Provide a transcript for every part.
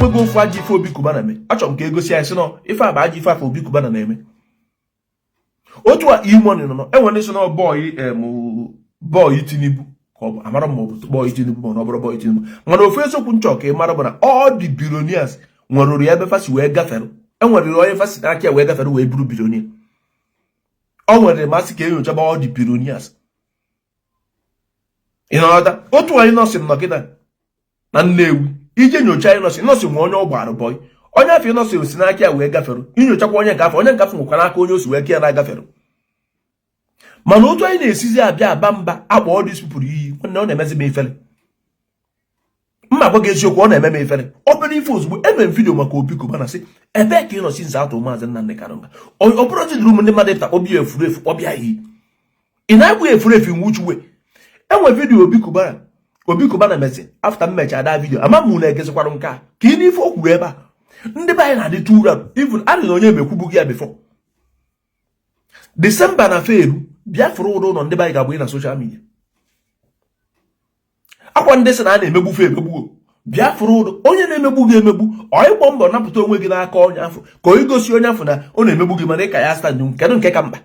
enwego ofu aji ife Obi Cubana me achọrọ m ka egosi anyị sị nọ ife a bụ aji ife afọ Obi Cubana na-eme otu a imoni nọ enwere sị nọ bọyị Tinubu ka ọ bụ amara ma ọ bụ bọyị Tinubu ma ọ bụrụ bọyị Tinubu mana ofu eziokwu nchọ ka ị mara bụ na all the billionaires nwere ya ebe fasi wee gafere enwere onye fasi n'aka wee gafere wee bụrụ billionaire ọ nwere masị ka enyochaba all the billionaires ị na-aghọta otu anyị nọsị nọkịta na Nnewi ije nyocha anyị nọsị nwe onye ọ gbara bọyị onye afọ nọsị osi n'aka ya wee gafere inyochakwa onye ngafe nwekwa n'aka onye osi wee ke ya na-agafere mana otu anyị na-esizi abịa aba mba agba ọ dịsipụrụ iyi nwanne ọ na-emezi m ifere mma gwa gị eziokwu ọ na-eme m ifere obere ife ozugbo emere m vidio maka Obi Cubana sị ebe ka ị nọsi nza atụ Mazi Nnamdi Kanu ọ bụrụ ozi dịrụ m ndị mmadụ ịpụta kpọbịa efurefu kpọbịa iyi ị na-agba efurefu nwuchuwe enwe vidio Obi Cubana mezi afta mmecha ada vidio ama m na egezikwara nke a ka ị n'ife o kwuru ebe a ndị be anyị na-adị tụra even adị na onye mekwubu gị ya bifọ Disemba na feru bịa fụrụ ụdọ ụlọ ndị be anyị ga-abụ na soshal midia akwa ndị sị na a na-emegbu fe emegbuo bịa fụrụ ụdọ onye na-emegbu gị emegbu ọ ịgbọ mbọ napụta onwe gị n'aka onye afọ ka o igosi onye afọ na ọ na-emegbu gị mana ịka ya standụ kedu nke ka mkpa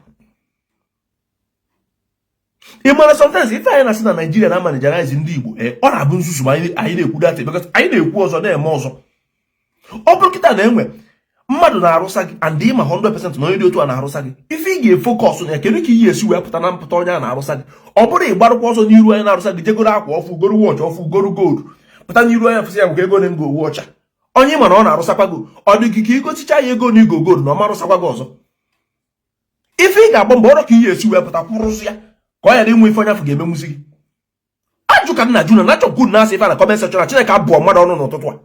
ị mara sometimes ife anyị na-asị na Naijiria na manajerize ndị Igbo ọ na-abụ nzuzu ma anyị na-ekwu data because anyị na-ekwu ọzọ na-eme ọzọ ọ bụrụ kịta na-enwe mmadụ na-arụsa gị and ịma 100% na onye dị otu a na-arụsa gị ife ị ga-efokọs na kedu ka ị ga-esi wee pụta na mpụta onye a na-arụsa gị ọ bụrụ ịgbarụkwa ọzọ n'iru onye na-arụsa gị jegoro akwa ọfụ goro wọchị ọfụ goro gold pụta n'iru onye fụsị ya nke ego na-ngo owu ọcha onye ma na ọ na-arụsakwa gị ọ dị gị ka igochicha ya ego na igo gold na ọ marụsakwa gị ọzọ ife ị ga-agba mbọ ọrụ ka ị ga-esi wee pụta kwụrụsụ ya ka ọ ya dị nwe ife onye afọ ga-emenwuzi gị ajụ ka nna juna na-achọkwu na-asị ife na kọment sekshọn na Chineke abụọ mmadụ ọnụ n'ụtụtụ a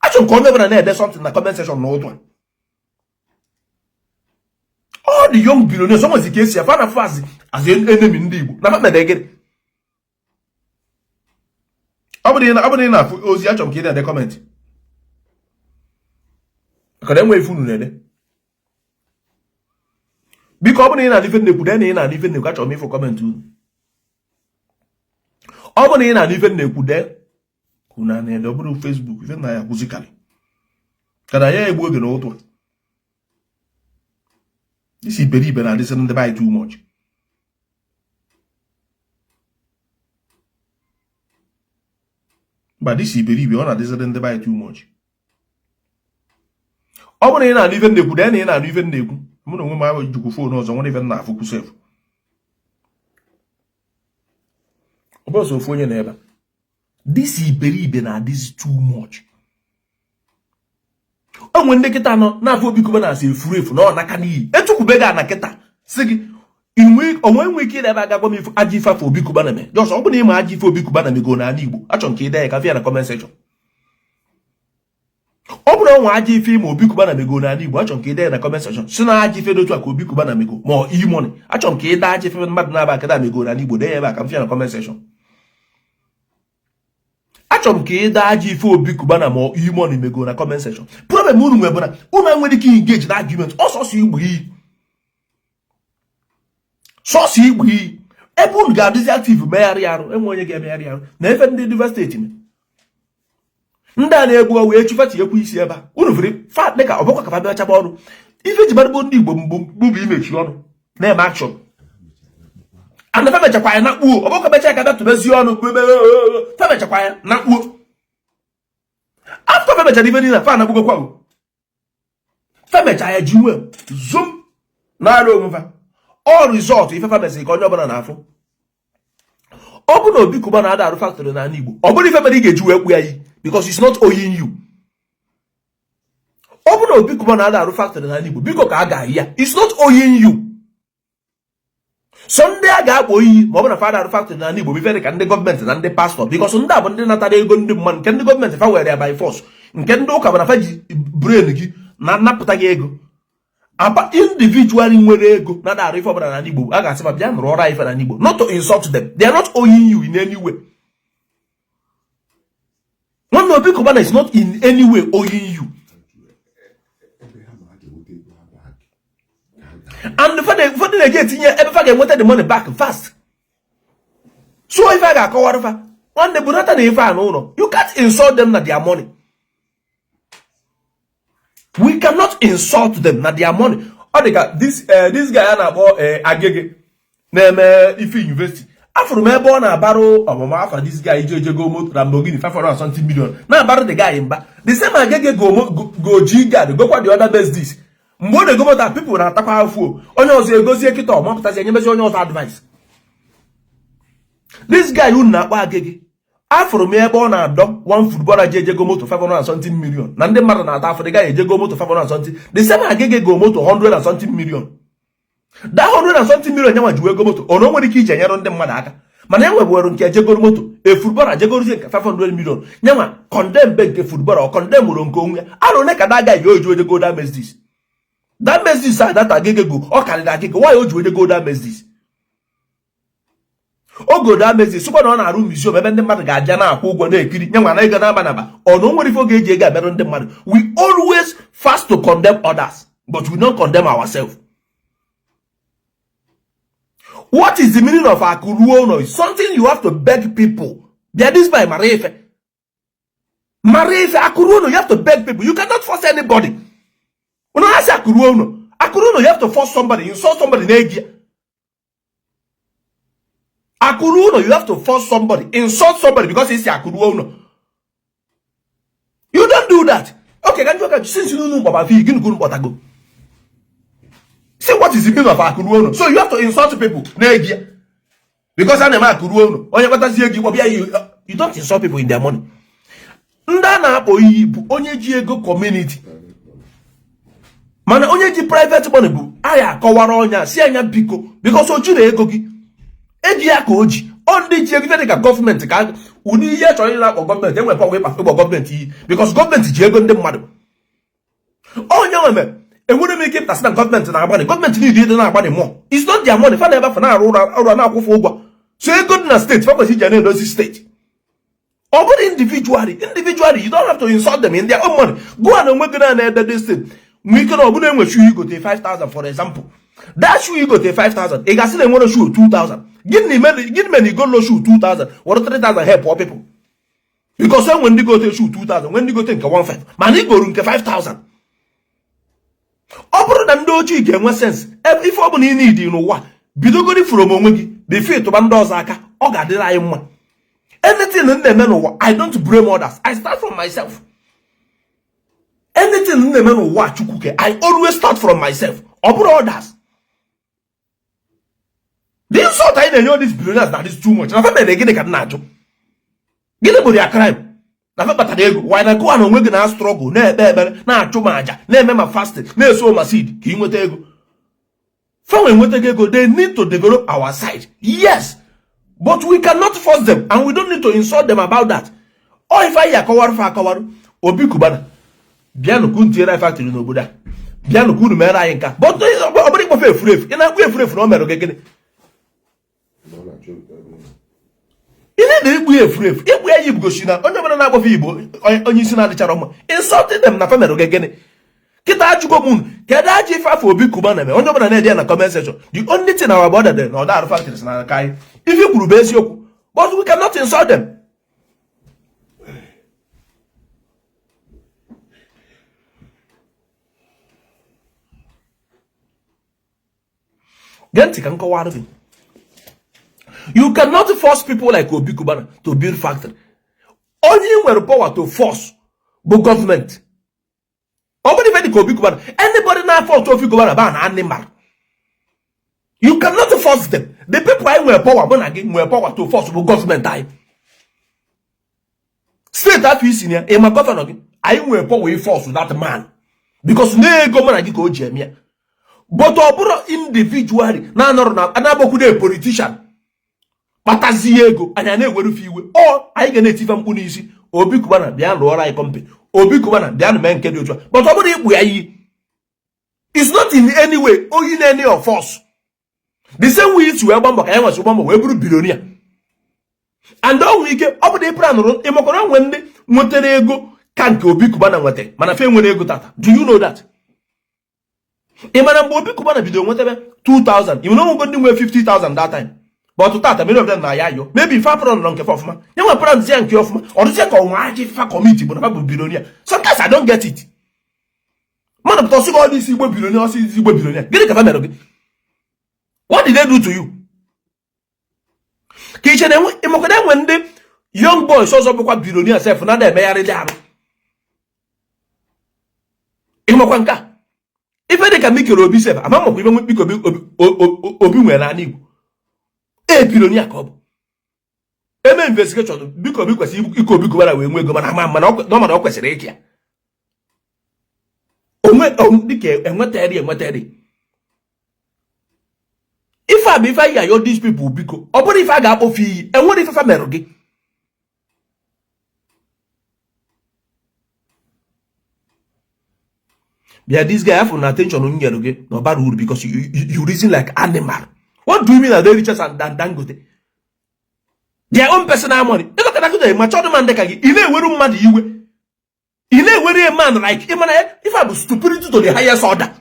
achọ nke onye ọbụla na-ede something na comment section n'ụtụ a all the young billionaires onwezi ka esi afa na fazi as enemy ndị Igbo na famede gịrị ọ bụrụ ị na-afụ ozi achọ m ka ị na-ede comment akara enwe ife unu na-ede biko ọ bụrụ ị na-adị ife nnekwu dee na ị na-adị ife nnekwu achọrọ m ịfụ comment unu ọ bụrụ na ị na-adị ife nnekwu dee kuna na ọ bụrụ Facebook ife na ya kwụzikarị kada ya egbu oge n'ụtụ isi iberibe na-adịsị ndị be anyị too much mba disi iberibe ọ na-adịsịrị ndị be anyị too much ọ bụrụ na ị na-anụ ife nnekwu dee na ị na-anụ ife nnekwu mụ na onwe m ahụ jikwu foonu ọzọ nwere ife na afụ kwụsịfụ ọ bụ ọsọ ofu onye na ebe this iberibe na-adịzi too much onwe ndị kịta nọ na-afọ Obi Cubana na-asị efuru efu na ọ naka n'iyi etukwube gị na kịta sị gị onwe nwe ike ebe aga gwa m ife aja ife afọ Obi Cubana me jọs ọ bụ na ịma aja ife Obi Cubana mego n'ala Igbo achọ nke ide ya ka fịa na comment section ọ bụrụ ọnwa aja ife ma Obi Cubana mego n'ala Igbo achọ nke ide ya na comment section si na aja ife dotu a ka Obi Cubana mego ma imoni achọ nke ide aja ife mmadụ na-aba akịta mego n'ala Igbo dee ya ebe a ka m fịa na comment section achọrọ m ka ị daa aja ife Obi Cubana ma imoni mego na comment section problem unu nwe bụ na unu enwere ike engage na argument ọsọsọ igbo iyi sọsọ igbo iyi ebe unu ga-adịzi active megharị arụ enwe onye ga-emegharị arụ na efe ndị Rivers steeti me ndị a na-egbu wee chụfati ekwu isi ebe a unu fere fat dịka ọbụkwa ka fabịa chaba ọrụ ife ji gbadogbo ndị Igbo mgbe bụ imechi ọnụ na-eme action and femechakwa ya na kpuo ọbụkwa becha ka datụbezi ọnụ femechakwa ya na kpuo after femecha ife niile fa na gbugokwa femecha ya ji nwe zoom na-arụ onwefa all result ife famesi ka onye ọbụla na-afụ ọ bụ na Obi Cubana na-arụ factory n'ala Igbo ọ bụrụ ife mere ị ga-eji wee kpu ya yi because it's not owing you ọ bụ na Obi Cubana na-arụ factory n'ala Igbo biko ka a ga-ahị ya it's not owing you Sunday a ga-akpọ iyi ma ọ bụ na fada arụ factory n'ala Igbo bifere ka ndị gọọmenti na ndị pastọ because ndị a bụ ndị natara ego ndị mmadụ nke ndị gọọmenti fa were ya by force nke ndị ụka bụ na fa ji brain gị na nnapụta gị ego apa individual nwere ego na da arụ ife ọbụla n'ala Igbo a ga-asị ma bịa nụrụ ọrụ ife n'ala Igbo not to insult them they are not owing you in any way one Obi Cubana is not in any way owing you and for the get in ebe fa ga-enweta the money back fast so if I ga-akọwara fa nwanne bụ nata na ife a n'ụlọ you You can't insult them na their money. We cannot insult them na their money. This guy na-akpọ Agege na-eme Ife University. After me born na baro after this guy Ejike Mbaka Lamborghini 500 something million. Na baro the guy mba. The same Agege go G-Guard go kwa the other best this. Mbo de go that people na atakwa afu. Onye ozo egozie kita o maputazi enyemezi onye ozo advice. This guy who na-akpọ Agege after me born na do one footballer Ejike Mbaka 500 something million. Na ndị mmadụ na-ata afọ the guy Ejike Mbaka 500 something. The same Agege go moto 100 and something million. That 100 and something million nyawa juwe go moto ono nwere ike ije nyere ndị mmadụ aka mana enwe bụrụ nke Ejike moto e footballer Ejike 500 million nyawa condemn beg the footballer or condemn ro nke onwe I don't know that guy you juwe go that mess this that Agege go o carry that Agege why you juwe go that mess this o go that mess this so na na arụ museum ebe ndị mmadụ ga-abịa na akwụ ụgwọ na-ekiri nyawa na ego na abanaba ono nwere ifo ga-eji ego abịa ndị mmadụ we always fast to condemn others but we don't condemn ourselves. What is the meaning of akuruono? It's something you have to beg people. There is by Marefe. Marefe, akuruono, you have to beg people. You cannot force anybody. When I say akuruono, you have to force somebody, insult somebody. Akuruono, you have to force somebody, insult somebody because it's akuruono. You don't do that. Okay, can you since you don't know Baba V, you can go. See what is the meaning of akuruono? So you have to insult people. Because I'm a akuruono. You don't insult people in their money. Ndana onye ji ego community. Mana onye ji private money bu aya kọwara onya si anya biko because o jire ego gi. Eji ya ka oji. On the ji ego ka government ka uni ihe chọrọ ila ko government enwe pa we pa government yi because government ji ego ndị mmadụ. Onya nweme enwere m ike pụtasị na gọọmenti na-agbani gọọmenti niile dị na-agbani mmụọ it's not their money fa na-ebe fa na-arụ ọrụ na-akwụfụ ụgwọ so ego dị na steeti fa kwesị iji na-edozi steeti ọ bụrụ individually you don't have to insult them in their own money go and onwe gị na-edede steeti nwee ike na ọ bụrụ enwe shoe igote 5,000 for example that shoe igote 5,000 ị gasị na enwere shoe 2,000 gịnị mere igolo shoe 2,000 were 3,000 help all people because enwe ndị gote shoe 2,000 nwe ndị gote nke 1,500 mana igoro nke 5,000 ọ bụrụ na ndị ojii ga-enwe sense ife ọ bụla ị need n'ụwa bidogori from onwe gị the fit tụba ndị ọzọ aka ọ ga-adịrị anyị mma anything na-eme n'ụwa I don't blame others I start from myself anything na-eme n'ụwa Chukwuke I always start from myself ọ bụrụ others the insult anyị na-enye all these billionaires na this too much na family gịnị ka na-ajụ gịnị bụ their crime na fekpatara ego why na go na onwe gị na struggle na-ekpe ekpere na-achụ ma aja na-eme ma fasting na-eso ma seed ka ị nweta ego fanwe nweta ego they need to develop our side yes but we cannot force them and we don't need to insult them about that or if I akọwarụ Obi Cubana bịanụ ka unu tinyere factory n'obodo a bịanụ ka unu mere anyị nka but ọ bụrụ ikpofe efurefu ị na-akpụ efurefu na o mere gịnị ị na-ede igbu efurefu igbu ya yibugosi na onye ọbụla na-akpọfe Igbo onye isi na-adịchara mma insulting them na family gị gịnị kịta ajụgo m kedu aja ife afọ Obi Cubana na-eme onye ọbụla na-ede ya na comment section the only thing our border dị na ọda factories na aka anyị ife kwuru bụ eziokwu but we cannot insult them. Genti can go out of it. You cannot force people like Obi Cubana to build factory. Only where power to force the government. Anybody Obi Cubana. Anybody now force Obi Cubana ban animal. You cannot force them. The people I wear power when again wear power to force the government time. Straight up is in here. In my governor, I wear power force that man. Because no government I go Jamia. But oburo individually na nọrọ na anaboku de politician patazi ego anya na eweru fi iwe o anyị ga na-etifa mkpu n'isi Obi Cubana bịa rụọrọ anyị company Obi Cubana bịa na men kedu otu but oburo ikpu ya yi it's not in any way oyi na any of us the same way it's wee gbambo ka ya nwesi gbambo wee bụrụ billionaire and o nwere ike ọ bụ dị plan rụ ịmakọrọ nwe ndị nwetere ego ka nke Obi Cubana nwete mana fe nwere ego tata do you know that? Imana Obi Cubana bido nwetebe 2,000. You know go ndị nwe 50,000 that time. but tata many of them na ya yo maybe fa pro no nke fa ofuma nye nwa pro nzi nke ofuma oduzie ka onwa aji fa committee but fa bu billionaire sometimes I don't get it man but also all this Igbo billionaire also Igbo billionaire gini ka fa mere gị what did they do to you ka iche na enwe imokode enwe ndị young boys ọzọ bụkwa billionaire self na na-emegharị dị arụ imokwa nka ife dị ka Mikere Obi self ama mokwa ife Mikere Obi nwere na Igbo billionaire ka ọ bụ eme investigation biko Obi kwesịrị ike Obi gobara wee nwe ego mana ọ kwesịrị ịkị ya onwe dịka enwetari ife a bụ ife ya yo these people biko ọ bụrụ ife a ga-akpọfe iyi enwere ife fa merụ gị bịa this guy afọ na attention nyere gị na ọ bara uru because you reason like animal. What do you mean that they richer than Dangote? Their own personal money. You look at that, mature man, you know where mad you were. You know where a man like him, if I was stupidity to the highest order.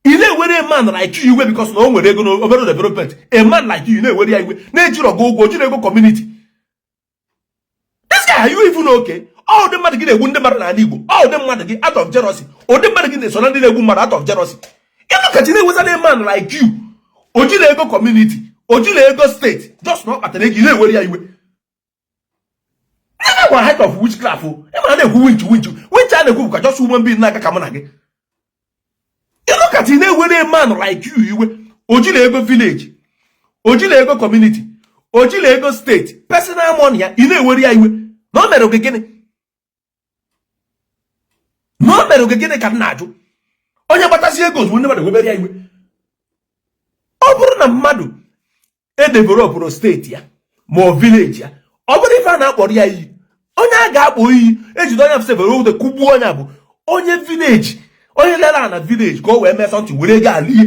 You know where a man like you were because no one will go over development. A man like you know where you were. Nature or go community. This guy, are you even okay? All the man get a wounded man and Igbo. All them man get out of jealousy. Or the man get a son and a woman out of jealousy. You look at you, was a man like you. Ojile ego community, Ojile ego state, just not at the age you know where you were. Never one height of witchcraft. Emma who win you. Which are the who can just human being like a kamanage. You look at it where a man like you were. Ojile ego village, Ojile ego community, Ojile ego state, personal money, you know where you were. No matter beginning. No matter beginning can najo. On your batasi goes whenever the where you were. Ọ bụrụ na mmadụ develop steeti ya ma village ya ọ bụrụ ife a na-akpọrọ ya iyi onye a ga-akpọ iyi ejide onye afsevere de kugbu onye bụ onye village onye lere na village ka o wee mee something were ego alie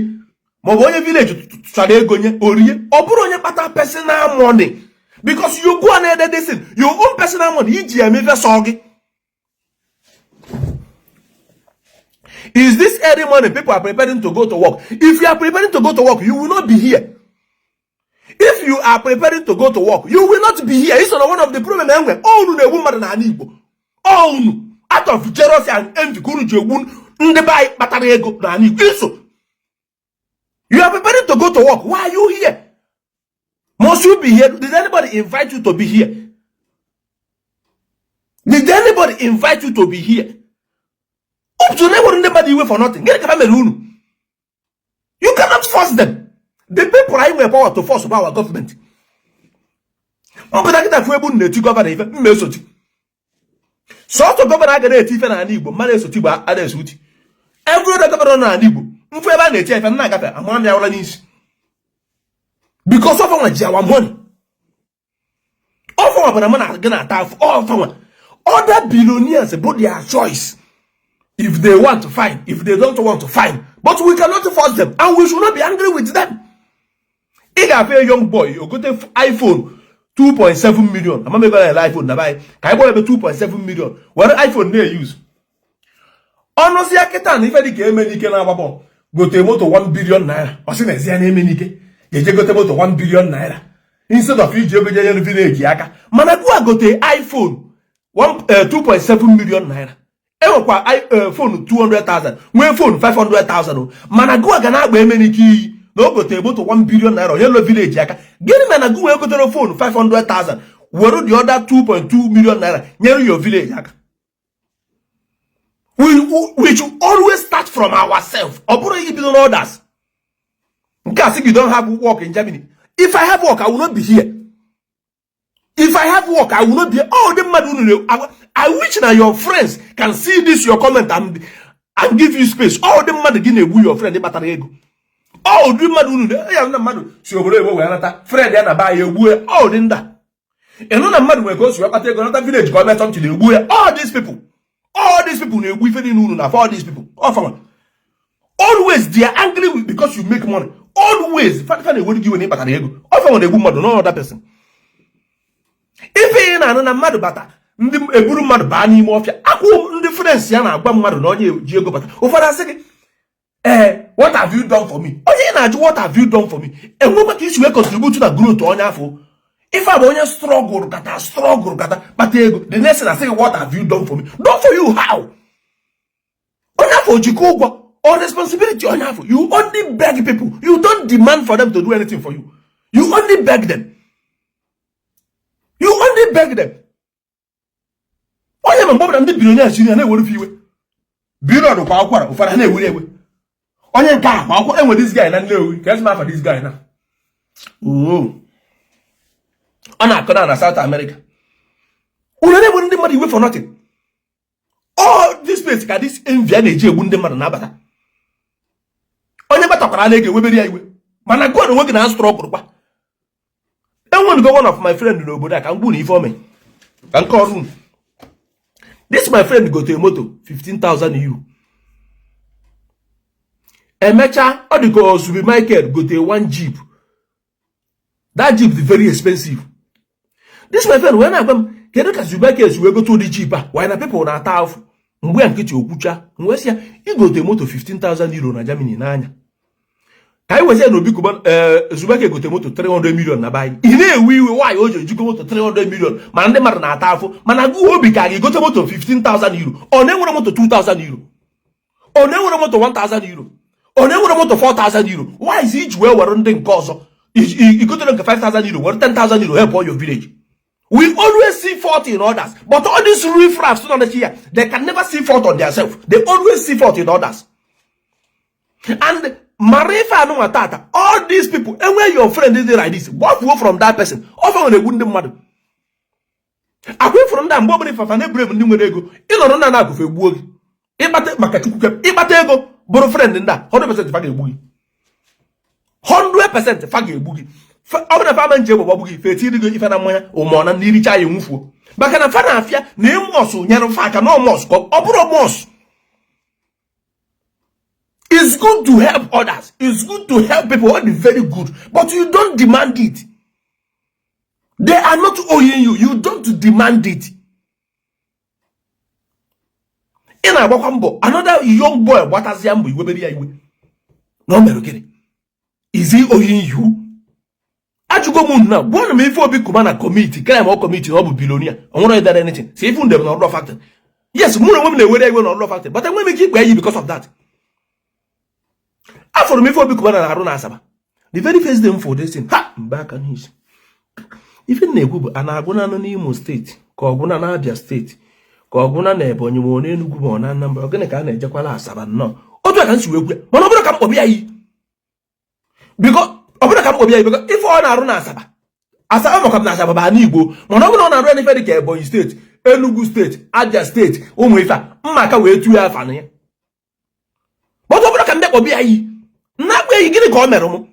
ma ọ bụ onye village tụchara ego nye orie ọ bụrụ onye kpata personal money because you go and edit this in your own personal money iji ya emefe sọ gị. Is this early morning people are preparing to go to work? If you are preparing to go to work, you will not be here. If you are preparing to go to work, you will not be here. It's not one of the problems. Oh, no, woman na Igbo. Oh, no. Out of jealousy and envy, you are preparing to go to work. Why are you here? Must you be here? Did anybody invite you to be here? Did anybody invite you to be here? To never anybody away for nothing. You cannot force them. The people are in power to force our government. So to governor get a tifa na Igbo, man so tiba ade suti. Every other governor na Igbo. Mfu eba na eti na gafe amam ya wala nis. Because of our money. Of our money gonna attack all from other billionaires about their choice. If they want to fight, if they don't want to fight, but we cannot force them, and we should not be angry with them. If I pay a young boy, you go to iPhone 2.7 million. I'm not making an iPhone now. Can I buy 2.7 million? What iPhone they use? Honestly, I can't. If I get many can go to a motor 1 billion naira. Or say there's any many. You go to motor 1 billion naira instead of you go to village. Managua go to iPhone 2.7 million naira. Phone 200,000, when phone 500,000. Managua gana be many key. No go to able to 1 billion naira. Yellow village yaka. Get him Managua go to the phone 500,000. Where the other 2.2 million naira near your village yaka. We should always start from ourselves. Or even others. Because if you don't have work in Germany, if I have work, I will not be here. If I have work, I will not be here. Oh, the man, I wish that your friends can see this, your comment, and give you space. Oh, the man, your friend, the battery. Oh, the man, friend, and buy a woo. Oh, then that. Another man will go to another village, go back to the woo. All these people, we feel all these people. Always, they are angry because you make money. Always, find a way to give an battery. Often, a woman, no other person. If you are not mad about a good man, Bani Mafia, I will difference Yana, one mother, no, Diego, but over a second. what have you done for me? What have you done for me? And what is you contribute to the growth on your. If I'm on your struggle, but the next thing I say, what have you done for me? Done for you how? For Jikoba, or responsibility on your. You only beg people. You don't demand for them to do anything for you. You only beg them. You only beg them. Onye mbo na ndị billionaire jiri na eweru fiwe. Billionaire do kwa akwara, ufara na eweru ewe. Onye nka kwa akwara enwe this guy na Nnewi. Ka esi for this guy na. Oh. Ona akona na South America. Una na eweru ndị mmadụ iwe for nothing. All this place ka this envy na eji egbu ndị mmadụ na abata. Onye batakwara na ege weberi ya iwe. Mana God nwoke na struggle kwa. Enwe go one of my friend n'obodo ka ngbu na ife ome. Ka nke ọrụ. This my friend go to a moto 15,000 euro. Emecha or the go to be Michael go to one jeep. That jeep is very expensive. This my friend when I come get a Zubakel we go to the jeep. Why na people na tough? Mgbe nkiti okucha. Nwesia you go to a moto 15,000 euro na Germany nanya. Kai we say no OBI Cubana Zubakel go to moto 300 million na buy. Ine we why ojo you go moto 300 million. Man ndị mmadụ na tough. Mana gu Obi ka go to moto 15,000 euro. One nwere moto 2,000 euro. One nwere moto 1,000 euro. One nwere moto 4,000 euro. Why is each way were ndị nke ọzọ? You go to like 5,000 euro, or 10,000 euro help all your village. We always see fault in others, but all these riffraffs not here, they can never see fault on themselves. They always see fault in others. And Marifa no matata, all these people, and where your friend is like this, what go from that person? Often when they wouldn't mother. Away from that, Bobby Fafane brave Numego, in na go for wood. Ibate Makatuka, Ibatego, but a friend in that 100% fucking boogie. 100% fucking boogie. Over the farm and jebo babugi, Fetigo, if I'm or Mona, Niricha, you move. But can a fanafia, name Mosso, Yano Faka, no Moscow, Opera Moss. It's good to help others. It's good to help people. What is very good. But you don't demand it. They are not owing you. You don't demand it. In a wakambo, another young boy, what has yambo, you will be no merogene. Is he owing you? As you go moon now, one may for OBI Cubana committee, crime or committee, or billionaire. I won't that anything. See, if you never know factor. Yes, more women they were not factor, but I will make it by you because of that. After me for OBI Cubana and Haruna Asaba. The very first day for this thing, ha, back on his. Even Negubu and Aguna no Imo State, Koguna na Abia State, Koguna nebo ni wone Nugubo na number ogene ka na ejekwala Asaba no. Otu aka nsi wegwe, mana obodo ka obi ayi. Because obodo ka obi ayi because if on Haruna Asaba. Asaba mo ka na Asaba ba ni Igbo, mana obodo na ru ni fe ka Ebonyi State, Enugu State, Abia State, Umu Ifa, mmaka we tu ya fa ne. But obodo ka obi ayi. Na gbe yi gini ka o mere mu.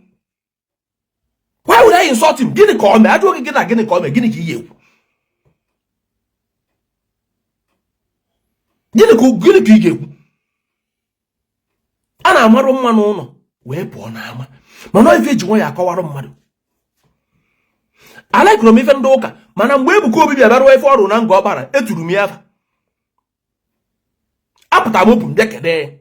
Why would I insult him? Gini call me. I don't get gini call me. Gini ki ye. Gini ki ye. Ana amaro mmanu no. We po na ama. Mana ife ji won ya akọwaro mmadu. I like no me fe ndoka. Mana mgbe Ebuka Obi bia baro ife oru na nga obara eturu mi afa. Apụta mo bum dekede.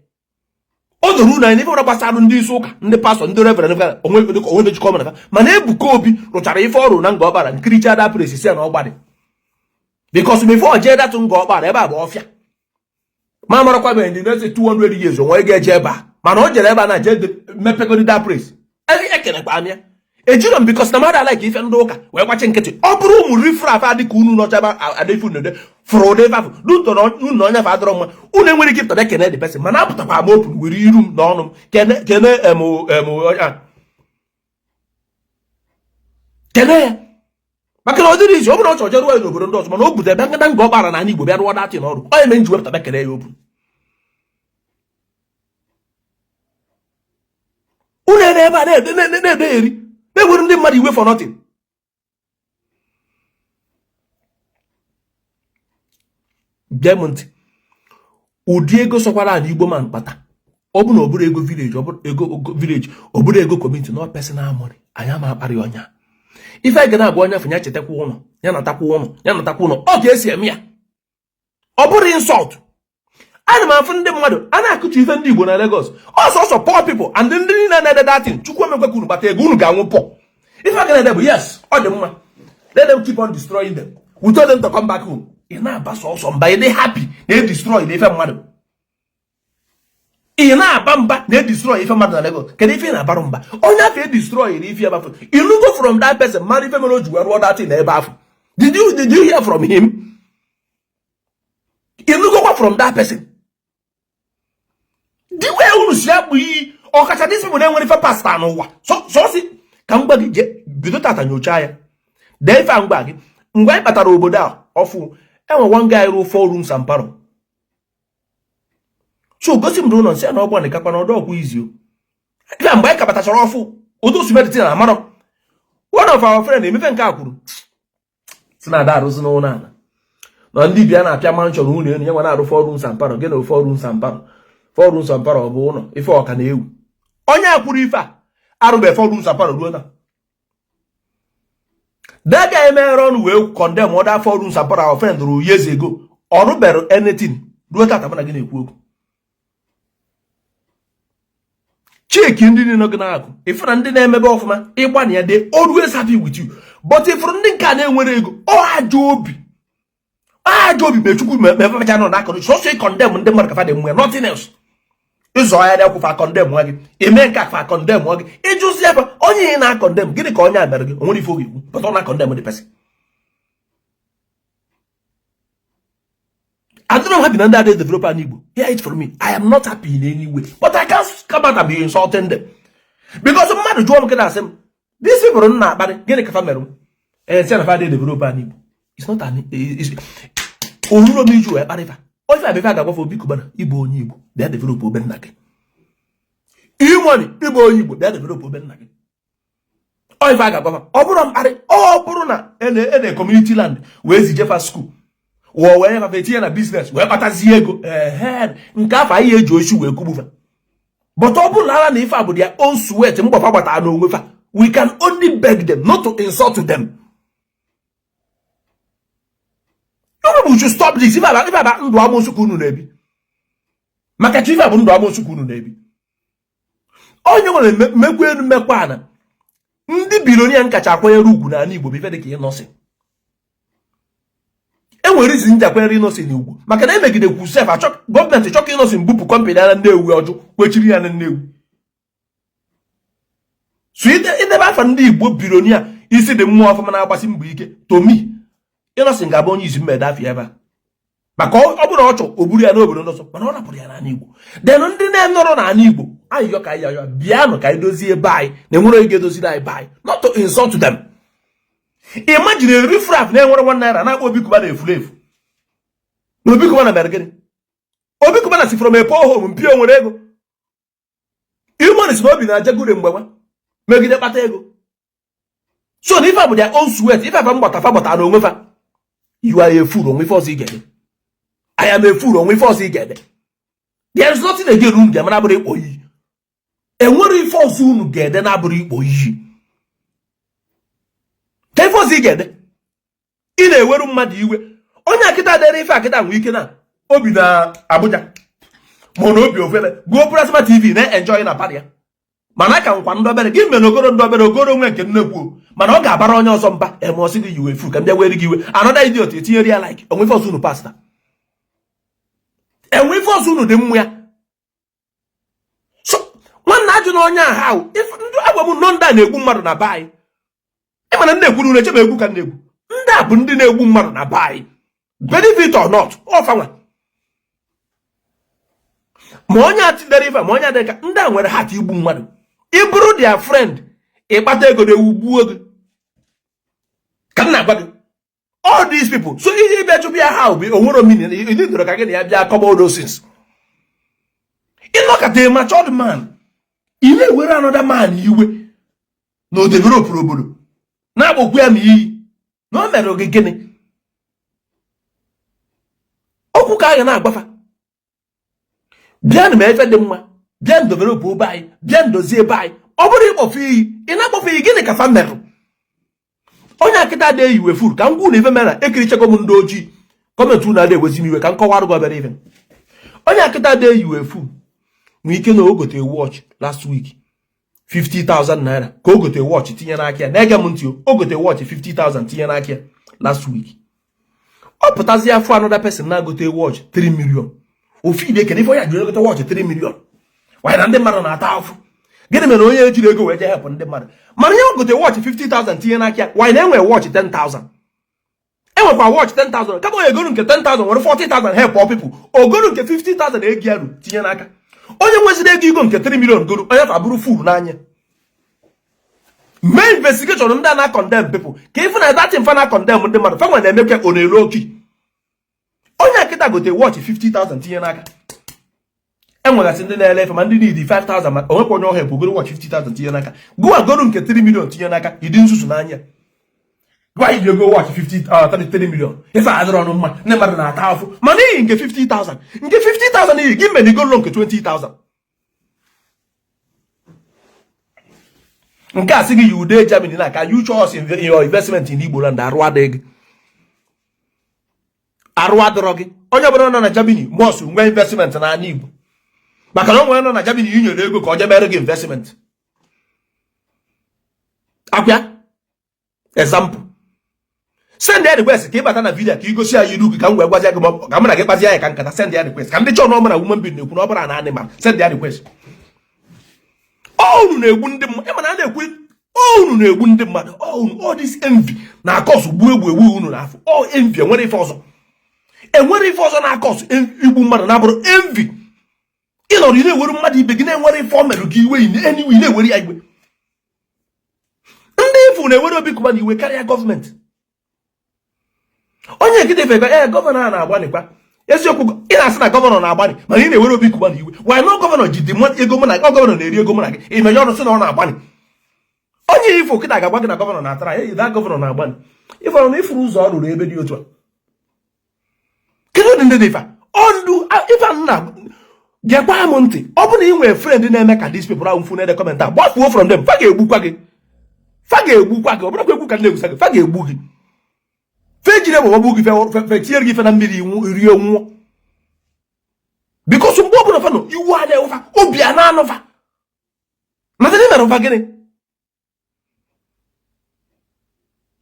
O doru na ni fe ora gbasara ndị isi ụka, ndị pastor, ndị reverend onwe ji come na. Mana Ebuka Obi rụchara ife ọrụ na nga ọbara nkiricha da place si na ọgbadị. Because before je that nga ọbara ebe a bụ ọfịa. Ma mara kwa be ndị next 200 years onwe ga-eje ebe a. Mana o jere ebe a na je mepegodi that place. Ekene kwa amịa. Ejiro because na mara like ife ndị ụka wee gbachi nkịtị. Ọ bụrụ ụmụ rifraf adịka unu nọchaba adefu nede frode fafu duto no unu onye fa adọrọ mma unu enwere ike pụta kene the person mana apụtakwa ama open were iru m na ọnụ m kene ya maka na ọ dịrị isi ọ bụrụ ọchọ jeruo n'obodo ndị ọzọ mana o bute ebe ngada nga ọgbara na Igbo bịa rụọ datị n'ọrụ onye me nji wepụta kene ya open unu ebe a na-ede eri na-ewere ndị mmadụ iwe for nothing. Diamond ụdị ego sokwara ala Igbo man kpata ọ bụ na oburu ego village oburu ego community no personal money anya ma akparị ọnya ife ga na-agba ọnya fanya chetakwa ụlọ ya natakwa ụlọ ọ ga-esi eme ya ọ bụrụ insult ana m afụ ndị mmadụ a na-akụtu ife ndị Igbo na Lagos also poor people and ndị niile na-ede datin chukwu emekwe unu bata ego unu ga-anwụ pọ ife aka na-ede bụ yes ọ dị mma let them keep on destroying them we told them to come back home ị na-aba sọsọ mba ị dị happy na destroy na ife mmadụ ị na-aba mba na destroy ife mmadụ na Lagos kedu ife ị na-abarụ mba onye afọ destroy na ife abafu ilugo from that person mara ife mere o ji were rụọ datin na ebe afọ did you hear from him ilugokwa from that person the way unu si akpụ iyi ọkacha disi bụ na-enwere ife pasta n'ụwa sọsi ka mgba gị je bido tata nyocha ya dee ife mgba gị mgbe anyị kpatara obodo a ọfụ enwe one guy rụ 4 rooms and parlour so gosi m na ụlọ nsị na ọgbọ nịkakwa na ọdọ ọkwụ izio ife mgbe anyị kapatachara ọfụ otu simediti na amarọ one of our friend emefe nke a kwuru si na ada arụzi n'ụlọ ala na ndị bịa na-apịa manchọn ụlọ elu ya nwa na-arụ 4 rooms and parlour gị na 4 rooms and parlour 4 rooms and parlour bụ ụlọ ife ọka na ewu onye akwụrụ ife a arụbe 4 rooms and parlour ruo na daga emeghere ọnụ wee condemn other 4 rooms and parlour our friend rụ years ago ọrụberụ anything ruo tata mana gị na-ekwu okwu cheki ndị niile gị na-akụ ifere ndị na-emebe ọfụma ịgbana ya dey always happy with you but ifere ndị nke a na-enwere ego ajọ obi mechukwu mepecha nọ n'akụrụ sọsọ condemn ndị mmadụ kafa dị mwe nothing else ịzọ ya dị akwụfa condemn nwa gị eme nke akfa condemn nwa gị ịjụzi ebe onye ị na-condemn gịnị ka onye a mere gị onwere ife oge ikwu but ọ na-condemn the person I don't know how na ndị adị developer n'Igbo hear it from me I am not happy in any way but I can't come out and be insulting them because mmadụ jụọ m nke na-asị m these people nna akparị gịnị kafa mere m si na fa dị developer n'Igbo it's not an oruro m iju wee kparịfa oife abịa ga-agwafe Obi Cubana Igbo onye Igbo bịa develop obe nna gị imoni Igbo onye Igbo bịa develop obe nna gị oife a ga-agwafa ọ bụrụ mkparị ọ bụrụ na ene community land wee zijefa school wee nyefafe etinye na business wee kpatazie ego nke afọ anyị eji ochi wee kugbufa but ọ bụrụ ala na ife a bụ their own sweat mgbafa gbatara n'onwe fa we can only beg them not to insult them. You should stop this. If I ndụ amosu kunu nebi. Maka chifa bụ ndụ amosu kunu nebi. Onye nwere megwe enu mekwa ana. Ndị bilonia nkacha akwanyere ugwu na ala Igbo bife dị ka ịnọsị. Enwere izi ndị akwanyere ịnọsị n'ugwu. Maka na emegide kwu sef gọọmenti chọka ịnọsị mbupụ kọmpani na Nnewi ọjụ kwechiri ya na Nnewi. So idebe afa ndị Igbo bilonia isi dị mmụọ ọfụma na-agbasi mbọ ike to me. Ịnọsị ga-abụ onye izi mmeda afọ ebe a maka ọ bụrụ ọchọ o buru ya n'obodo ndọsọ mana ọ rapụrụ ya n'ala Igbo den ndị na-enọrọ n'ala Igbo ayịyọ ka ayịyọ bịanụ ka anyị dozie ebe anyị na-enwere oge edoziri anyị be anyị not to insult them. Imagine a riffraff na-enwere 1 naira na-akpọ Obi Cubana efuru efu na Obi Cubana mere gịnị Obi Cubana si from a poor home mpi o nwere ego imoni si na obi na-ajagure mgbe nwa megide kpata ego so na ife bụ their own sweat ife afa mgbatafa gbata na onwe fa you are a fool onwe ife ọzọ igede I am a fool onwe ife ọzọ igede there is nothing again unu ga-ama na-abụrụ ikpo iyi enwere ife ọzọ unu ga-ede na-abụrụ ikpo iyi ka ife ọzọ igede ị na-eweru mmadụ iwe onye akịta dere ife akịta nwe ike na obi na Abuja ma na obi ofele gụọ Plasma TV na-enjoy na party ya mana ka nkwa ndobere gị mere okoro ndobere okoro nwe nke nnekwu mana ọ ga-abara onye ọzọ mba emosi gị iwe fu ka mbịa were gị iwe another idiot etinyere ya like onwe ife ọzọ unu pasta enwe ife ọzọ unu dị mmụ ya so nwanna ajụ na onye ahụ ndị agwa m nọ ndị a na-egbu mmadụ na baị ịmana ndị ekwu n'une chebe egwu ka ndị egwu ndị a bụ ndị na-egbu mmadụ na baị benefit or not ọfanwa ma onye atidere ife ma onye adịka ndị a nwere hat igbu mmadụ ịbụrụ their friend ịkpata ego na-ewu gbuo gị ka m na-agwa gị all these people so ihe bịa chụpụ ya ha obi onwere omini ididoro ka gị na ya bịa kọba all those things ịnọkọta a matured man ị na-ewere another man iwe na o developụrụ obodo na-akpọkwu ya ma iyi na o mere oge gịnị okwu ka anyị na-agbafa bịanụ ma efe dị mma bịa develop obe anyị bịa ndozie ebe anyị ọ bụrụ ịkpọfe iyi ị na-akpọfe iyi gịnị ka fa merụ onye akịta dị eyiwe furu ka m gwụ na ife mere ekirichego m ndị ojii gọọmenti unu adị ewezi m iwe ka m kọwarụ gị obere ife onye akịta dey you a fool nwe ike na ogote watch last week 50,000 naira ka ogote watch tinye n'aka ya na-ege m ntị ogote watch 50,000 tinye n'aka ya last week ọ pụtazi afọ another person na-agote watch 3 million ofu ide kene ife onye jiri egote watch 3 million wanyị na ndị mmadụ na-ata afụ gịnị mere onye ejiri ego wee je help ndị mmadụ mana ihe ogote watch 50,000 tinye n'aka ya wanyị na-enwe watch 10,000 enwekwa watch 10,000 kama onye egoro nke 10,000 nwere 40,000 help all people ogoro nke 50,000 ego ya ru tinye n'aka onye nweziri ego igo nke 3 million goro onye fa bụrụ full n'anya mee investigation ndị a na-condemn people ka ife na that mfa na-condemn ndị mmadụ fa nwe na-emekwa ọ na-elu oki onye akịta gote watch 50,000 tinye n'aka enwegasị ndị na-ele efe ma ndị need 5,000 ma onwekwa onye ọhịa bụ ogoro watch 50,000 tinye n'aka gụwa goro nke 3 million tinye n'aka ịdị nzuzu n'anya gwa iji ego watch 33 million ife adịrọ ọnụ mma ndị mmadụ na-ata afụ ma n'ihi nke 50,000 nke 50,000 iyi gị menigolo nke 20,000 nke a sị gị yude Germany na ka you choose your investment in Igbo land arụ adịghị arụ adịrọ gị onye ọbụla nọ na Germany must nwee investment na ala Igbo maka na onwe nọ na Germany inyere ego ka ọ jebere gị investment akwa example send ya request ka ịbata na video ka igosi ya iru gị ka m wee gwazi gị ka m na gị kpazi ya ka nkata send ya request ka ndị chọọ n'ọmụ na woman bin na-ekwu na ọ bụla na animal send ya request unu na-egbu ndị mmadụ ịma na a na-ekwu unu na-egbu ndị mmadụ all this envy na-akọsụ gbuo egbu unu n'afọ envy enwere ife ọzọ na-akọsụ igbu mmadụ na-abụrụ envy ịnọrọ ị na-ewere mmadụ ibe gị na-enwere ife o mere gị iwe eniwe na-ewere ya igwe ndị ifu na-ewere Obi Cubana iwe karịa gọọmenti onye nkịta ife gọvanọ a na-agbanikwa eziokwu ị na-asị na gọvanọ na-agbani mana ị na-ewere Obi Cubana iwe wanyị na gọvanọ ji dị ego mụ na gọvanọ na-eri ego mụ na gị imenye ọrụ sị na ọ na-agbani onye ifo kịta ga-agwa gị na gọvanọ na-atara ya da gọvanọ na-agbani ifọrọ na ifuru ụzọ ọ rụrụ ebe dị otu a kedu ndị dị ife ọndụ ife nna gekwa m ntị ọ bụ na ị nwere friend na-eme ka dis people ahụ mfu na ede kọment a gbafuo from them fa ga-egbukwa gị ọ bụrụ egwu ka na-egwusa gị fa ga-egbu gị fe jire bụ ọgbụ gị fe tinyere gị fe na mmiri rie nwụọ bikos mgbe ọ bụla fa nọ iwu a na-ewufa obi a na-anụfa maka na imerụfa gịnị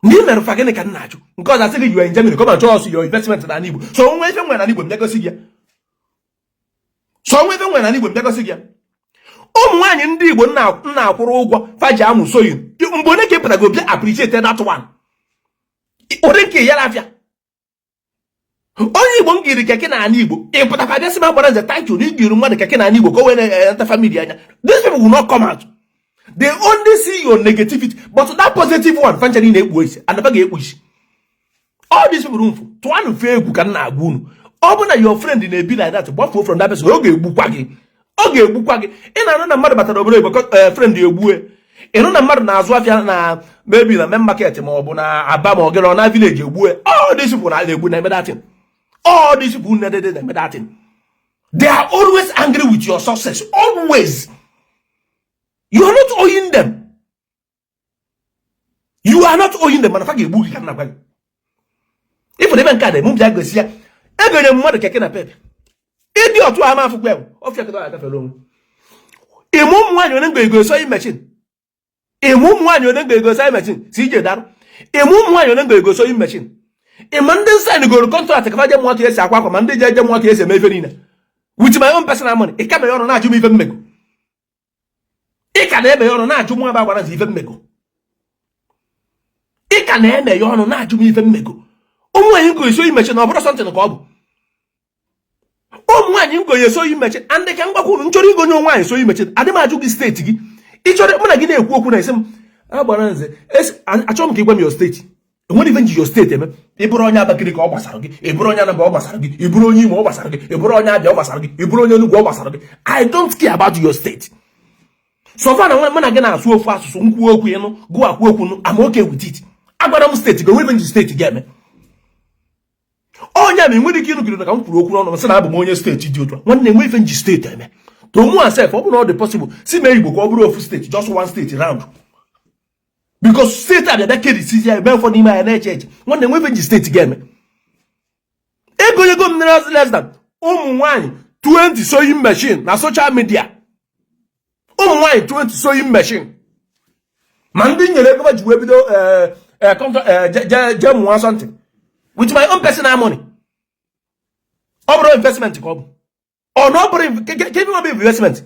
ndị imerụfa gịnị ka m na-ajụ nke ọzọ asị gị you are in Germany come and show us your investment na Igbo so nwe ife nwere na Igbo mbịagosi gị ya ụmụ nwaanyị ndị Igbo na-akwụrụ ụgwọ faji amụ soyi mgbe onye ka ị pụtago bịa appreciate that one ụdị nke ya lafịa onye Igbo m giri keke na ala Igbo ịpụtaka bịa sị ma gbara nze title na igiri mmadụ keke na ala Igbo ka o wee na-enta family anya these people will not come out they only see your negativity but that positive one fanchari na-ekpu isi anaba ga-ekpu isi all these people mfu tụanụ fe egwu ka m na-agwa unu ọ bụ na your friend na-ebi like that gbafuo from that person ọ ga-egbukwa gị ị na-anụ na mmadụ batara obodo Igbo friend ya egbue ịnụ na mmadụ na-azụ afịa na maybe na main market ma ọ bụ na Aba ma ọ gị na village egbue all these people na-egbu na emedatin all these people na emedatin they are always angry with your success always you are not owing them mana fa ga-egbu gị ka nna gwa gị ifụ ebe nke a dị mụ bịa gosi ya egonye mmadụ keke na pepe ịdị otu ama afụkwa ewu ọfịa kịta ya gafere onwe ịmụ ụmụ nwaanyị onye mgbe ego mechin si ije darụ ịmụ ụmụ nwaanyị onye mgbe ego soyi mechin ịma ndị nsaịn goro kọntraktị ka fa je mụọ ka esi akwa akwa ma ndị je mụọ ka esi eme ife niile with my own personal money ị ka meghe ọrụ na-ajụ m ife mmego ị ka na-emeghe ọrụ na-ajụ mụ ebe agbara ife mmego ụmụ nwaanyị ngo esoyi mechin na ọ bụrụ sọntịn ka ọ bụ ụmụ nwaanyị ngo esoyi mechin andị ka mgbakwuru nchọrọ igonye onwe nwaanyị esoyi mechin adị m ajụ gị steeti gị ịchọrọ mụ na gị na-ekwu okwu na esi m agbara nze achọrọ m ka ị gwa m your steeti enwere ife nji your steeti eme ịbụrụ onye Abakaliki ọ gbasara gị ịbụrụ onye Anambra ọ gbasara gị ịbụrụ onye Imo ọ gbasara gị ịbụrụ onye Abịa ọ gbasara gị ịbụrụ onye Enugu ọ gbasara gị I don't care about your state so far na mụ na gị na-asụ ofu asụsụ nkwuo okwu ịnụ gụọ akwụ okwu nụ I'm okay with it agwara m steeti gị onwe ife nji steeti ga-eme onye ma nwere ike ịnụgide ka m kwuru okwu n'ọnụ sị na abụ m onye steeti dị otu a nwanne enwe ife nji steeti eme to mụ asef ọ bụ na ọ dị possible si mee Igbo ka ọ bụrụ ofu steeti just one state round because steeti abịa bịa kerisizi ya ebe ụfọdụ n'ime anya na-eche eche nwanne enwe ife nji steeti ga-eme ego m less than ụmụ nwaanyị 20 sewing machine na social media. Why 20 sewing machine? Man didn't you ever do something with my own personal money? Over investment come. Or no can you be investment?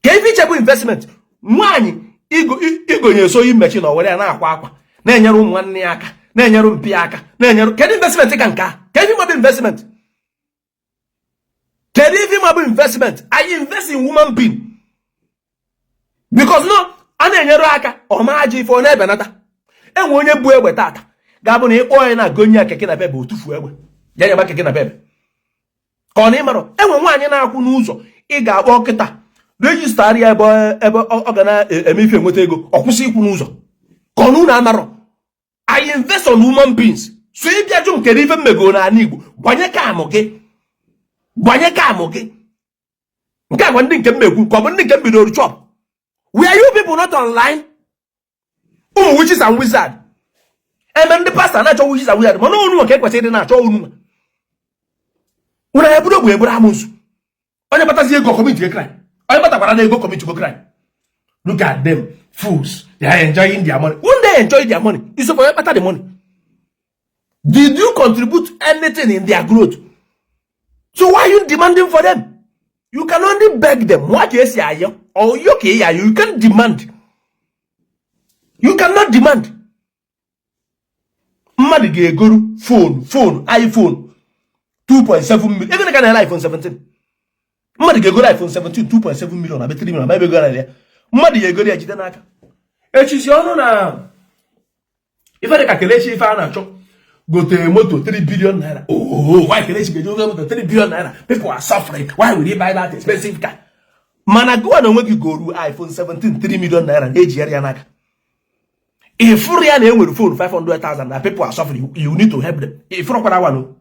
Can you check investment? One ego sewing machine or whatever na akwa. Na enyeru nwanne aka, na enyeru mpi aka, na enyeru. Can investment take nka? Can you be investment? Can you be investment? I invest in woman being. Because no, ana enyero aka o ma aji ifo na ebe nata. Enwe onye bu egbe tata. Ga-abụ na ikpo na gonya keke na bebe otufu egbe. Ya nyaba keke na bebe. Ka ọ na imaro, enwe nwaanyị na-akwụ n'ụzọ, ị ga-akpọ kịta. Register ya ebe ọ ga na eme ife nweta ego, ọ kwụsị ikwu n'ụzọ. Ka ọ na amaro. I invest on human beings. So ị bịa jụ nke ife mmego na ana Igbo, gbanye ka amụ gị. Gbanye ka amụ gị. Nke a ndị nke mmegwu, ka ọ bụ ndị nke bidoro chop. Were you people not online? Witches and wizards. And then the pastor not witches and wizards. No, no, okay, kwesịrị na achọ unu. Una ebudo bu ebura amusu. Onye batazi ego commit to crime. Onye batakwara na ego commit to crime. Look at them, fools. They are enjoying their money. When they enjoy their money, it's for better the money. Did you contribute anything in their growth? So why are you demanding for them? You can only beg them. What you say, or you can't demand. You cannot demand. Mmadụ ga-egoro phone, iPhone 2.7 million. Even can iPhone 17. Mmadụ ga-egoro iPhone 17 2.7 million, abe 3 million, ma ebe go na ya. Mmadụ ga-egoro ya jide n'aka. Echichi ọnụ na ife ka kelechi ife a na-achọ. Gote moto 3 billion naira. Oh, why kelechi ga-eji moto 3 billion naira? People are suffering. Why will they buy that expensive car? Mana go na onwe gị goru iPhone 17 3 million naira na-eji ya n'aka. If you na enwere phone 500,000 and people are suffering, you need to help them. If you kwara wano.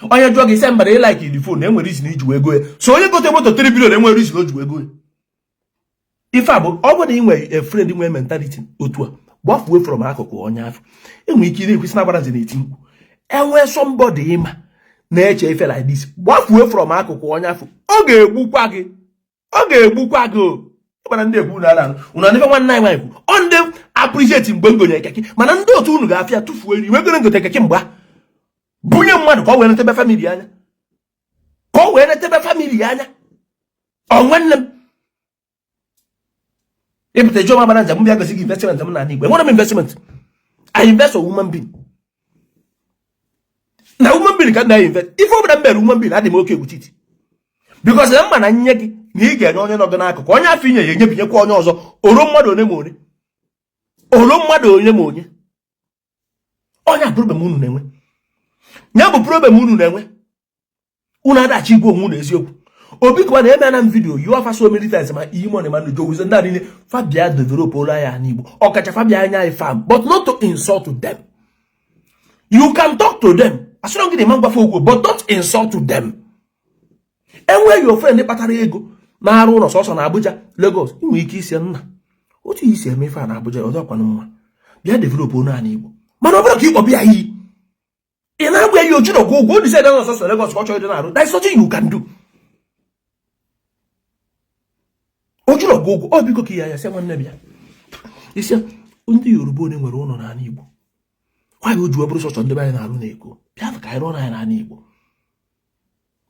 Onye jụọ gị sị mbara ị like the phone, enwere reason iji wee go ya. So onye gote moto 3 billion enwere reason o ji wee go ya. Ife a bụ ọ bụ na ị nwere a friend nwere mentality otu a, gbafuo from akụkụ onye afọ. Enwere ike na-ekwesị na agbara nze na-eti mkpu. Enwe somebody ịma na-eche ife like this, gbafuo from akụkụ onye afọ. Ọ ga-egbukwa gị. Ọ ga-egbukwa gị o. Mana ndị egwu na ala unu anife nwanne anyị nwanyị bụ ọ ndị appreciate mgbe ngonye keke, mana ndị otu unu ga-afịa tufuo eri wegoro ngote keke mgba bunye mmadụ ka ọ wee netebe family anya, ka ọ wee netebe family anya. Ọ nwanne m ebute joma bana njem bịa gosi gị investment m na Igbo. Enwere m investment. I invest on woman being. Na woman being ka na invest. Ife ọ bụla mere woman being adị m oke egwuchiti. Because na mma na nye gị na ị ga-enye onye nọ gị n'akụkụ, onye afọ inye ya enyebinyekwa onye ọzọ. Oro mmadụ onye ma onye. Oro mmadụ onye ma onye. Onye problem unu na-enwe. Nya bụ problem unu na-enwe. Unu adachi igwe onwe unu eziokwu. Obi Cubana eme na video you offer so many times ma money man do with that in Fabia develop ola ya n'Igbo. Ọkacha Fabia anya I farm, but not to insult to them. You can talk to them as long as the man gwa but don't insult to them. And where your friend kpatara ego na arụ ụlọ sọsọ na Abuja, Lagos, inwe ike isi nna otu isi emefe na Abuja ọzọ kwa nwa bịa develop ona n'Igbo. Mana ọ bụrụ ka ikpọ bịa yi ị na-agwa ya oju go go decide na sọsọ Lagos ka ọ chọrọ dị na arụ. That's something you can do. Oju go ọ biko ka ya sị nwanne bịa isi ndị Yoruba onye nwere ụlọ na Igbo. Why oju bụrụ sọsọ ndị banye na arụ na Eko bịa ka anyị rụọ na Igbo.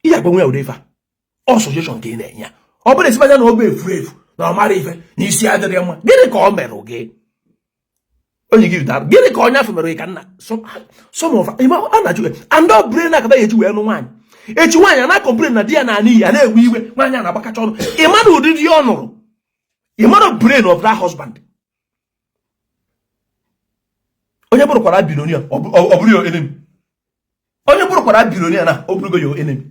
Iya gbanwe ya udefa all suggestion ka ị na-enye ya. Ọ bụrụ esi banya na obe efu na ọ mara ife na isi adịrị mma, gịnị ka ọ mere gị? Onye gị dara gịnị ka onye afọ mere ka nna some of ima a na-ajụ and ọ brain na akaba eji wee nụ nwaanyị echi nwaanyị na complain na di ya na n'iyi a na-ewe iwe nwaanyị a na-agbakacha ọnụ. Ịmana ụdịdị ọ nụrụ, ịmana brain of that husband. Onye bụrụkwara billionaire ọ bụrụ your enemy. Onye bụrụkwara billionaire na ọ bụrụgo your enemy.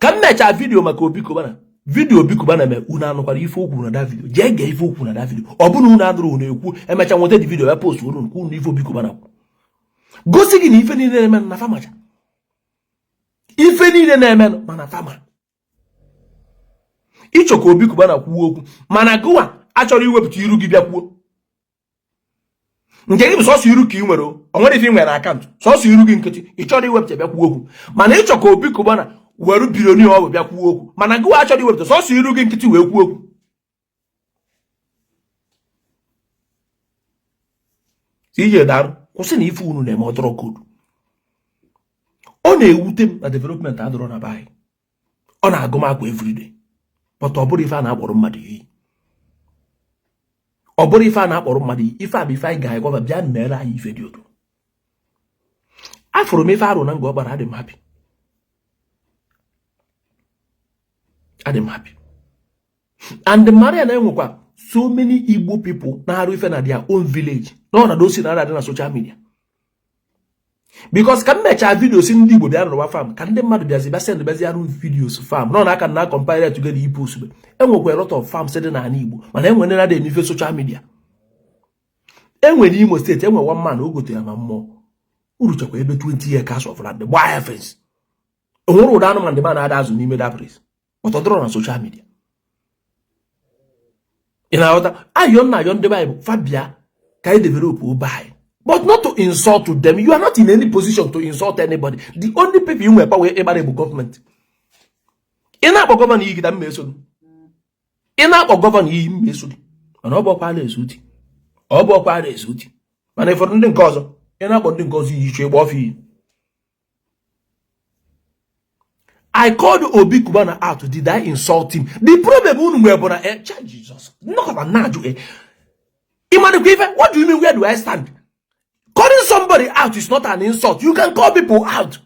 Ka m mecha video maka Obi Cubana, video Obi Cubana me una anụkwara ife okwu na that video. Jee gee ife okwu na that video. Ọ bụrụ unu adụrụ unu ekwu emecha nweta the video ya post unu kwụ ife Obi Cubana gosi gị na ife niile na-eme na famacha. Ife niile na-eme mana fama. Ịchọ ka Obi Cubana kwuo okwu mana gụwa achọrọ iwepụta iru gị bịa kwuo. nke gị bụ sọsọ iru ka ị nwere o nwere ife ị nwere akaụntụ sọsọ iru gị nkịtị ị chọrọ iwepụta bịa kwuo okwu mana ị chọ ka Obi Cubana were biloni ọ bụ bịa kwuo okwu mana gị achọrọ iwepụta sọsọ iru gị nkịtị wee kwuo okwu ije darụ kwụsị na ife unu na-eme ọdọrọ kodu ọ na-ewute m na development adọrọ na be anyị ọ na-agụ m akwa everyday but ọ bụrụ ife a na-akpọrọ mmadụ iyi ọ bụrụ ife a na-akpọrọ mmadụ iyi ife a bụ ife anyị ga-agwa bịa mere anyị ife dị otu afụrụ m ife arụ na nga ọ gbara adị m happy and Maria na-enwekwa so many Igbo people na-arụ ife na their own village na ọnọdụ osi na adị na social media because ka m mechaa video si ndị Igbo bịa rụwa farm ka ndị mmadụ bịazi bịa send bịazi arụ videos farm na aka na compare together ipo osube enwekwa a lot of farms dị na Igbo mana enwere na dị n'ife social media enwere Imo steeti enwe one man o gotere na mmụọ uru chekwa ebe 20 years cash of land gbaa fence onwere ụda anụmanụ ndị ma na-ada azụ n'ime that place ọtọdọrọ na social media in our ayon na yon the Bible Fabia can develop OBI but not to insult to them. You are not in any position to insult anybody. The only people you have power able government. In our government you get meso. In our government you meso. And all kwale suti. Obo kwale suti. And if nothing cause in our bonding cause you should off you. I called Obi Cubana out. Did I insult him? The problem we are Jesus. Not about Naju. What do you mean? Where do I stand? Calling somebody out is not an insult. You can call people out.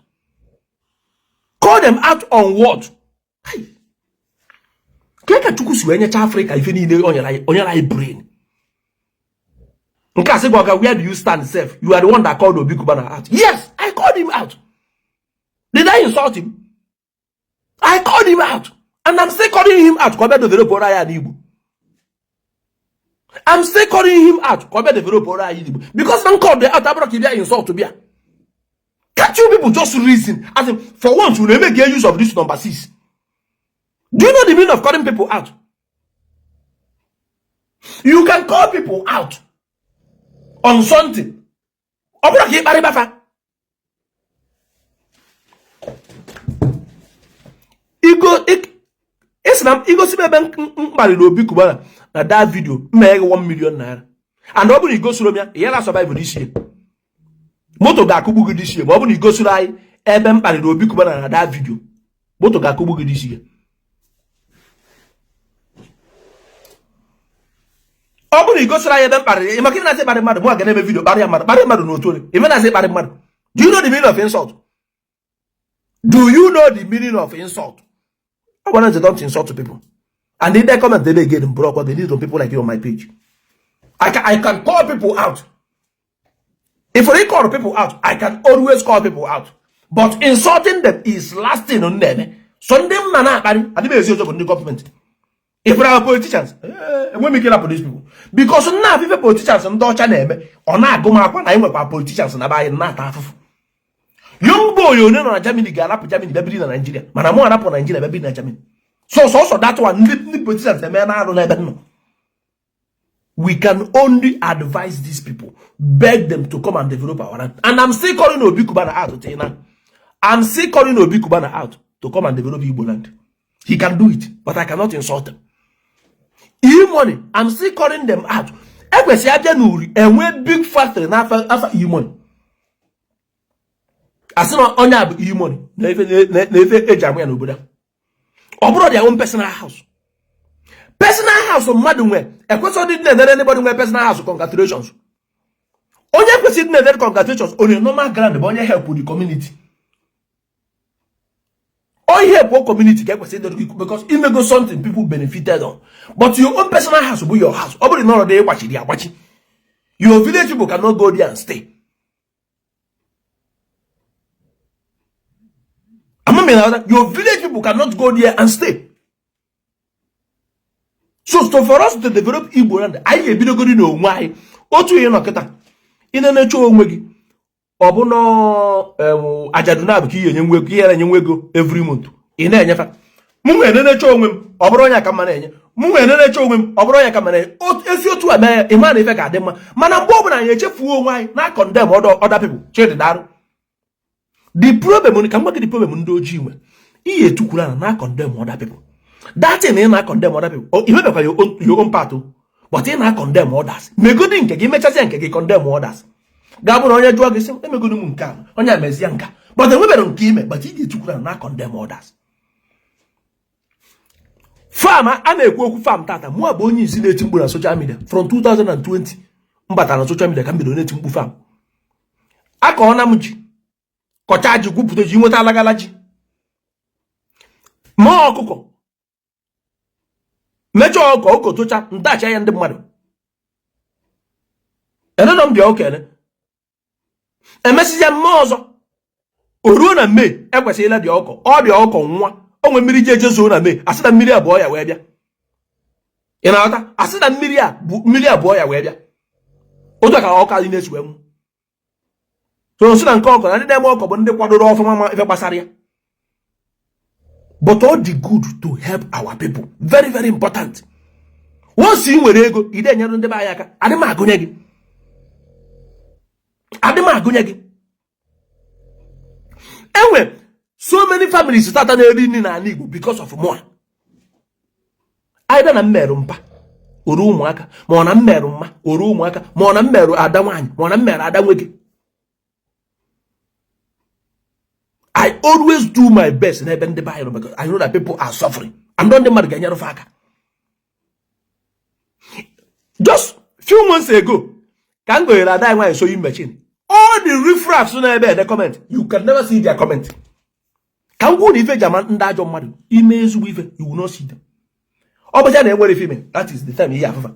Call them out on what? Hey. Africa if you need on your brain. Where do you stand, Seth? You are the one that called Obi Cubana out. Yes, I called him out. Did I insult him? I called him out. And I'm still calling him out. I'm still calling him out. Because I'm called the out. I'm insult to be. Can't you people just reason? As in, for once, you never get use of this number 6. Do you know the meaning of calling people out? You can call people out on something. Ego si bebe mkparịrị Obi Cubana na that video mmeghe 1 million naira. And ọ bụrụ igo soro m ya, ihe na survive this year. Moto ga-akụgbu gị this year, ma ọ bụrụ igo soro anyị ebe mkparịrị Obi Cubana na that video. Moto ga-akụgbu gị this year. Ọ bụrụ igo soro anyị ebe mkparịrị, maka ị na-asị kparị mmadụ, mụ ga na-eme video kparị mmadụ n'otu onye. Ị na-asị kparị mmadụ. Do you know the meaning of insult? Do you know the meaning of insult? I want to don't insult people. And in their comment, they get them broke. They need some people like you on my page. I can call people out. If I call people out, I can always call people out. But insulting them is lasting on them. Sunday, I didn't see the government. If we are politicians, when we get up with these people, because now if politicians and Dutch name or not go up when I am politicians and I buy not half. Young boy, you know, Germany, Galap, Germany, baby in Nigeria. Man, I'm more up on Nigeria, baby in Germany. So that one, politicians, the man, I don't know. We can only advise these people, beg them to come and develop our land. And I'm still calling Obi Cubana out to now. I'm still calling Obi Cubana out to come and develop Igbo land. He can do it, but I cannot insult them. E-money, I'm still calling them out. And we're big factory after E-money. As soon as on have e-money, never ejamwe and oboda. Or their own personal house. Personal house of madam. A question didn't let anybody wear personal house. Congratulations. Only person never congratulations on a normal ground, but only help with the community. Only help what community get because it may go something people benefited on. But your own personal house will be your house. Nobody know they watch it, they are watching. Your village people cannot go there and stay. Your village people cannot go there and stay. So for us to develop Igbo land, I be no good know why. Otu ye no keta. Ine na cho onwegi. Obuno ajaduna abiki ye nyenwego every month. Ine enyefa. Mu ene na cho onwem. Oburo nya ka ma na enye. mu nwere na-eche onwe m ọ bụrụ ya ka mere esi otu a mee ịma na ife ga-adị mma mana mgbe ọ bụla anyị echefuo onwe anyị na condemn other people chidi darụ the problem ka mgbe the problem ndị ojii nwe ihe etukwuru na condemn other people that thing na condemn other people imebekwa your own part but ị na condemn others megodi nke gị mechasịa nke gị condemn others ga-abụrụ onye jụọ gị sị emegodi m nke a onye amezie nka but enwebere nke ime but ị ga-etukwuru na condemn others. Farm a na-ekwu okwu farm tata mụ abụ onye isi na-eti mkpu na social media from 2020 mbata na social media ka m bido na-eti mkpu farm aka ọ na m ji kọcha ji gwupụta ji nweta alagala ji ma ọkụkọ mechaa ọkụkọ tocha ntacha ya ndị mmadụ enenọ m bịa okene emesịa mma ọzọ o ruo na Mee ekwesịrịla dị ọkọ ọ dị ọkọ nwa onwe mmiri je jezo na Mee asị na mmiri abụọ ya wee bịa ị na-aghọta asị na mmiri abụọ ya wee bịa otu ka ọka dị na-esi wee mụ so nsi na nke ọkọ na ndị na-eme ọkọ bụ ndị kwadoro ọfụma ma ife gbasara ya but all the good to help our people very very important. Once ị nwere ego ide enyere ndị be anyị aka adị m agụnye gị enwe so many families start na eri nri na Igbo because of more. Either na mmerụ mpa oru ụmụaka ma ọ na mmerụ mma oru ụmụaka ma ọ na mmerụ ada nwaanyị ma ọ na mmerụ ada nwoke. I always do my best n'ebe ndị be anyị because I know that people are suffering. And ndị mmadụ ga-enyere fa aka. Just few months ago ka m goyere ada nwaanyị sewing machine. All the riffraffs n'ebe the comment you can never see their comment. Can go ife jama ndị ajọ mmadụ ime ezigbo ife you will not see them. Ọ bụja na enwere female that is the time ihe afụfa.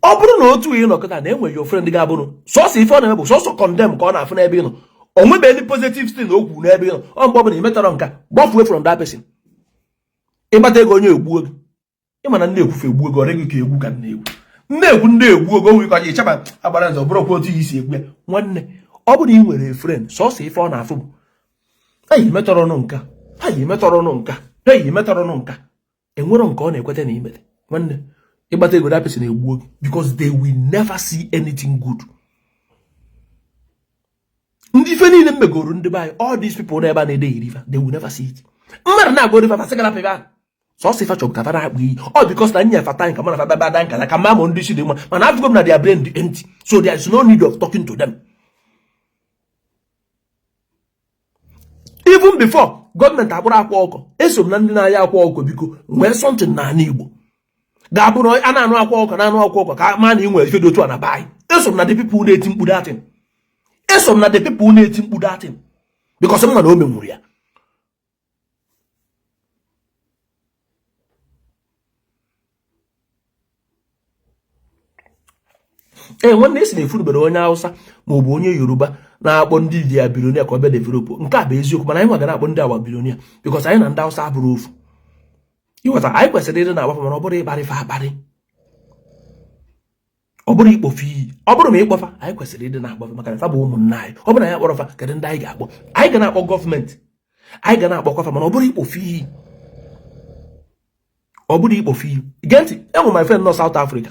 Ọ bụrụ na otu ihe nọkọta na enwe your friend ga-abụrụ sọsọ ife ọ na-eme bụ sọsọ condemn ka ọ na-afụ n'ebe ị nọ. O nwebe any positive thing o kwuru n'ebe ị nọ. Ọ mgbe ọ bụla ị metara nka gbafuo from that person. Ịgbata ego onye egbu oge. Ị ma na ndị ekwufe egbu oge ọrịa gị ka egwu ka na-egwu. Ndị egbu oge onwe ịkọcha ịchaba agbara nzọ bụrụ kwa otu ihe isi egbu ya. Nwanne ọ bụrụ ị nwere friend sọsọ ife ọ na-afụ bụ ayi metọrọ nụ nka ayi metọrọ nụ nka ayi metọrọ nụ nka enwere nke ọ na-ekwete na imete nwanne ịgbata ego that person egbu oge because they will never see anything good. Ndị ife niile mmegoro ndị be all these people na-ebe na-ede river they will never see it. Mmadụ na-agụ river fasị gara pịba sọsọ ife chọbụ ka fa na-akpụ iyi all because na nya fata nka mana fa baba da nka ka ma mo ndị shi dị mma mana afụgo m na their brain dị empty so there is no need of talking to them. Even before government akpụrụ akwa ọkọ eso m na ndị na-aya akwa ọkọ biko nwee something na Igbo ga-abụrụ a na-anụ akwa ọkọ na-anụ akwa ọkọ ka ma na inwe ife dị otu a na baị eso m na the people na-eti mkpu datin eso m na the people na-eti mkpu datin because m na o menwuru ya. Nwanne esi na-efurubere onye Hausa ma ọ bụ onye Yoruba na-akpọ ndị dị ya bilonia ka ọ bịa develop nke a bụ eziokwu mana anyị nwa ga na-akpọ ndị awa bilonia because anyị na ndị Hausa abụrụ ofu. Ịghọta anyị kwesịrị ịdị na-agbapụ mana ọ bụrụ ịkparịfa akparị ọ bụrụ ikpofu iyi ọ bụrụ ma ịkpọfa anyị kwesịrị ịdị na-agbapụ maka na fa bụ ụmụnna anyị ọ bụrụ na anyị kpọrọ fa kedu ndị anyị ga-akpọ anyị ga na-akpọ gọọmenti anyị ga na-akpọkwa fa mana ọ bụrụ ikpofu iyi ọ bụrụ ikpofu iyi gee ntị enwe my friend nọ South Africa.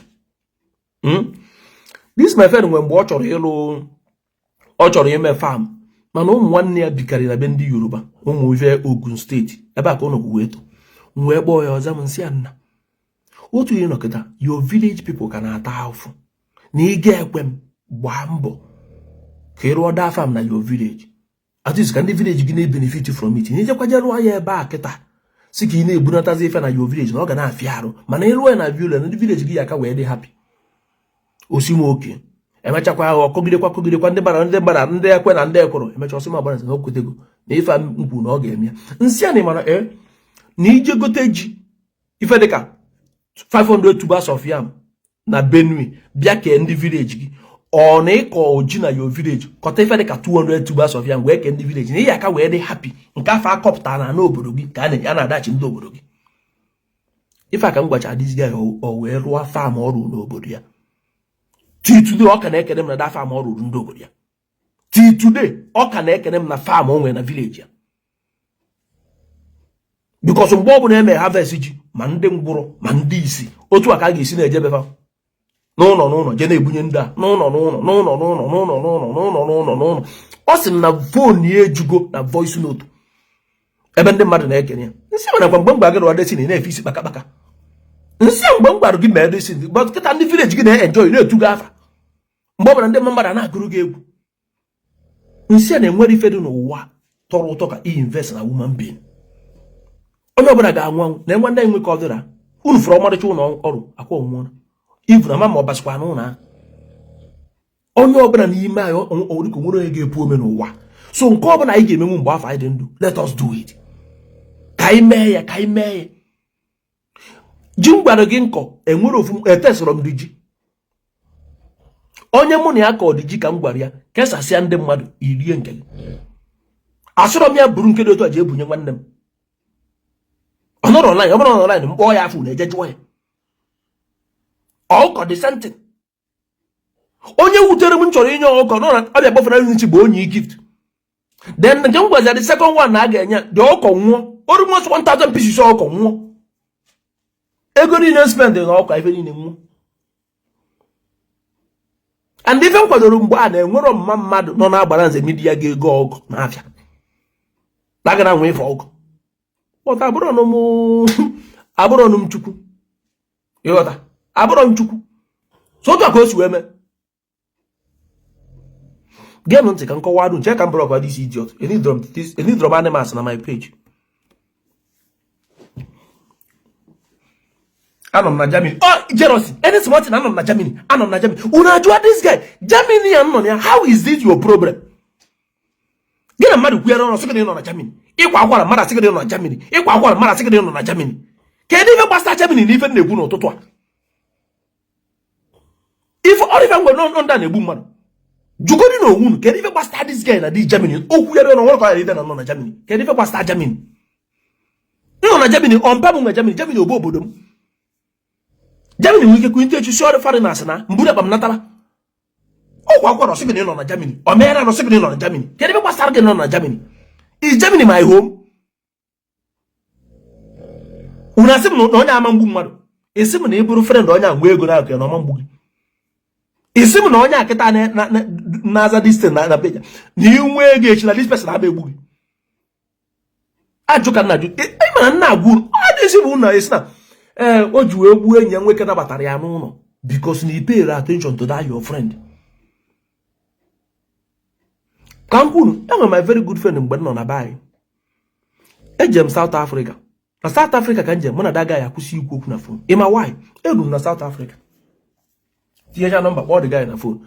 This my friend mgbe ọ chọrọ ime farm mana ụmụ nwanne ya bikarị na be ndị Yoruba ụmụ ife Ogun steeti ebe a ka ọ nọkwu wee too wee kpọọ ya ọza m nsị ya nna otu ihe nọkịta your village people ka na-ata ahụfụ na ị ga-ekwe m gbaa mbọ ka ị rụọ daa farm na your village at least ka ndị village gị na-benefit from it n'ijekwaje rụọ ya ebe a kịta si ka ị na-ebunatazi ife na your village na ọ ga na-afịa arụ mana ị rụọ ya na village ndị village gị ya aka wee dị happy osimiri emechakwa ahụ kọgidekwa ndị ekwe na ndị ekworo emecha ọsịma agbara na okwetego na ife nkwu na ọ ga-eme ya nsị a na mana na ije gote ji ife dịka 500 tubers of yam na Benue bịa kee ndị village gị ọ na ịkọ ji na your village kọta ife dịka 200 tubers of yam wee kee ndị village na ihe aka wee dị happy nke afọ akọpụta na n'obodo gị ka a na-adachi ndị obodo gị ife aka m gwacha adịziga ya o wee rụọ farm ọrụ n'obodo ya. Till today ọ ka na-ekene m na da farm ọ rụrụ ndị obodo ya. Till today ọ ka na-ekene m na farm o nwere na village ya. because mgbe ọ bụ na eme harvest ji ma ndị ngwụrụ ma ndị isi otu aka a ga-esi na-ejebefa n'ụlọ je na-ebunye ndị a n'ụlọ. Ọ sị na fon ya ejugo na voice note ebe ndị mmadụ na-ekene ya. Nsị mana kwa mgbe mgbe agịrị ọdesini na-efe isi kpakakpaka. Nsị mgbe mgbarụ gị ma edesini but kịta ndị village gị na-enjoy na-etugo afa mgbe ọ bụla ndị mmadụ na-agụrụ gị egwu. Nsị a na-enwere ife dị n'ụwa tọrọ ụtọ ka invest na woman being. Onye ọbụla ga-anwụ anwụ na enwe ndị enwe ka ọ dịra unu fụrụ ọmarịcha ụlọ ọrụ akwa onwụọ ivu na ma ọ basịkwa n'ụlọ. Onye ọbụla n'ime anyị oriko nwere onye ga-epu ome n'ụwa. So nke ọbụla anyị ga-emenwu mgbe afọ anyị dị ndụ, let us do it. Ka anyị mee ya, ka anyị mee ya. Ji mgbara gị nkọ enwere ofu etesoro m dị ji. Onye mụ na ya ka ọ dị ji ka m gwara ya kesasịa ndị mmadụ irie nke gị. Asụrọ m ya buru nke dị otu a ji ebunye nwanne m. Ọ nọrọ online, ọ bụrụ online mkpọ ya afọ na-eje jụọ ya. Ọkọ dị sentin. Onye wutere m chọrọ inye ọkọ nọ na abịa gbafere nchi bụ onye gift. Then nke m gwazia the second one na a ga-enye dị ọkọ nwụọ. Almost 1,000 pieces ọkọ nwụọ. Ego niile spend na ọkọ ife niile nwụọ. And ife m kwadoro mgbe a na-enwero mma mmadụ nọ na-agbara nze midia ga-ego ọgụ n'afịa. Dagara nwe ife ọgụ. But abụrụ m Chukwu. Ịghọta? Abụrụ m Chukwu. So otu aka o si wee mee. Gee m ntị ka nkọwa adụ nche ka m blọk this idiot. Any drum animals na my page. Anọ m na Germany. Oh, jealousy. Any smart thing anọ m na Germany. Anọ m na Germany. Una ajụa this guy. Germany anọ ya. How is this your problem? Gị na mmadụ kwere ọnụ sịgị nọ na Germany. Ịkwa akwara mmadụ sịgị nọ na Germany. Ịkwa akwara mmadụ sịgị nọ na Germany. Kedu ife gbasara Germany na ife na-egbu n'ụtụtụ a? Ife ọrịa ngwe nọ ndị na-egbu mmadụ. Jugodi na onwunu kedu ife gbasara this guy na di Germany. Okwu ya na nwere ka ya nọ na Germany. Kedu ife gbasara Germany? Nọ na Germany on pebble na Germany. Germany obodo m. Germany nwere ike kwinte echi sure foreigners na mburu akpam natara. Ọkwa akwara sịgị nọ na Germany. O meera no sịgị nọ na Germany. Kedu ife gbasara gị nọ na Germany? Is Germany my home? Una sị m na onye ama mgbu mmadụ. Esi m na ịbụrụ friend onye nwe ego na-akụ ya na ọma mgbu gị. Isi m na onye akịta na-aza distance na page na inwe ego echi na this person na-aba egbu gị. Ajụ ka nna jụ mana nna agwụ adịghịzi bụ na esi na o ji wee gbuo enyi ya nwoke nabatara ya n'ụlọ because na ipere attention to that your friend. Ka m kwuru enwere my very good friend mgbe m nọ na baị ejem South Africa. Na South Africa ka njem mụ na daga ya kwụsị ikwu okwu na phone. Ịma why? Eru m na South Africa. Tinyecha nọmba kpọọ the guy na phone.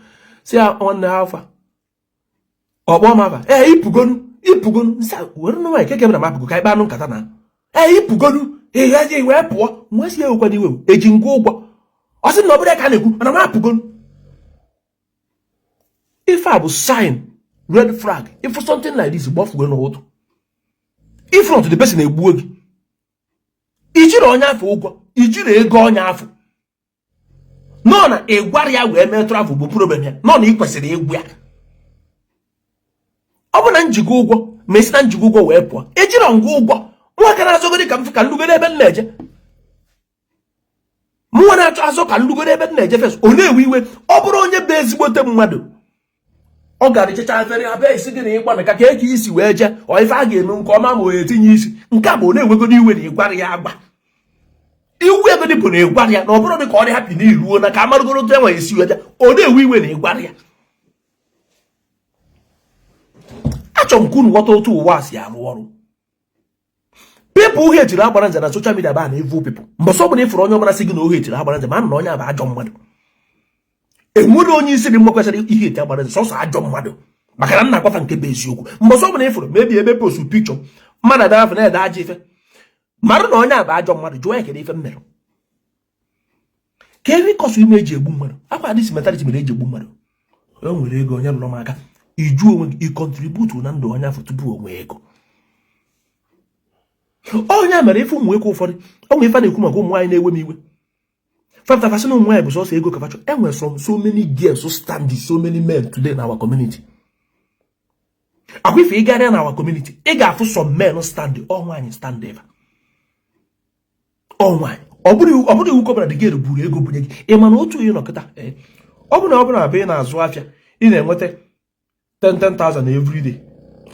Si ya nwanne ha afa. Ọkpọ m afa. Ipugonu. Nsa were nụ nwaanyị keke m na mapụgo ka ikpe anụ nkata na. Ipugonu. Eji wee pụọ. Nwa si ya ewukwa n'iwe. Eji ngwa ụgwọ. Ọ sị na ọbụla ka na-ekwu mana m apụgonu. Ife a bụ sign. Red flag. If something like this, gbafugo n'ụtụ. If not the person egbuo gị. Ijiri onye afọ ụgwọ. Ijiri ego onye afọ. Nọ na ịgwara ya wee mee travel bụ problem ya. Nọ na ị kwesịrị egwu ya. Ọ bụ na njigo ụgwọ, ma esi na njigo ụgwọ wee pụọ. Ejiri ngwa ụgwọ. Nwa ka na-azọgodi ka m ka nlugoro ebe m na-eje. Mụnwa na-achọ azọ ka nlugoro ebe m na-eje fes. Ọ na-ewe iwe. Ọ bụrụ onye bụ ezigbote mmadụ. Ọ ga-adịchacha afere abịa isi gị na ịgwa na ka eke isi wee je ọ ife a ga-eme nke ọma ma o etinye isi nke a bụ ọ na-enwegodi iwe na ịgwara ya agba. Iwu ego dị bụ na ịgwara ya na ọ bụrụ dị ka ọ dị hapi na iruo na ka amarụgoro otu enwe esi wee je ọ na-ewe iwe na ịgwara ya. Achọ m kwunu ghọta otu ụwa si arụ ọrụ. People who hate agbara nze na social media ba na evil people. Mgbe sọ bụ na ịfụrụ onye ọbụla sị gị na o hate agbara nze ma na onye a bụ ajọ mmadụ. Enwere onye isi dị mma kwesịrị ihe eti agbara nze sọsọ ajọ mmadụ maka na nna akwafa nke bụ eziokwu. Mgbe sọ bụ na ịfụrụ mebi ebe post picture mmadụ ada afọ na-ede ajọ ife mara na onye a bụ ajọ mmadụ jụọ ya kedu ife m mere. Ka eri kọsụ ime eji egbu mmadụ akwa dis mentality mere eji egbu mmadụ. O nwere ego onye rụrụ m aka iju onwe gị ịkọntributu na ndụ onye afọ tupu onwe ego. Onye mere ife ụmụ nwoke ụfọdụ onwe ife na-ekwu maka ụmụ nwaanyị na-ewe m iwe. Fafta fashion ụmụ nwaanyị bụ sọsọ ego kafacho. Enwere so many girls so standing so many men today in our community. Akwa ife ị gara na our community ị ga-afụ some men standing all nwaanyị stand ever. ọnwa ọ bụrụ iwu kọbara dị gere buru ego bunye gị ị ma na otu onye nọkịta ọ bụrụ na abịa na-azụ afịa ị na-enweta 10,000 everyday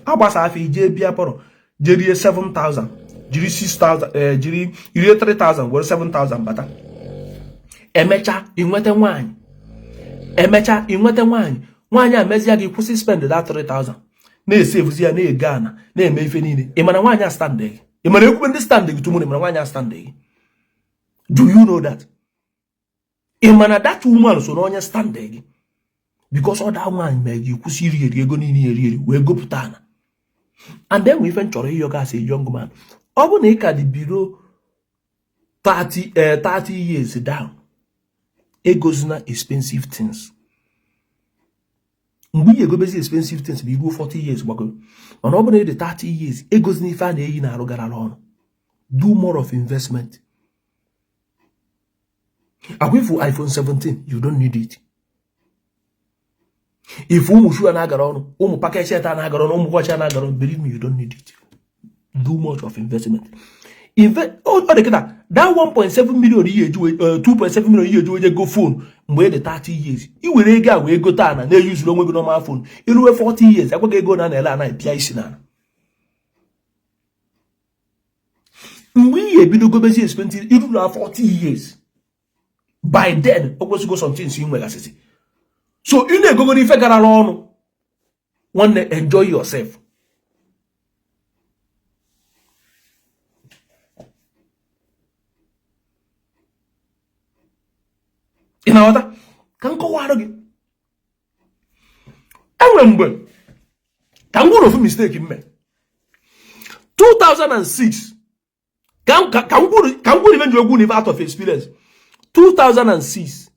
agbasa afịa ije bịa pọrọ jerie 7,000 jiri 6,000 jiri iri 3,000 were 7,000 bata emecha inweta nwaanyị nwaanyị amezia gị kwụsị spend that 3,000 na-esevuzi ya na-ego ana na-eme ife niile ị mana nwaanyị a stand gị ị mana ekwube ndị stand gị tumụrụ ị mana nwaanyị a stand gị. Do you know that? ị mana that woman so na onye stand gị because ọ da nwaanyị mee gị kwụsị iri ego niile eri wee gopụta ana. And then we even chọrọ ịyọ gasị young man ọ bụ na ị ka dị biro 30 years down egozina expensive things. Mgbe ị egobezi expensive things bụ iruo 40 years gbagoro mana ọ bụ na ịdị 30 years egozina ife a na-eyi na arụ gara ọnụ. Do more of investment. Akwifu iPhone 17 you don't need it. If ụmụ shoe na-agara ọnụ ụmụ package shirt na-agara ọnụ ụmụ watch na-agara ọnụ believe me you don't need it. Do much of investment. Ọ dị kịta that 1.7 million ihe eju 2.7 million ihe eju onye go phone mgbe dị 30 years i were ego a wee gote ana na-eyuzuru onwe gị normal phone iruwe 40 years akwa ego na-ele ana pịa isi na mgbe ihe ebido gobezi expensive iru na 40 years by then o kwesịgo something si nwegasịsị so ị na-egogoro ife gara n'ọnụ nwanne enjoy yourself. Ị na-aghọta ka m kọwara gị enwe mgbe ka m gwụrụ ofu mistake mme 2006 ka m gwụrụ ibe nji egwu n'ife out of experience 2006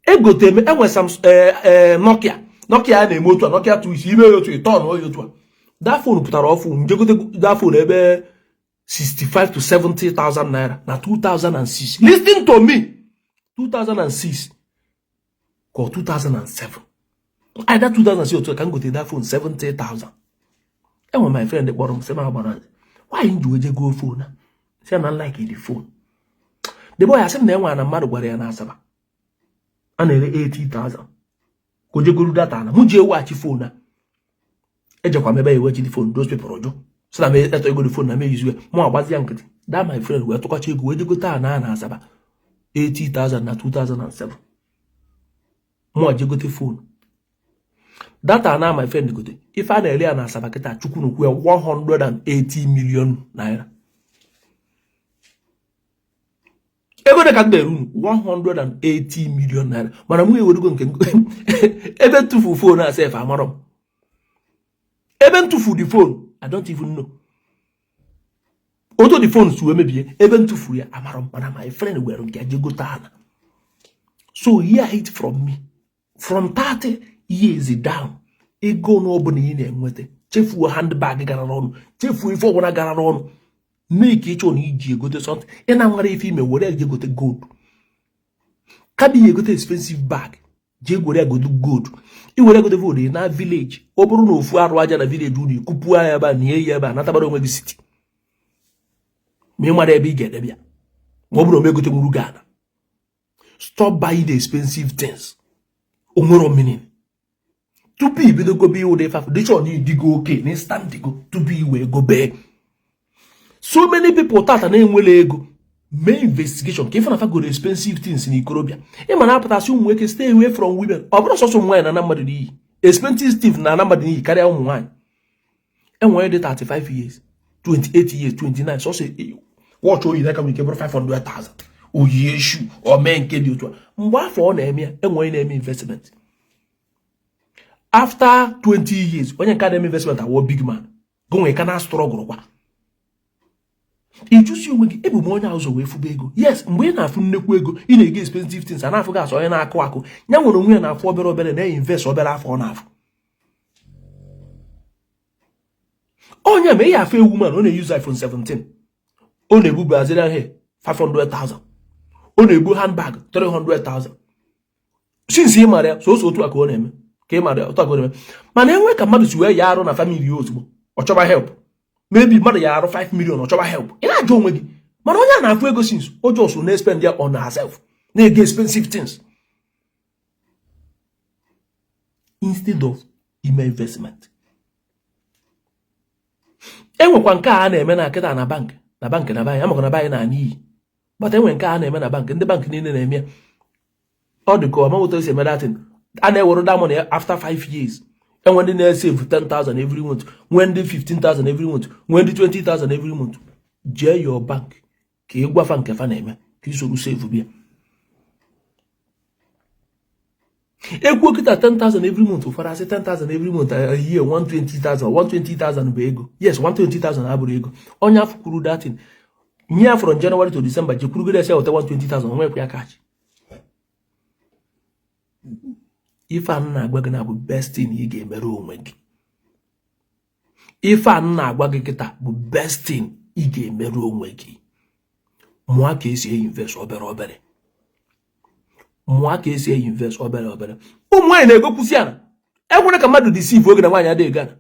egote m enwe sam Nokia a na-eme otu a Nokia 2 isi ime otu ịtọn oyi otu a that phone pụtara ọfụ njegote that phone ebe 65 to 70,000 naira na 2006. Listen to me, 2006 or 2007. Either 2006 or I can go to that phone 70,000. And when my friend the bottom say my brother, why you do go phone? Say I'm like the phone. The boy I said na one mad gwara ya na asaba. And 80,000. Ko je go data na mu je watch phone na. Eje kwa mebe watch the phone those people ojo. So na me eto go the phone na me use mo agbazi yankiti. That my friend we to ego we je go ta na asaba. 80,000 na 2007. Mo je go the phone. Data na my friend go te. If I na na asaba kita chukwu no ku 180 million naira. Ego de ka deru 180 million naira. Mana mu ewerugo nke ebe tufu phone na self amarom. Ebe tufu the phone, I don't even know. Auto the phone to maybe even tufu ya amarom. Mana my friend were nke ajego tana. So hear it from me. From 30 years down, ego no obuni ine enwete. Chefu handbag gara n'ọnụ. Chefu ifo wana gara n'ọnụ. Make each one iji go to something. And I'm going to where you go to gold. Can you go to expensive bag? Je go there go do gold. You will go to vote in a village. Open no for Raja na village do Kupua yaba near yaba not about the city. Me mother be get them. Mobro me go to Murugana. Stop buying the expensive things. Omoro meaning. To be the go be o de fa. This one you go okay. Instant go to be where go back. So many people thought na enwele ego make investigation ka ifana fa go expensive things in Ikorobia. E mana apata si ụmụ eke stay away from women. Obro so nwaanyị na mmadụ dị expensive things na mmadụ dị karịa ụmụ nwaanyị. Enwe dị 35 years, 28 years, 29 so say watch oyi like we ke 500,000. Oyi issue or men nke dị otu a. Mgbe afọ ọ na-eme ya enwe na-eme investment. After 20 years onye nke na-eme investment awo big man. Go nwe kana struggle kwa. Ijusi onwe gị ebu m onye azọ wee fube ego. Yes, mgbe ị na-afụ nnekwu ego ị na-ege expensive things a na-afụ gas onye na-akụ akụ nya nwere onwe ya na-afụ obere na-invest obere afọ ọ na-afụ. Onye ma ihe afọ ewu man ọ na-use iPhone 17 ọ na-ebu Brazilian hair 500,000 ọ na-ebu handbag 300,000 since ị mara ya so otu aka ọ na-eme ka ị mara ya otu aka ọ na-eme mana enwe ka mmadụ si wee ya arụ na family ya ozugbo ọ chọba help. Maybe mother ya 5 million or chọba help. Ị na-ajụ onwe gị Mana onye na-afụ ego since o just na spend ya on herself. Na-ege expensive things. Instead of ime investment. Enwekwa nke a na-eme na kịta na bank na bayi amako na bayi na n'iyi. But enwe nke a na-eme na bank ndị bank niile na-eme ọ dị ka ọ maghị otu esi eme datin a na-ewere that money after 5 years. And when they save 10,000 every month, when they 15,000 every month, when they 20,000 every month, J your bank. Ke you go fan ke fa na-eme ka iso save bia. Ego kita 10,000 every month, for I say 10,000 every month a year 120,000 be ego. Yes, 120,000 aburu ego. Onya fukuru that thing. Nya from January to December, je kuru go dey say 120,000 onwe kwa catch. If I'm not going to be best thing you get better onwe. If I'm not going to get best thing you get better onwe. Moi que essayer invest obere. Moi que essayer invest obere. O moi na go kusiana. E nwere ka madu deceive oge na nwanya ade gana.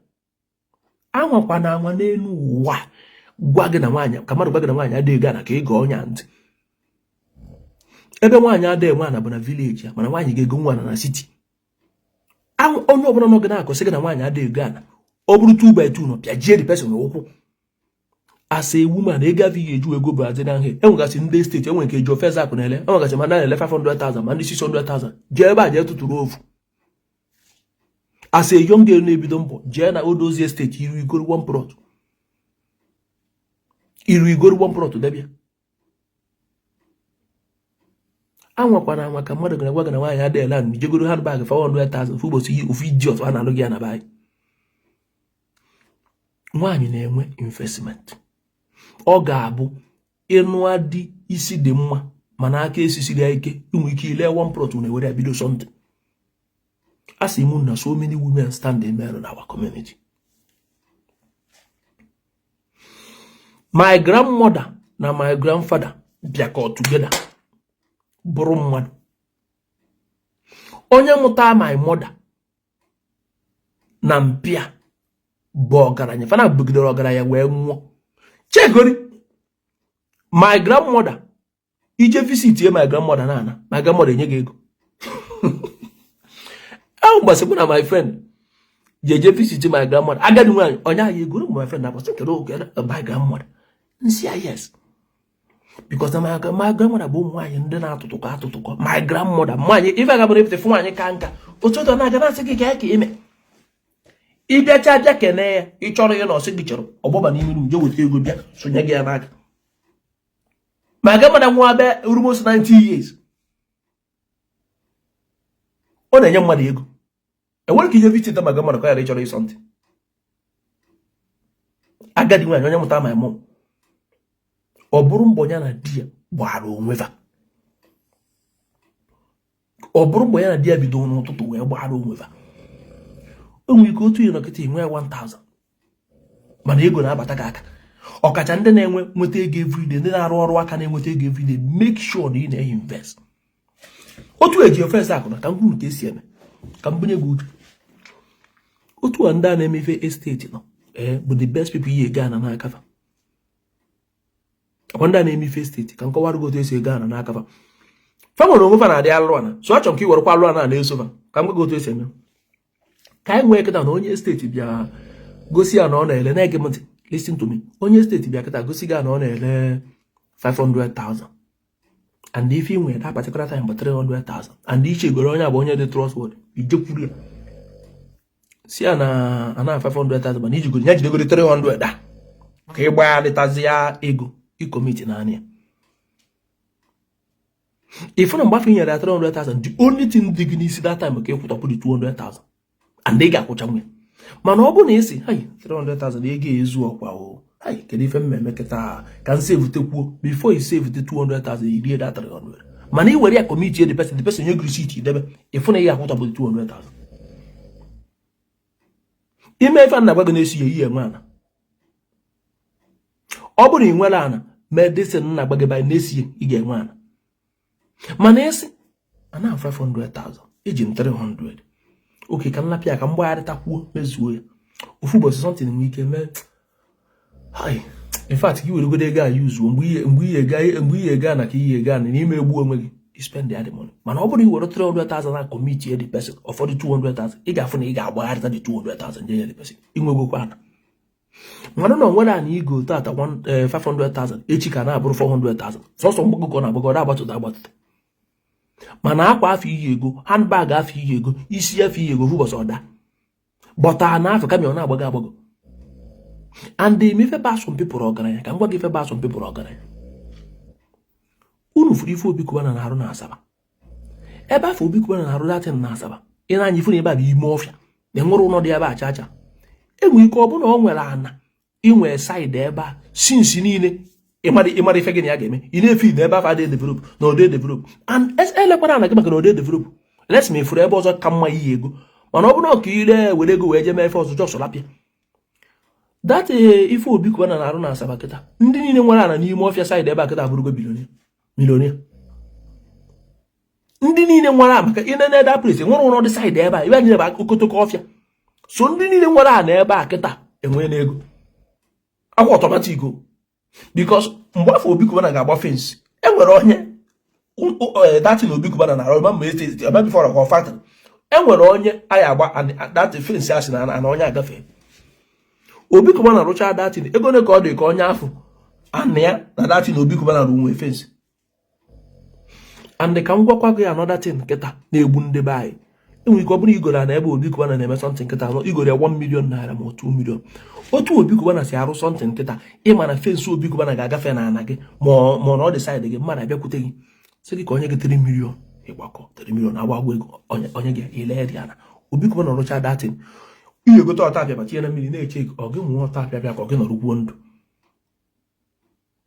Anwakwa na anwa n'enu ụwa. Gwa gị na nwanya, ka madu gwa gị na nwanya ade gana ka ị ga onya ntị. Ebe nwanya ade nwana bụ na village ya, mana nwanya ga-ego nwana na city. Onye ọbụla n'oge na-akọsị gị na nwaanyị adịghị Ghana ọ bụrụ 2 by 2 nọ pịa jie the person n'ụkwụ. As a woman ego avị eju ego Brazilian here enwegasị ndị steeti enwe nke eju ofesa akụ na-ele enwegasị ma na-ele 500,000 ma ndị 600,000 jee ebe a jee tụtụrụ ofu. As a young girl na-ebido mbọ jee na Odozie steeti iru igoro 1 plot debịa. Anwakwana anwa ka mmadụ gwa na nwaanyị adịghị land jegoro handbag 400,000 fụbosi ofu idiot a na-alụ gị ya na baị. Nwaanyị na-enwe investment. Ọ ga-abụ ịnụ adị isi dị mma mana aka esisiri ya ike inwe ike ile 1 plot na-ewere bido something. As imu na so many women stand in in our community. My grandmother na my grandfather bịakọ together. Bụrụ mmadụ. Onye mụta my mother na mpịa bụ ọgaranya fana bugidere ọgaranya wee nwụọ. Chegori my grandmother ije visit ye my grandmother na my grandmother enye gị ego. Ahụ gbasịkwa na my friend je visit my grandmother agadi nwanyị onye ahụ ego my friend na-abọsị kere oge my grandmother. Nsi ya yes. Because my grandmother bụ nwanyị ndị na-atụtụkọ my grandmother nwanyị ife agabụrụ epụta fụ nwanyị ka nka otu ụtọ na-aga na-asị gị ka ime ịbịacha abịa kene ya ịchọrọ ya na ọsị gị chọrọ ọgbọba n'ime rum je weta ego bịa sonye gị ya n'aka. My grandmother nwa be almost 90 years ọ na-enye mmadụ ego enwere ka ije visit my grandmother ka ya ịchọrọ ịsọntị. Agadi nwanyị onye mụta my mom ọ bụrụ mbọ ya na di ya gbara onweva. Ọ bụrụ mbọ ya na di ya bido n'ụtụtụ wee gbara onweva. O nwere ike otu ihe nọkịta enwe 1,000 mana ego na-abata gị aka. Ọkacha ndị na-enwe nweta ego everyday ndị na-arụ ọrụ aka na-enweta ego everyday make sure na ị na-invest. Otu eji ofesa akụ na ka ngwuru ka esi eme ka mbunye gị uju. Otu a ndị a na-emefe estate nọ bụ the best people ihe gaa na n'akafa. Wanda na-eme ife steeti ka nkọwara gote esi ego ana n'akafa. Famụrụ onwe fa na-adị alụ ana so achọ nke iwerekwa alụ ana na-esofa ka m gote esi eme. Ka anyị nwee kịta na onye steeti bịa gosi ya na ọ na-ele na-ege m ntị listen to me. Onye steeti bịa kịta gosi gị na ọ na-ele 500,000 and if ị nwere that particular time bụ 300,000 and iche goro onye bụ onye dị trustworthy ijekwuru ya si ya na 500,000 mana ijigoro ya jidegoro 300 da ka ị gbaa lịtazi ya ego commit na anya. If you don't nyere 300,000, the only thing dig in is that time okay put 200,000 and they got kucha nwe. Mana ọ bụ na isi, hey 300,000 ego ezu ọkwa o. Hey, kedu ife mmemme keta can save tekwuo before you save the 200,000 you get that 300. Mana I were ya commit the person you receipt debe if na ya kwụta bụ 200,000. Ime ife na gwa gị na-esi ya ihe nwana. Ọ bụrụ na ị nwere ana medicine na gbagaba na-esi ị ga-enwe ana. Mana esi ana 500,000 eji 300. Okay, ka nlapịa ka mgbagharịta kwuo mezuo ya. Ofu ụbọchị something nwe ike mee. Hai, In fact, you will go there use mgbe ga na ka ihe ga na n'ime egbu onwe gị, you spend the money. Man, ọ bụrụ i were 300,000 na commit the person or for the 200,000, ị ga-afụ na ị ga-agbagharịta the 200,000 nye the person. Inwegokwa ana. Mana no nwere ana igo tata 500,000 echi ka na abụrụ 400,000. Sọsọ mgbago ka na agbago agbatuta. Mana akwa afọ ihe ego, handbag afọ ihe ego, isi afọ ihe ego ụbọchị ọda. Bọta na afọ kama ọ na-agbago. And they may have some people organize. Can go give some people organize. Unu furi fu obi kubana na haru na asaba. Eba fu obi kubana na haru datin na asaba. Ina nyi fu na eba bi ime ofia. Ne nwuru no de eba achacha. Enwe ike obu na o nwere ana. Inwe side eba since niile. Imari ife gini ya ga-eme. Ine fi na eba fa de develop. Na o de develop. And ele kwara na gima ka o de develop. Let's me furu ebe ọzọ ka mma ihe ego. Mana ọ bụ na ọ ka ile were ego wee je mee ife ọzọ just lapia. That if obi kubana na arụ na asaba kita. Ndị niile nwere ana n'ime ofia side ebe akita abụrụgo millionaire. Ndị niile nwere maka ine na that place nwere ụlọ dị side ebe a. Ibe niile ba okotoko ofia. So ndị niile nwere ana ebe akita enwe na ego. Akwa automatic go. Because mgbe afọ obi kubana ga-agba fence. Enwere onye that in obi kubana na arụ ma estate aba before of factory. Enwere onye aya agba that fence asị na onye agafe. Obi kubana rụcha datin ego ne ka ọ dị ka onye afọ anị ya na datin obi kubana rụ nwe fence. And ka m gwakwa gị another thing nkịta na-egbu ndị be anyị. Enwe ike ọ bụrụ igoro na ebe obi kubana na-eme something nkịta nọ igoro ya 1 million naira ma 2 million. Otu obi kubana si arụ something nkịta ịma na fence obi kubana ga-agafe na ana gị ma na ọ dị side gị mmadụ abịakwute gị sị gị ka onye gị 3 million ịgbakọ 3 million agbagwo ego onye gị ile ya na obi kubana rụcha datin. Ihe gote ọta apịa ma tinye na mmiri na-eche ọ gị nwụọ ọta apịa ka ọ gị nọrụkwuo ndụ.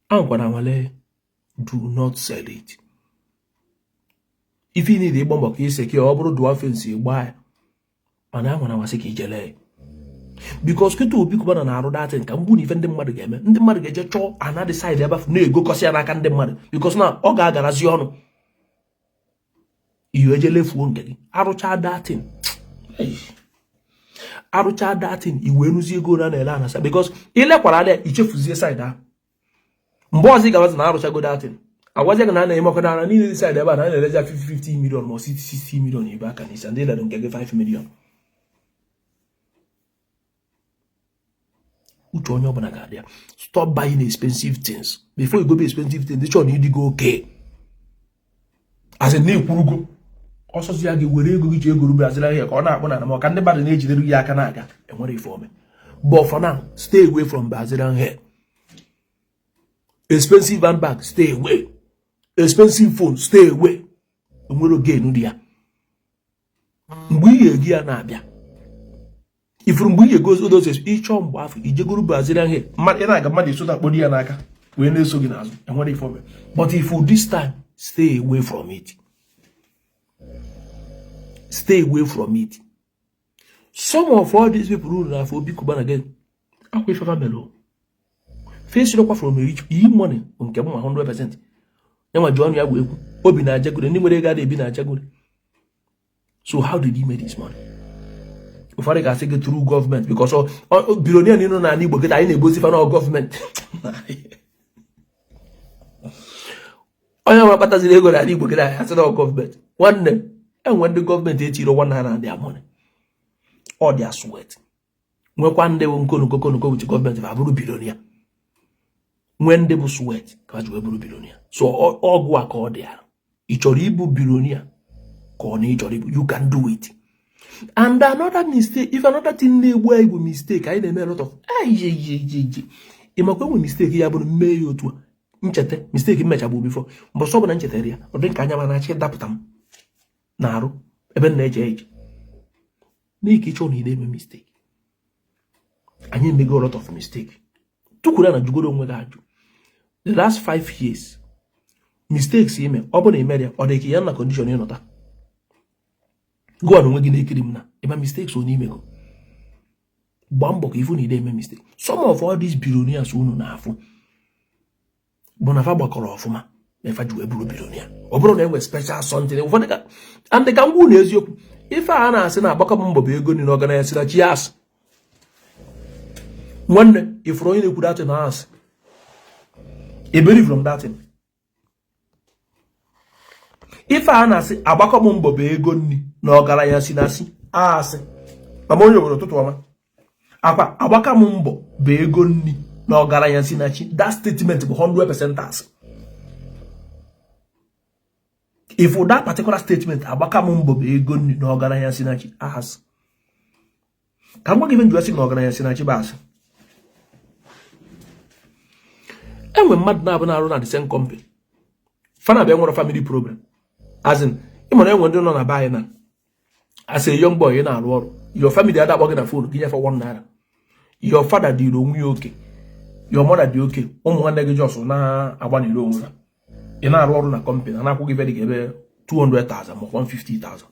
Ankwana nwale, do not sell it. If you need a bomb ka ise ka ọ bụrụ dua fence gba mana ankwana wasị ka ijele. Because kịta obi kubana na arụ datin ka mgbu na ife ndị mmadụ ga-eme. Ndị mmadụ ga-eje chọọ another side ebe afọ na-ego kọsị ya n'aka ndị mmadụ because na ọ ga-agarazi ọnụ. Iyo ejelefuo nke gị arụcha datin. Arụcha datin iwe nuzi ego na ele anasa because ilekwara ale ichefuzie side ahụ. Mgbe ọzọ ga-abazi na arụchago datin agwazi ga na na-eme ọkụ na niile side ebe a na na-elezi 50 million ma 60 million ibe aka n'isi ndị lere nke gị 5 million. Uche onye ọbụla ga-adị. Stop buying expensive things before you go be expensive things dị chọọ na ịdịgo okay. As in na-ekwurugo ọsọsọ ya ga-were ego gị ji ego rube azịra ihe ka ọ na-akpụ na maka ndị mmadụ na-ejidere gị aka na-aga enwere ife ome. But for now, stay away from Brazilian hair. Expensive handbag, stay away. Expensive phone, stay away. Enwere oge enu dị ya. Mgbe ihe gị ya na-abịa. Ifuru mgbe ihe goes odo says ịchọ mgbe afọ ijegoro Brazilian hair. Mmadụ na-aga mmadụ eso na kpodi ya n'aka wee na-eso gị n'azụ enwere ife ome. But if you this time, stay away from it. Stay away from it. Some of all these people who are for big Cuban again, I will favor melo. Face you from a rich money on Kemo 100%. Yama John Yabu, Obi na Jago, anywhere got a bin at Jago. So how did he make this money? If I can say it through government because billionaire you know na ni get I nego if no government. Oya pata zile go na ni get I say no government. One day and when the government they tiro 100 their money. Or their sweat. When they won't go with the government, I will be billionaire. When they will sweat, because we will be billionaire. So all go accord there. Each or billionaire, you can do it. And another mistake, if another thing they were with mistake, I made a lot of mistake here, but may to mistake in Mechabu before. But so much area, or drink Kanyamanachi Daptam. Naru, even age. Make each one he made a mistake. And he make a lot of mistake. Tukura na jugo with that. The last 5 years, mistakes he made, open a media or the Kiana condition in order. Go on winging a criminal. If my mistakes on email. Bambok even he made mistake. Some of all these billionaires who know have Bonafaba Corofuma. If I do a billionaire. Or a special something. And the Gangu is you. If I answer na baka mumbo be go in organize that yes. One if Roy could out an ass, I believe from that thing. If I say abakombo be ego ni na ogaranya sinasi asị mama onye obodo tụtụ ọma akwa abakambo be ego ni na ogaranya sinachi that statement bụ 100% asị. If for that particular statement abakambo be ego ni na ogaranya sinachi asị ka m gwa gị njụ asị na ogaranya sinachi bụ asị. Enwe mmadụ na-abụ na-arụ na the same company fana be nwere family problem. As in, you know when you know buy na. As a young boy, you know, your family had working a phone, give you for $1. Your father did okay. Your mother did okay. One day just na abani loan. You know, roll na company, and I could give it 200,000 or 150,000.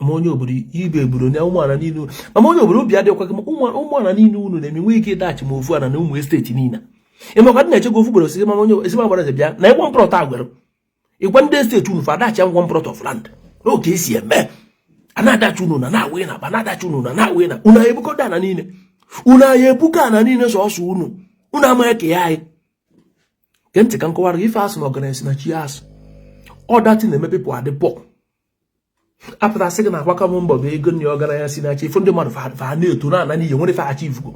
Monyo buri ibe buru na ụmụ ana niile. Ma monyo buru bịa dị kwa ụmụ ana niile unu na-eme nwe ike dachi ma ofu ana na ụmụ estate niile. Imo ka na-eche go fuboro si ma monyo esi ma gbara bịa na ịgwọ mprọt agwere. Ịgwa ndị estate unu fa dachi ngwọ mprọt of land. Oke esi eme. Ana dachi unu na na-awe na ba na dachi unu na na-awe na. Una ebuko da na niile. Una ebuka na niile so ọsọ unu. Una ama ke ya anyị. Kente kan kọwara ife asụ na organize na chi asụ. All that thing na-eme people are the poor. After that second akwaka mumbo be ego ni ogaranya sinachi fu ndị mmadụ fa na eto na n'ihe nwere fa achieve go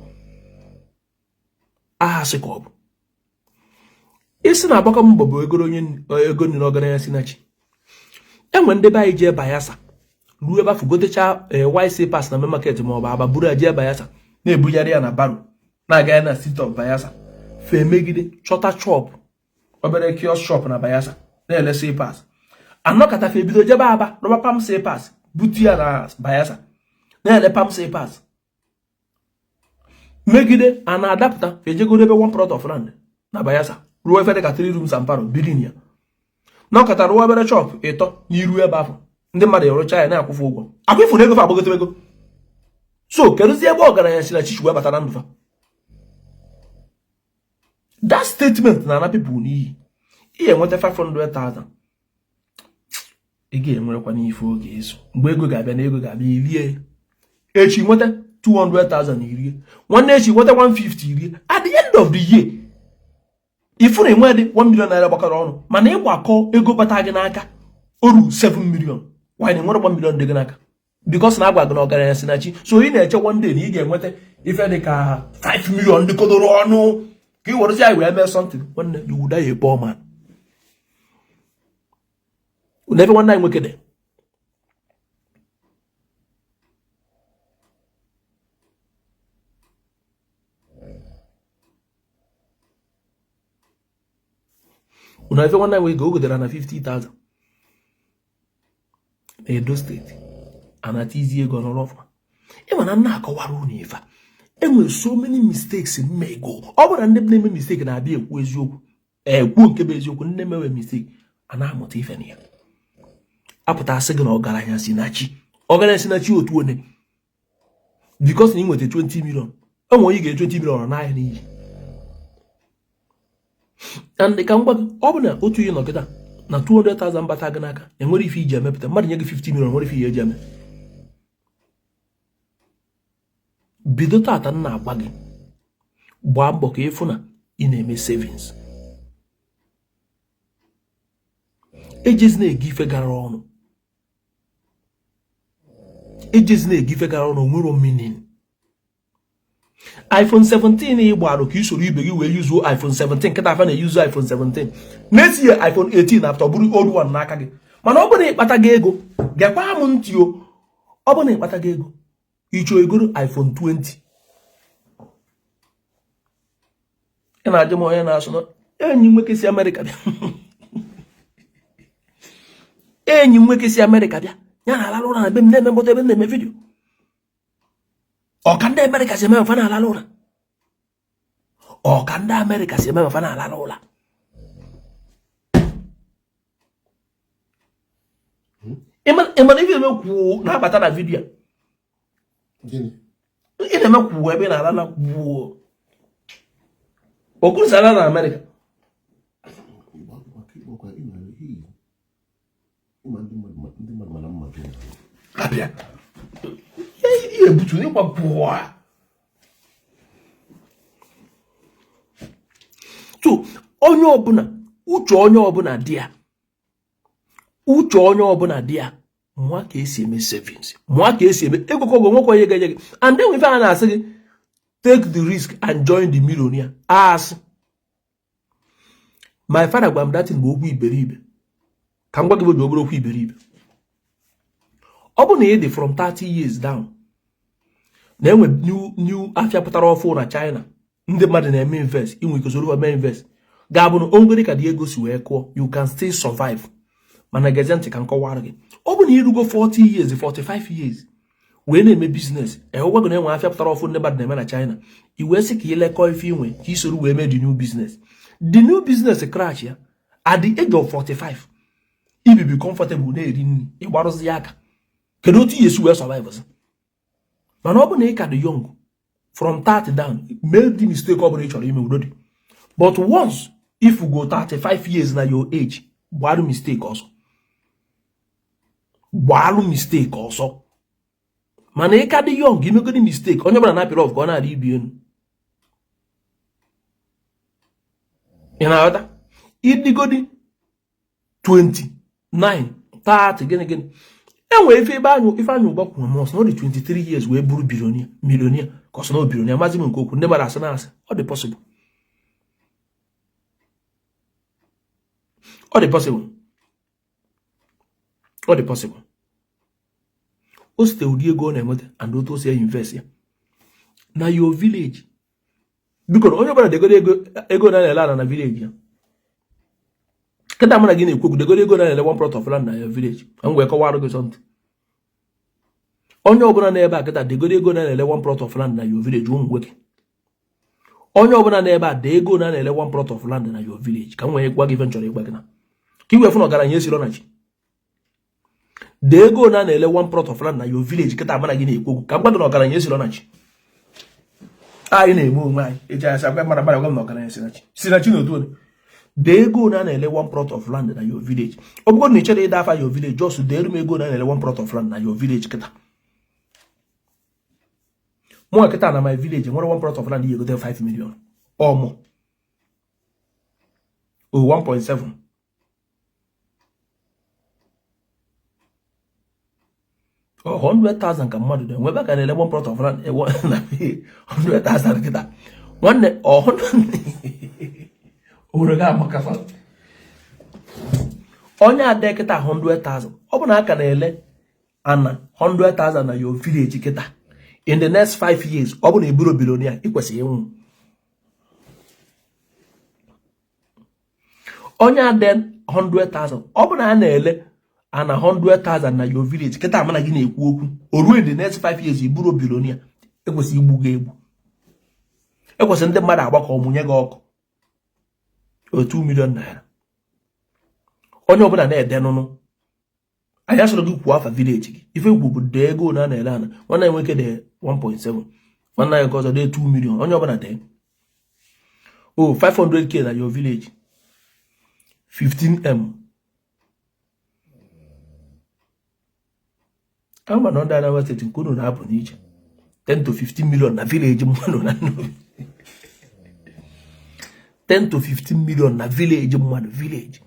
se ko bụ isi na agbaka mumbo be ego ni ogaranya sinachi enwe ndị ba ije Bayelsa ruo ebe afu gotecha YC pass na market ma ọ aba buru aje Bayelsa na ebunyere ya na baro na aga na city of Bayelsa fe megide chọta shop obere kiosk shop na Bayelsa na LC pass anọkata fe bido jebe aba roba pam say pass butia na Bayelsa na ele pam say pass megide ana adapter fe jego ebe one plot of land na Bayelsa ruo efe ka 3 rooms and parlour building ya nọkata ruo obere shop ịtọ n'iru ebe afọ ndị mmadụ erocha ya na akwụfụ ụgwọ akwụfụ na ego fa agbagote ego so keduzi ebe ọgaranya si na chichu wee bata na ndụ fa that statement na people n'iyi ihe enweta 500,000 ego enwerekwa n'ife oge eso mgbe ego ga-abịa na ego ga-abịa irie echi nweta 200,000 irie nwanne echi nweta 150 irie at the end of the year ifu na enwe dị 1 million naira gbakọrọ ọnụ mana ịgbakọ ego bata gị n'aka oru 7 million why na enwere 1 million dị gị n'aka because na agwa gị na ọgaranya si na chi so ị na-eche one day na ị ga-enweta ife dị ka 5 million dịkodoro ọnụ ka ị were ya wee mee something nwanne you would die a poor man. Never one night wicked. Never one night we go there and 50,000. Edo State. And at easy gonna rough. Even I'm not going to and with so many mistakes in may go. Over and never name a mistake and I be a quiz you. Won't give you could never a mistake. And I'm not even here. Apụta asị gị na ọgaranya si na chi otu one because na ị nweta 20 million enwe onye ga 20 million na ahịa n'iyi and ka ngwa ọ bụ na otu ihe nọkịta na 200,000 bata gị n'aka enwere ife iji emepụta mmadụ nye gị 50 million nwere ife ihe eji eme bido tata nna agba gị gbaa mbọ ka ịfụ na ị na-eme savings ejezi na-ege ife gara ọnụ nwere meaning. iPhone 17 ịgbarụ ka isoro ibe gị wee yuzuo iPhone 17 nkịta afa na-eyuzu iPhone 17 next year iPhone 18 after bụrụ old one n'aka gị mana ọ bụ na ịkpata gị ego gekwa m ntị o ọ bụ na ịkpata gị ego icho egoro iPhone 20 ị na-ajụ m onye na-asụ na enyi nwoke si America bịa enyi nwoke si America bịa ya na ala ụra na be m na-eme mkpọtụ ebe m na-eme vidio ọka ndị America si eme mfa na ala ụra ọka ndị America si eme mfa na ala ụra ịmana ife emekwu na-abata na vidio ị na-emekwu ebe na ala na kwuo okwusa ala na America abịa ihe butu n'ịgba pụọ onye ọbụla uche onye ọbụla dị ya uche onye ọbụla dị ya mụa ka esi eme savings mụa ka esi eme ego ka nwekwa ihe ga-enye gị and then ife a na-asị gị take the risk and join the millionaire as my father gwara m datin bụ okwu iberibe ka m gwa gị bụ obere okwu iberibe ọ bụ na ị dị from 30 years down na enwe new afia pụtara ọfụ na China ndị mmadụ na-eme invest inwe ike soro eme invest ga-abụ na ongori ka dị ego si wee kụọ you can still survive mana gezie ntị ka nkọwara gị ọ bụ na irugo 40 years 45 years wee na-eme business gwago na enwe afia pụtara ọfụ ndị mmadụ na-eme na China i wee sị ka ilekọ ife inwe ka isoro wee mee the new business crash ya at the age of 45 ibibi comfortable na-eri nri ịgbarụzi ya aka kedu otu ihe esi wee survive mana ọ bụ na ị ka dị young from 30 down make the mistake ọ bụla ị chọrọ ime udo dị but once if you go 35 years na your age gbaru mistake ọsọ mana ị ka dị young imegodi mistake onye ọbụla na-apịrị ọf ka ọ na-adị ibi enu ị na-aghọta ịdịgodi 29 30 gịnị enwere ife anyị ụgba kwuru mọs na ọ dị 23 years wee bụrụ milionia ka ọsọ na bilionia mazi m nke okwu ndị mmadụ asị na asị ọ dị possible o site ụdị ego ọ na-enweta and otu o si invest ya na your village biko onye ọbụla degoro ego na-ele ala na village ya kịta mụ na gị na-ekwu degoro ego na-ele 1 plot of land na your village ka m wee kọwara gị something onye ọbụla na-ebe a kịta degoro ego na-ele 1 plot of land na your village ụmụ nwoke onye ọbụla na-ebe a de ego na-ele 1 plot of land na your village ka m wee gwa gị ife nchọrọ ịgwa gị na ka iwe fụ na ọgaranya esiro na chi de ego na-ele 1 plot of land na your village kịta mụ na gị na-ekwu ka m gwa gị na ọgaranya esiro na chi anyị na-eme onwe anyị eji asa gwa mara gwa m na ọgaranya si na chi na otu onye de ego na-ele 1 plot of land na your village ọ bụrụ na ị chere ịda afa your village just de eru m ego na-ele 1 plot of land na your village kịta mụ kịta na my village nwere 1 plot of land ihe gote 5 million ọmụ 1.7 100,000 ka mmadụ dị nwebe ka na-ele 1 plot of land 100,000 kịta nwanne owere ga amakafa onye ade kịta 100,000 ọ bụ na aka na-ele ana 100,000 na your village kịta in the next 5 years ọ bụ na eburo bilonia ikwesịghị ịnwụ onye ade 100,000 ọ bụ na a na-ele ana 100,000 na your village kịta amana gị na-ekwu okwu o ruo in the next 5 years iburo bilonia ekwesịghị igbu gị egbu ekwesịrị ndị mmadụ agbakọ ọmụnye gị ọkụ 2 million naira onye ọbụla na-ede nụnụ anyị asọrọ gị kwuo afa village gị ife egwu bụ de ego na-ele ana nwanne nwoke de 1.7 nwanne anyị nke ọzọ de 2 million onye ọbụla de 500k na your village 15m ama na ndị Anambra steeti nke unu na-apụ n'iche 10 to 15 million na village mmadụ na 10 to 15 million na village mmadụ village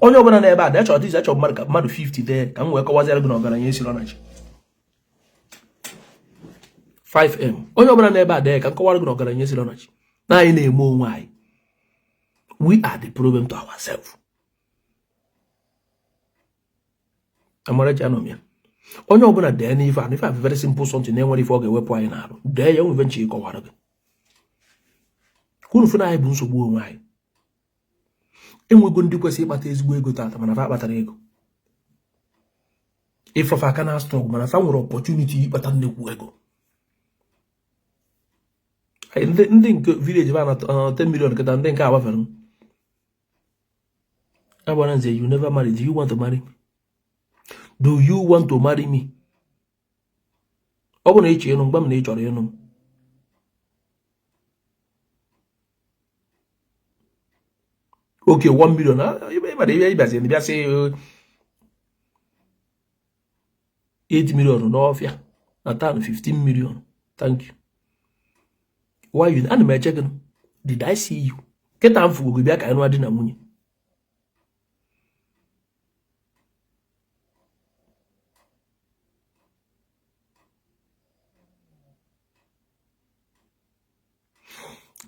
onye ọbụla na ebe a dachọ ọtịzi achọ mmadụ ka mmadụ 50 dee ka m wee kọwazịara gị na ọgaranya esiro na chi 5m onye ọbụla na ebe a dee ka m kọwara gị na ọgaranya esiro na chi na anyị na-eme onwe anyị we are the problem to ourselves amarachi anọ ya onye ọbụla dee n'ife a n'ife a very simple something na-enwere ife ọ ga-ewepụ anyị n'arụ dee ya nweve nchi ịkọwara gị kwunu fụ na anyị bụ nsogbu onwe anyị enwego ndị kwesịrị ịkpata ezigbo ego tata mana fa akpatara ego ịfọfa aka na strong mana fa nwere opportunity ịkpata nnekwu ego ndị nke village ba na 10 million kịta ndị nke agbafere agbara nze you never marry do you want to marry me do you want to marry me ọ bụ na ịchọ ịnụ mgbe m na ị chọrọ ịnụ okay 1 million ịbazi bịa sị 8 million n'ọfịa na tan 15 million thank you why you ana m eche gị did I see you kịta mfugo bịa ka anyị nwa di na nwunye.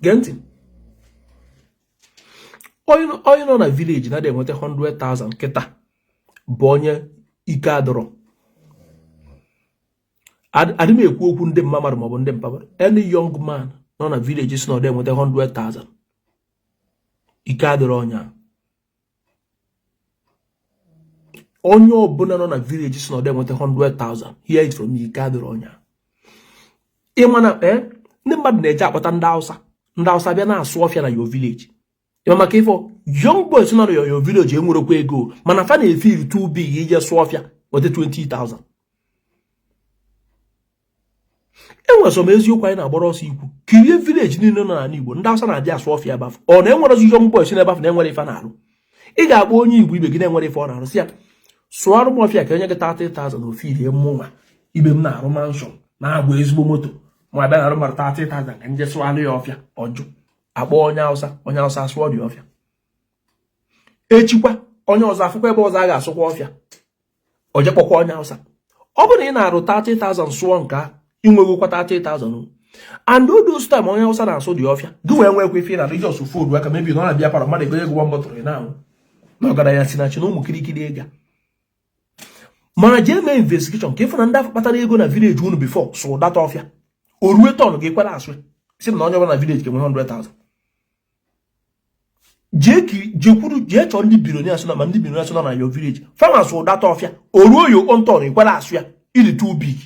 Genti onye nọ na village na enweta 100,000 kịta bụ onye ike adọrọ. Adị m ekwu okwu ndị mmadụ maọbụ ndị mpaghara. Any young man nọ na village si na ọ enweta 100,000 ike adọrọ onye a. Onye ọbụla nọ na village si na ọ enweta 100,000 hear it from me, ike adọrọ onye a. Ịma na ndị mmadụ na-eje akpọta ndị Hausa bịa na-asụ ọfịa na your village. Ịma maka ifo young boys nọ na your village enwerekwa ego mana fa na-efeel too big ije sụọ ọfịa weta 20,000. Enwere some eziokwu anyị na-agbara ọsọ ikwu kirie village niile nọ n'ala Igbo ndị Hausa na-adị asụ ọfịa ebe afọ. Ọ na-enwere young boys n'ebe afọ na-enwere ife na-arụ. Ị ga-akpọ onye Igbo ibe gị na-enwere ife ọ na-arụ sị ya sụọrụ m ọfịa ka onye gị 30,000 ofirie mụnwa ibe m na-arụ manshọn na-agba ezigbo moto ma abịa na-arụ mara 30,000 ka nje sụalụ ya ọfịa ọjụ. Akpọ onye Hausa sụọ dị ọfịa. Echikwa onye ọzọ afụkwa ebe ọzọ a ga-asụkwa ọfịa o je kpọkwa onye Hausa. Ọ bụrụ na ị na-arụ 30,000 sụọ nke a inwegokwa 30,000 and all those time onye Hausa na-asụ dị ọfịa gị wee nwekwa ife na rijọs food aka mebi na ọ na-abịa para mmadụ ego ego mbọtụrụ na ahụ na ọgaranya si na chi na ụmụ kirikiri ego. Mana jee mee investigeshon ka ịfụ na ndị afọ kpatara ego na village unu before sụ data ọfịa o ruo tọn gị kwere asụ si na onye ọbụla na village ga-enwe 100,000. jee chọọ ndị billionaires na ma ndị billionaires nọ na your village farmers sụ data ọfịa o ruo yo on tọn kwere asụ ya ili too big.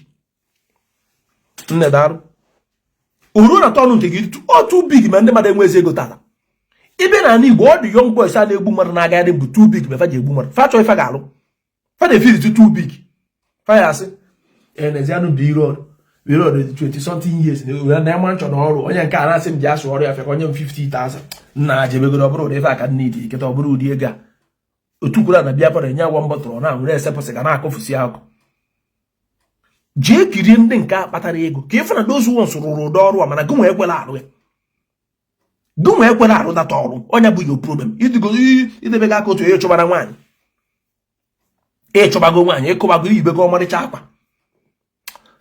Nne darụ o ruo na tọn nke gị too big ma ndị mmadụ enwezi ego tata. Ibe na ala Igbo ọ dị young boys a na-egbu mmadụ na-aga dị bụ too big ma fa ji egbu mmadụ fa chọọ ife ga-alụ fa na-efil too big fa ya asị enezianụ bụ iro 20 something years na ema nchọ na ọrụ onye nke a na-asị m ji asụ ọrụ ya fịa ka onye m 50,000 nna jebegoro ọ bụrụ ụdị ife aka nidi nkịta ọ bụrụ ụdị ego a otukwuru na bịa bara enye agwa mbọtụrụ na nwere esepụsị ga na-akọfusi akụ. Jee kirie ndị nke a kpatara ego ka ịfụ na those ones rụrụ ụdị ọrụ a mana gị nwee ekwela arụ ya gị nwee ekwela arụ data ọrụ onye bụ your problem. Idebega aka otu onye chụbara nwaanyị ịchụbago nwaanyị ịkụbago ibego ọmarịcha akwa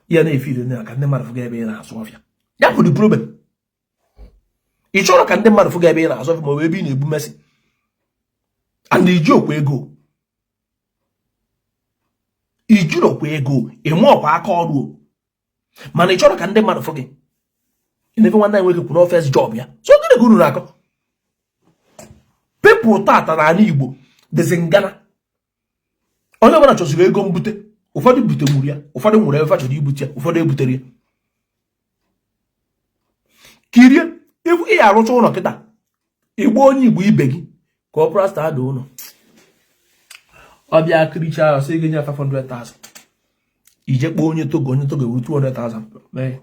ya na-efiri na ka ndị mmadụ fụga ebe ị na-asụ ọfịa ya bụ the problem. Ị chọrọ ka ndị mmadụ fụga ebe ị na-asụ ọfịa ma ọ bụ ebe ị na-ebu mesị and iji okwa ego ijirokwa ego ịmụ ọkwa aka ọrụ mana ị chọrọ ka ndị mmadụ fụgị na-efe nwanne anyị nwoke kwuru ofes job ya so gịnị ka unu na-akọ pepụl tata na ala Igbo dịzi ngana onye ọbụla chọziri ego mbute ụfọdụ bute nwuru ya ụfọdụ nwere ebe chọrọ ibute ya ụfọdụ ebutere ya. Kirie ifu ị arụcha ụlọ kịta igbo onye Igbo ibe gị ka ọ prasta ada ụlọ ọbịa kiricha ahụ sị gị nye 500,000 ije kpọọ onye Togo ewu 200,000 mee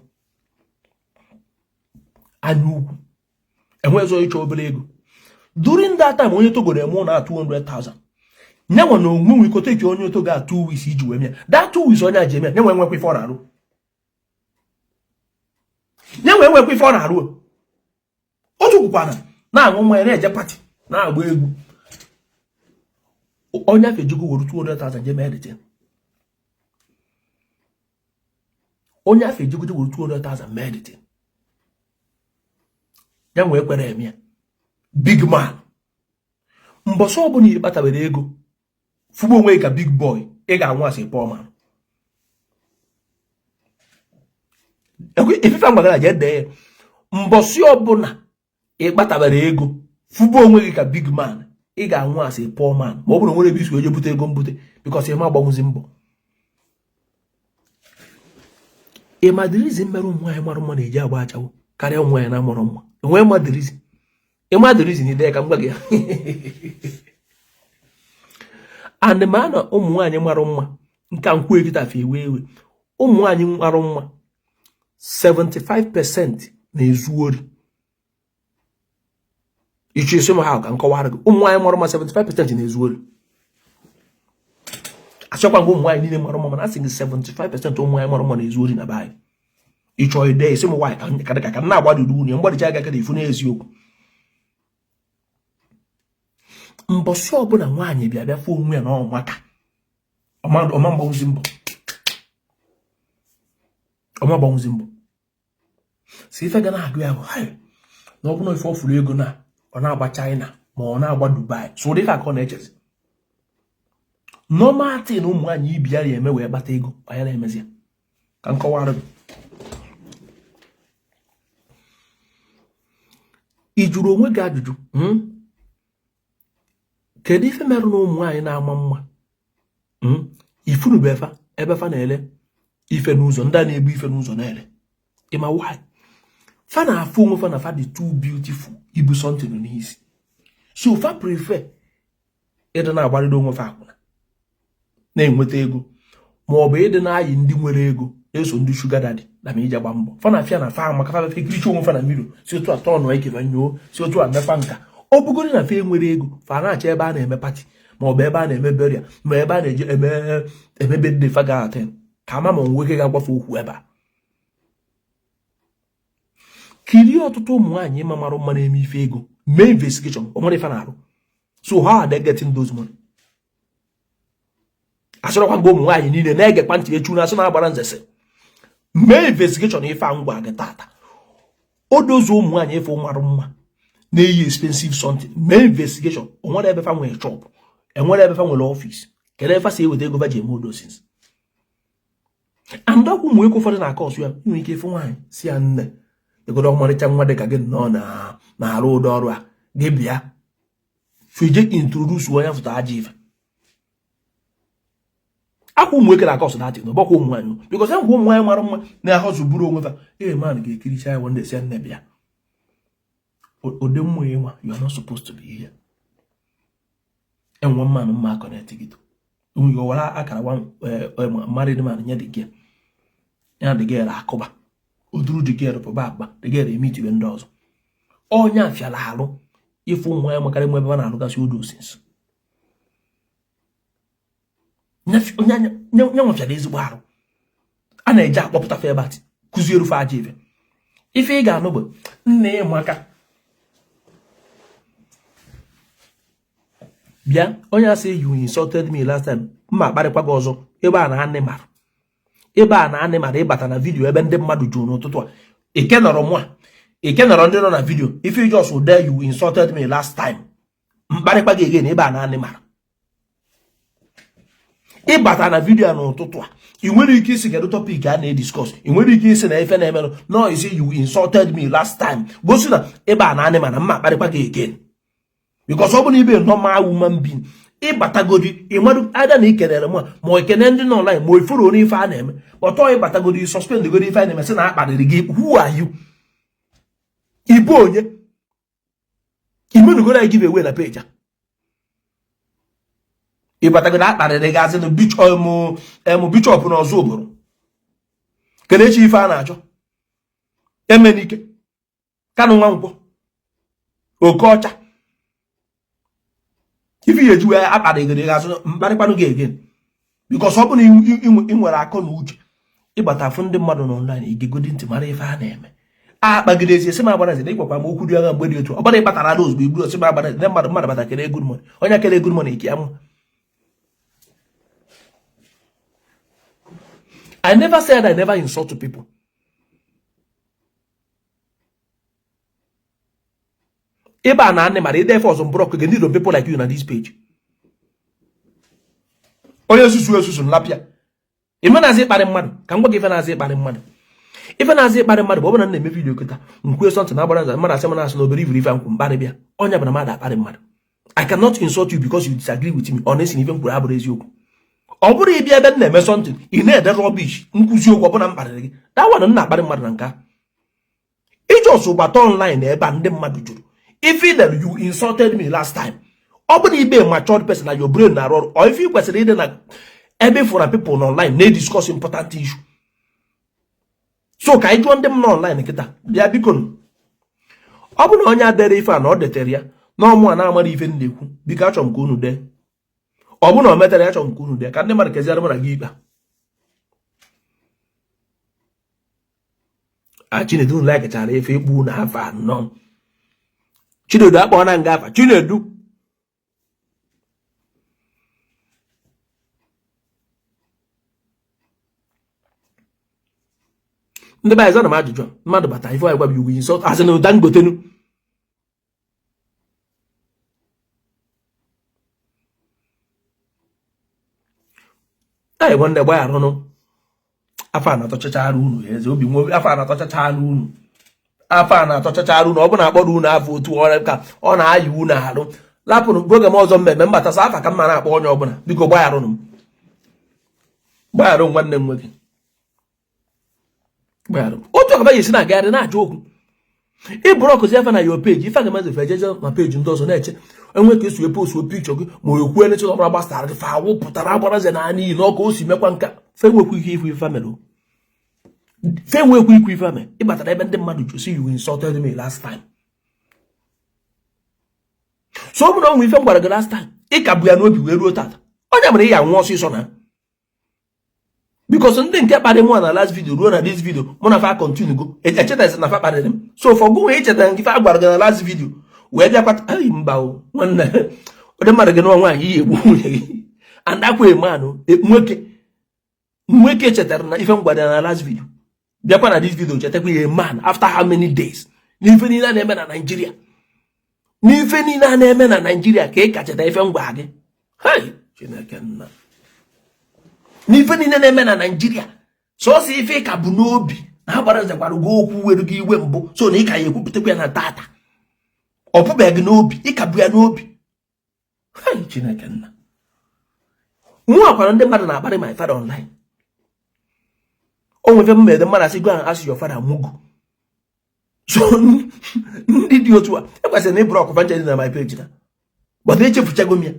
anya ugwu enweghịzọ ịchọ obere ego. During that time onye Togo na-eme ụlọ 200,000 nyenwe na onwe nwe ikote ka onye Togo a 2 weeks iji wee mee that 2 weeks onye a ji eme nyenwe nwekwa ife ọ na-arụ otu kwukwana na-aṅụ mmanya na-eje pati na-agba egwu onye afọ ejigo were 200,000 je mee detention. Onye afọ ejigo were 200,000 mee detention ya nwee kwere eme ya big man. Mbọsọ ọbụla ị kpatabere ego fụgbo onwe ka big boy ị ga-anwụ asị poor man. Ife mgbagara je dee mbọsị ọbụla ị kpatabere ego fụgbo onwe gị ka big man ị ga-anwụ asị poor man ma ọ bụrụ nwere ebe isi eje bute ego mbute because ịma agbagwụzi mbọ. Ịmadirizi mmerụ ụmụ nwaanyị mara mma na-eji agba achawo karịa ụmụ nwaanyị na-amụrụ mma enwee ịmadirizi n'ide ka mgba gị and ma na ụmụ nwaanyị mara mma nke nkwu ekita fe ewe ụmụ nwaanyị mara mma 75% na-ezu ori. Ichi esi ma ha ka nkọwara gị ụmụ nwaanyị mara mma 75% na-ezu ori. Achọkwa ngwa ụmụ nwaanyị niile mara mma mana asị gị 75% ụmụ nwaanyị mara mma na-ezu ori na be anyị. Ịchọ ide esi m nwaanyị ka na-agbadịrị unu mgbadicha aga ka ifu n'eziokwu mbosi ọbụla nwaanyị bịa fụ onwe ya na ọmaka ọma mgbanwuzi mbọ ọma gbanwuzi mbọ si ife ga na-agụ ya bụ na ọ bụrụ ife ọ fụrụ ego na ọ na-agba China ma ọ na-agba Dubai so dị ka ọ na-echezi normal thing ụmụ nwaanyị ibi ya eme wee gbata ego anya na-emezi ya ka nkọwara gị ị jụrụ onwe gị ajụjụ kedu ife merụ na ụmụ nwaanyị na-ama mma ifunu ebe fa na-ele ife n'ụzọ ndị a na-ebu ife n'ụzọ na-ele ịma why fa na-afụ onwe fa na fa dị too beautiful ibu something n'isi so fa prefer ịdị na-agbarịrị onwe fa akwụna na-enweta ego ma ọ bụ ịdị na-ayị ndị nwere ego na-eso ndị sugar daddy na ma ije gba mbọ fa na-afịa na fa maka fa fekiricha onwe fa na mmiri si otu atọ ọnụ ike nyoo si otu a mefa nka ọ bụgoro na fa enwere ego fa na-achọ ebe a na-eme pati ma ọ bụ ebe a na-eme beria ma ebe a na-eje emebe ndị fa ga-atị ka ama ma nwoke ga-agbafe okwu ebe a kirie ọtụtụ ụmụ nwaanyị ịma mara mma na-eme ife ego mee investigation o nwere ife na-arụ so how are they getting those money asịrọkwa mgbe ụmụ nwaanyị niile na-egekwa ntị echu na asị na-agbara nzese mee investigation ife a ngwa gị tata o dozie ụmụ nwaanyị ife mara mma na-eyi expensive something mee investigation o nwere ebe fa nwere shop enwere ebe fa nwere office kedu ebe fa si eweta ego va ji eme odosins andọkwu ụmụ ego ụfọdụ na-aka ọsụ ya inwe ike ife nwaanyị si ya nne egodo ọmarịcha nwa dị ka gị nọ na-arụ ụdị ọrụ a gị bịa feje introduce onye fụta aja ife akwa ụmụ eke na-aka ọsụ datị na ọgbakwa ụmụ nwaanyị bikọs ngwa ụmụ nwaanyị mara mma na-ahọzụ buru onwe fa man ga-ekiricha ya wanda si nne bịa ụdị mmụ ya nwa you are not supposed to be here enwe mmanụ mma connect gị onwe gị wara akara married man nye dị gị ya dị gị akụba oduru dị gị pụba akpa dị gị emitiwe ndị ọzọ onye afịala arụ ịfụ ụmụ nwaanyị makarị nwe ebe a na-alụgasị odosins nye nwefịara ezigbo arụ a na-eje akpọpụta febat kụziere fe aja ife ị ga-anụ bụ nne ya maka bịa onye asị you insulted me last time mma akparịkwa gị ọzọ ebe a na anị mara ịbata na vidio ebe ndị mmadụ jụrụ n'ụtụtụ a ike nọrọ ndị nọ na vidio ife just there you insulted me last time mkparịkwa gị again ebe a na anị mara ịbata na vidio a n'ụtụtụ a ị nwere ike isi kedu topic a na-ediscuss ị nwere ike isi na ife na-emerụ no isi you insulted me last time gosi na ebe a na anị mara mma akparịkwa gị again because ọ bụ na ibe normal woman being ịbatagodi ịmadụ ada na ikenere ma ikene ndị nọ online ma ifuru onye ife a na-eme ọtọ ịbatagodi suspend godi ife a na-eme sị na akparịrị gị who are you ibu onye imenugoro anyị give away na page a ịbatagodi akparịrị gị azị na bishọp na ọzọ obodo kelechi ife a na-achọ emenike Kanu Nwankwọ oke ọcha ife ya ejiwe akparịgịrị gị azụ mkparịkpanụ gị again because ọ bụ na ị nwere akọ na uche ịgbata afụ ndị mmadụ na online igegodi ntị mara ife a na-eme akpagide ezi esi m agbarazi na ịkwakwa m okwu dị agha mgbe dị otu ọ bụla ịkpatara ala ozugbo igburu osi m agbarazi na mmadụ bata kere good morning onye kere good morning ike ya mma I never said I never insult people. Eba na anị mara ide for some broke again need people like you na this page. Onye susu nlapia. Ime na-azị ịkparị mmadụ ka m gwa gị ife na-azị ịkparị mmadụ. Ife na-azị ịkparị mmadụ bụ ọ bụrụ na na-eme video kịta nkwe something na agbara mmadụ asị m na-asị na obere ife nkwu mkparị bịa onye bụ na mmadụ akparị mmadụ. I cannot insult you because you disagree with me honestly ife mkwuru abụrụ eziokwu. Ọ bụrụ ịbịa ebe na-eme something ị na-ede rubbish nkwụzi okwu ọbụna mkparịrị gị that one nna akparị mmadụ na nka ijọsụ gbata online ebe a ndị mmadụ jụrụ if that you insulted me last time ọ bụ na ibe matured person na your brain na arụ or if you kwesịrị ịdị na ebe for people na online na-discuss important issue so ka anyị jụọ ndị m na online kịta bịa biko ọ bụ na onye adere ife a na ọ detere ya na ọmụ a na-amara ife ndị ekwu biko achọrọ m ka unu dee ọ bụ na o metere ya chọrọ m ka unu dee ka ndị mmadụ keziara mara gị ikpe a Chinedu laikachara ife ikpu na afa anọ Chinedu akpọ na nga afa Chinedu ndị be anyị zana m ajụjụ mmadụ bata ife anyị gwa you will insult as in Dangotenu. Anyị gwa ndị gbaya arụnụ afọ a na-atọchachara unu eze obi nwe afọ a na-atọchachara unu afọ a na-atọchachara unu ọ bụ na akpọrọ unu afọ otu ọrụ ka ọ na-ayị unu arụ lapụrụ oge m ọzọ mmemme mbatasa afa ka mma na-akpọ onye ọbụla biko gbayarụnụ m gbayarụ nwanne m nwoke gbayarụ otu ọkaba esi na-agagharị na-ajụ okwu ịbụrụ ọkụzi efe na yo peji ife aga mazi fejeje na peji ndị ọzọ na-eche enwe ka esi post pikchọ gị ma okwu elechi ọbụla gbasara gị fa awụ pụtara agbaraze na anyị na ọka o si mekwa nka fe nwekwu ike ifu ife mere fe nwekwu ikwu ife mere ịbatara ebe ndị mmadụ jụ si you insulted me last time. So ọ bụ na ọnwụ ife m gwara gị last time ị ka bụ ya n'obi wee ruo tata onye mere ị ya nwụọ ọsịsọ na because ndị nke kparị mụ na last video ruo na this video mụ na fa continue go echetazi na fa kparịrị m so for gụ wee echeta nke fa gwara gị na last video wee bịakwa ayi mba o nwanne ụdị mmadụ gị nwa nwaanyị ihe egbu nwunye gị and akwa emanụ nwoke chetara na ife m gwara na last video bịakwa na this video chetakwa ya man after how many days n'ife niile a na-eme na Nigeria n'ife niile a na-eme na Nigeria ka ị ka cheta ife m gwa gị hai Chineke nna n'ife niile na-eme na Nigeria sọsọ ife ka bụ n'obi na ha gbara nzekwara gị okwu were gị iwe mbụ so na ị ka ya ekwupụtakwa ya na tata ọ pụbeghị n'obi ị ka bụ ya n'obi hai Chineke nna mụ akwara ndị mmadụ na-akparị my father online o nwefe mmede mmadụ asị go and ask your father mugu so ndị dị otu a ekwesịrị na ịbụrụ evangelist na my page na but echefuchago m ya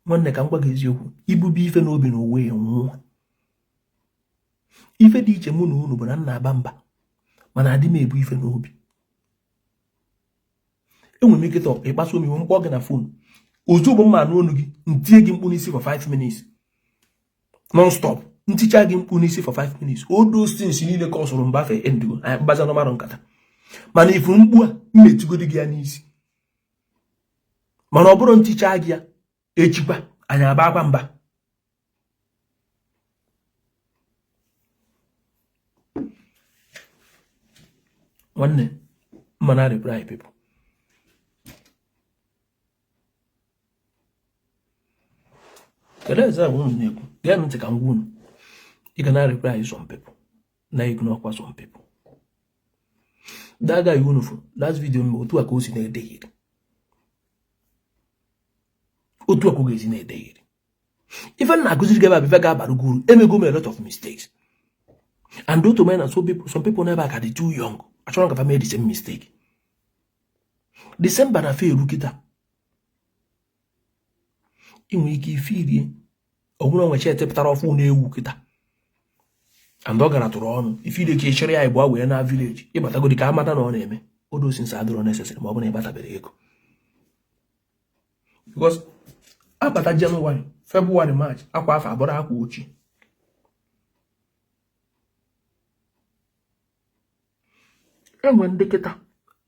nwanne ka m gwa gị eziokwu ibube ife n'obi na owe ya nwụọ ife dị iche mụ na unu bụ na nna aba mba mana adị m ebu ife n'obi enwere m ike tọ ịkpasu omi mkpọ gị na fon ozugbo mma n'onu gị ntie gị mkpu n'isi for 5 minutes non stop nticha gị mkpu n'isi for 5 minutes all those things niile ka ọ sụrụ mbafe endigo anyị mbaza n'ọmarụ nkata mana ifu mkpu a mmetugodi gị ya n'isi mana ọ bụrụ nticha gị ya echikwa anyị aba akwa mba nwanne mana reply people keleza unu na-ekwu gaa ntị ka ngwa unu ị ga na reply some people na ignore kwa some people daga unu fu last video m otu aka o si na-edeghere otu aka o ga-esi na-edeghere ife na-akụziri gị ebe ife ga-abara guru emego m a lot of mistakes and otu men and some people never ka dị too young achọrọ ka fa mee the same mistake December na fe eru kita inwe ike ife irie ọbụrụ onwe chi etepụtara ọfụ na-ewu kita and ọ gara tụrụ ọnụ ife irie ka echere ya igbo wee na village ịbatagodi ka amata na ọ na-eme odosi nsa adịrọ necessary ma ọ bụ na ịbatabere ego because abata January February March akwa afọ abụrụ akwa ochie enwe ndị kịta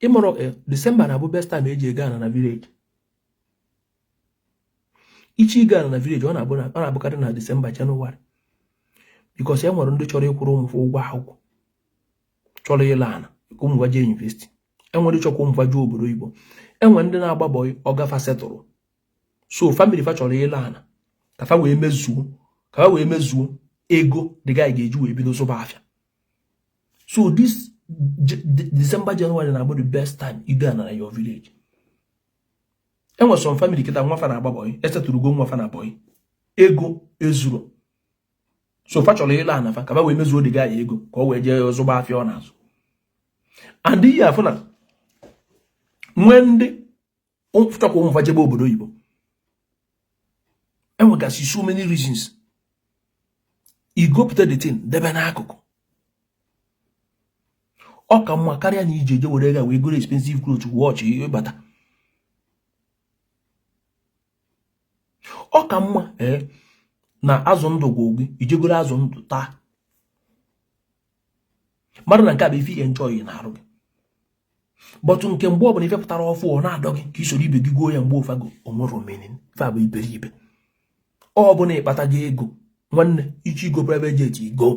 ịmụrụ December na-abụ best time eji ego ana na village ichi ịga na village ọ na-abụkarị na December January because e nwere ndị chọrọ ịkwụrụ ụmụ ụgwọ akwụkwọ chọrọ ịla ana ka ụmụ jee university enwere chọkwa ụmụ jee obodo Igbo enwere ndị na-agba bọị ọgafa setụrụ so family fa chọrọ ịla ana ka fa wee mezuo ego the guy ga-eji wee bido soba afịa so this December January na-abụ the best time ịga na your village enwere some family kịta nwafa na-agba bọị esetụrụ go nwafa na bọị ego ezuru so fa chọrọ ịla ana fa ka fa wee mezuo the guy ego ka ọ wee jee zụba afịa ọ na-azụ and ihe afụ na nwee ndị chọkwa ụmụ fa jebe obodo Igbo enwegasị so many reasons igopụta the thing debe n'akụkụ ọ ka mma karịa na ije were ego wee goro expensive clothes watch ịbata ọ ka mma na azụ ndụ gwụ gị ijegoro azụ ndụ taa mmadụ na nke a bụ ife enjoy na arụ gị bọtụ nke mgbe ọ bụla ife pụtara ọfụ ọ na-adọ gị ka isoro ibe gị goo ya mgbe ụfago onwere omenin ife abụ iberibe ọ bụ na ịkpata gị ego nwanne ichi igo private jet igo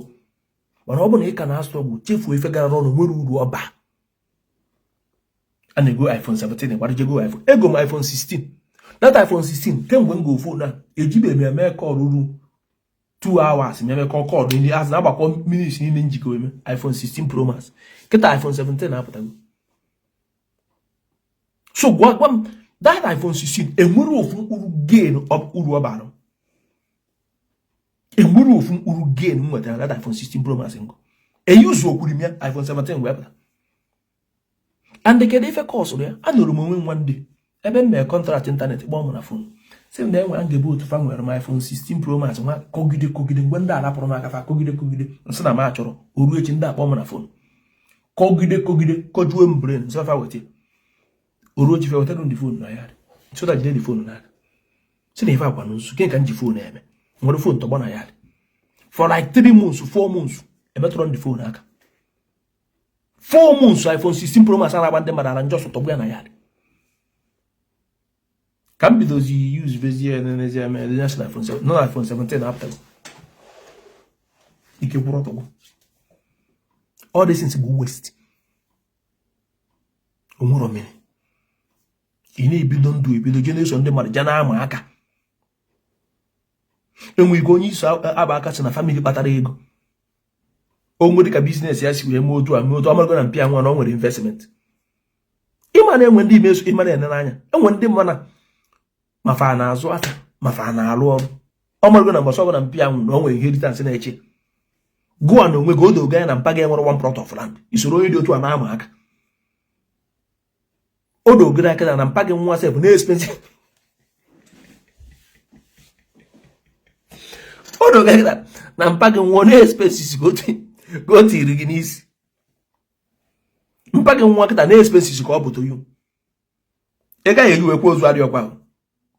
mana ọ bụ na ị ka na-asụ ọgwụ chefuo ife gara ọnụ nwere uru ọba a na-ego iPhone 17 gbarajego iPhone ego m iPhone 16 that iPhone 16 kemgbe m go phone na ejibe m eme ka ọrụrụ 2 hours m eme ka ọkọ ọdụ ndị az na-agbakọ minutes niile njikọ eme iPhone 16 Pro Max kịta iPhone 17 na-apụtago so gwa m that iPhone 16 enwere ofu uru gain uru ọbara enwere ofu uru gain m nwetara that iPhone 16 Pro Max ngo use okwuri m ya iPhone 17 wee pụta and the kedu ife course ya anụrụ m onwe nwa ndị ebe m mee contract internet kpọọ m na phone sị m na enwe a ga-ebu otu fa nwere m iPhone 16 Pro Max nwa kogide mgbe ndị alapụrụ m aka fa kogide nsị na m achọrọ oru echi ndị akpọ m na phone kogide kojuo m brain nsị fa weta oru echi fe wetara ndị phone na ya so that jide the phone n'aka sị na ife akwa n'usu ke ka m ji phone eme nwere phone tọgbọ na ya for like 3 months 4 months emetụrụ ndị phone aka 4 months iPhone 16 Pro Max na-agba ndị mmadụ ala njọsụ tọgbọ ya na ya ka m bidozi use vezie n'ezie eme national iPhone 7 no iPhone 17 after ike kwụrụ ọtọgbọ all these things bụ waste onwere omene ị na-ebido ndụ ebido generation ndị mmadụ ja na-ama aka enwe ego onye iso aba aka si na family kpatara ego o nwere ka business ya si wee mee otu amago na mpịa nwa na o nwere investment ịma na enwe ndị imeso ịma na-ene n'anya enwe ndị mana mafa na-azụ aka mafa na-alụ ọrụ ọmargo na mbọsọ na mpịa nwa na o nwere inheritance na-eche gụọ na onwe gị odoga ya na mpa ga enwere 1 plot of land isoro onye dị otu a na-ama aka odogara aka na mpa gị nwa sef na expensive odogara na mpa gị nwa na expenses go tiri gị n'isi mpa gị nwa kịta na expenses ka ọ bụ to you ị gaghị eyiwekwa ozu adịọkwa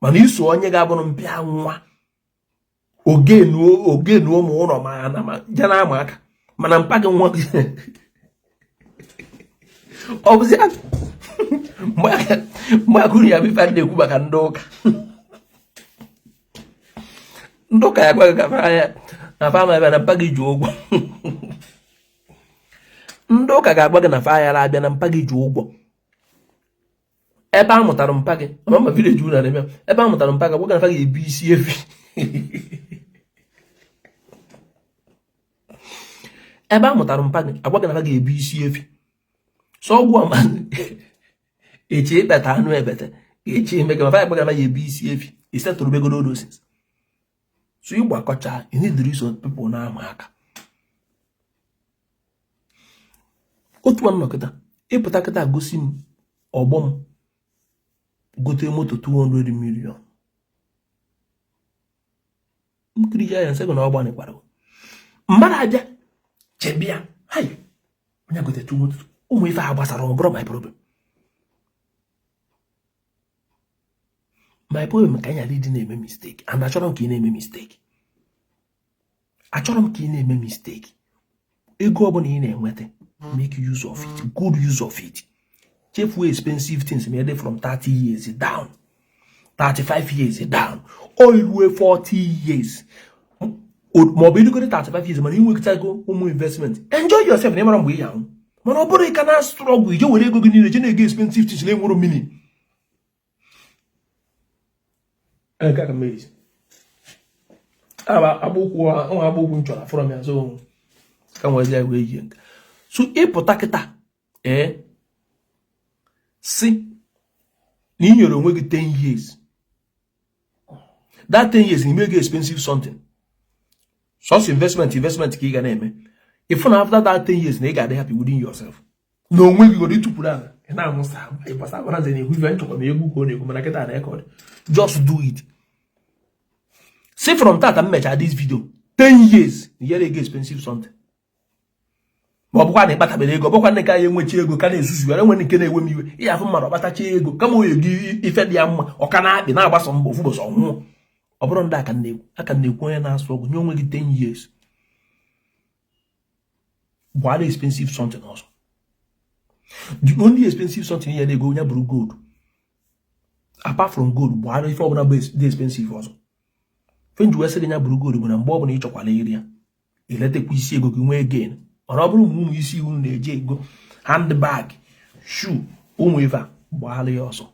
mana iso onye ga-abụrụ mpịa nwa ogenu ụmụ ụlọ ma na ja na-ama aka mana mpa gị nwa ọ bụzi mgbe akụrụ ya bife na-ekwu maka ndị ụka ya gwaghị gafa ya na fama abịa na mpa gị ji ụgwọ ndị ụka ga-agwa gị na fa ya abịa na mpa gị ji ụgwọ ebe a mụtara mpa gị ma village unu na-eme ebe a mụtara mpa gị agwa gị na fa gị ebu isi efi ebe a mụtara mpa gị agwa gị na fa gị ebu isi efi so ọgwụ ọma eche ịkpeta anụ ebete eche ime ka fa agwa gị na fa gị ebu isi efi isetụrụ begoro dosis so igbo akọcha you need the reason people na-ama aka otu nwa nnọkịta ịpụta kịta gosi m ọgbọ m gote moto 200 million nkiri ya nsego na ọgba n'ịkwara mmadụ abịa chebia hai onye gote 2 moto ụmụ ife a gbasara ọbụrụ my problem ka anya dị na-eme mistake and achọrọ m ka ị na-eme mistake ego ọbụla ị na-enweta make use of it, good use of it. Chefuo expensive things made from 30 years down, 35 years down, all the way 40 years. Maybe you go 35 years, man, you will go home investment. Enjoy yourself, never am we young. Man, nobody can struggle. You will go get expensive things, name more meaning. I got amazed. Abu from your zone. Come with that way. So, if potaketa, see, in your own 10 years. That 10 years, you make expensive something. Source investment, key name. If after that 10 years, you got happy within yourself. No way you go to put that. And I must have a record. Just do it. See from that, I measure this video. 10 years, you get expensive something. Bọbụkwa na ịkpatabere ego bọkwa na ka ya enwechi ego ka na-ezuzu ya enwe nke na-ewe m iwe ihe afụ mmadụ ọkpatacha ego kama oye gị ife dị ya mma ọka na-akpị na-agbasa mbọ ofụbọsọ ọnwụọ ọ bụrụ ndị aka na-ekwu onye na-asụ ọgwụ nye onwe gị 10 years bụ expensive something also. The only expensive something here na-ego onye bụrụ gold apart from gold bụ ife ọbụla bụ dị expensive also. Fenju wee sị gị nya bụrụ gold bụ na mgbe ọbụla ị chọkwala iri ya iletekwa isi ego gị nwee gain. Ọ bụrụ ụmụ isi unu na-eje ego handbag shoe ụmụ ife a gbaghalụ ya ọsọ,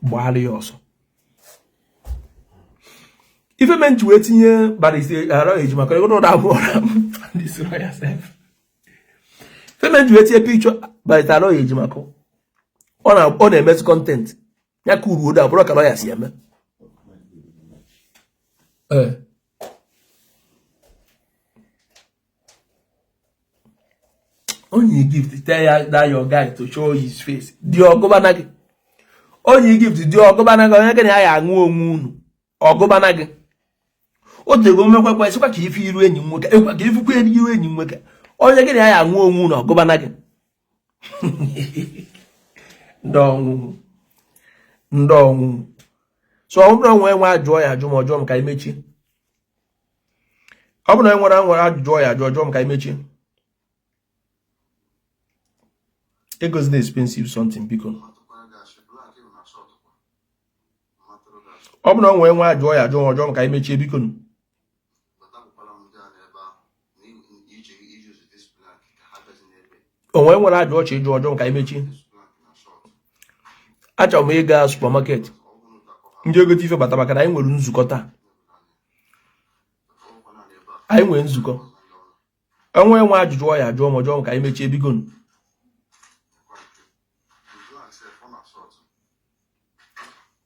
gbaghalụ ya ọsọ. Ife menji wee tinye barisi ara eji maka ego na abụọ destroy yourself. Ife menji wee tinye picture barisi ara eji maka ọ na-emezi content ya ka uru oda bụrụ ka lawyer si eme. Only gift tell that your guy to show his face. The ogobanagi. Only gift the ogobanagi onye ke na ya anwu onwu unu. Ogobanagi. O tego mekwa kwa sikwa ka ife iru enyi nwoke. Ekwa ka ifu kwa iru enyi nwoke. Onye ke na ya anwu onwu unu ogobanagi. Ndonwu. Ndonwu. So ọ bụrụ nwe ajụọ ya ajụ ma ọjọọ m ka imechi. Ọ bụrụ nwere ajụọ ya ajụọ m ka imechi. Ego's the expensive something because ọ bụrụ nwe ajụọ ya ajụọ ọjọọ m ka imechi biko. Onwe nwere ajụọ chi ịjụ ọjọọ m ka imechi. Achọrọ m ịga supermarket. Ndị ego ife bata maka na anyị nwere nzukọ taa. Anyị nwere nzukọ. Onwe nwe ajụjụ ya ajụọ m ọjọọ m ka imechi biko.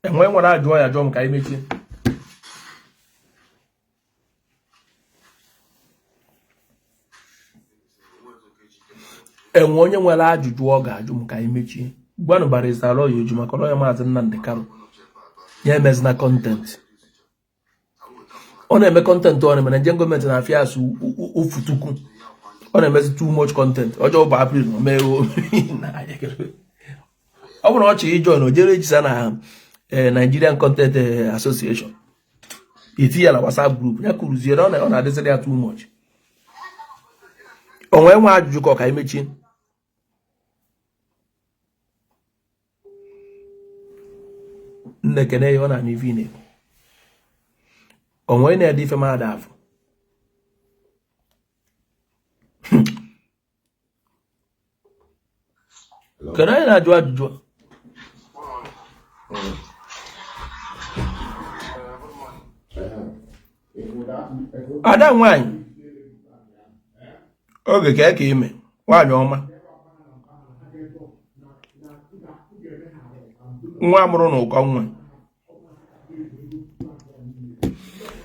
Enwe nwere ajụọ ya ajụọ m ka imechi. Enwe onye nwere ajụjụ ọ ga-ajụ m ka imechi. Gwanụ barista lawyer eju maka lawyer Mazi Nnamdi Kanu. Ya emezina content. Ọ na-eme content ọ na-eme Nigerian gọọmenti na-afịa asụ ofutukwu. Ọ na-emezi too much content. Ọjọọ bụ April mee ọ bụrụ ọchị ịjọ na ojere ejisa na Nigerian Content Association. Iti ya na WhatsApp group. Ya kuruziere ọ na-adịsịrị ya too much. Onwe nwe ajụjụ ka ọ ka imechi. Nnekene ya ọ na ife na-ekwu. Onwe na-ede ife mmadụ afọ. Kedu anyị na-ajụ ajụjụ? Ada nwanyị oge ka ime nwanyị ọma nwa amụrụ na ụkọ nwa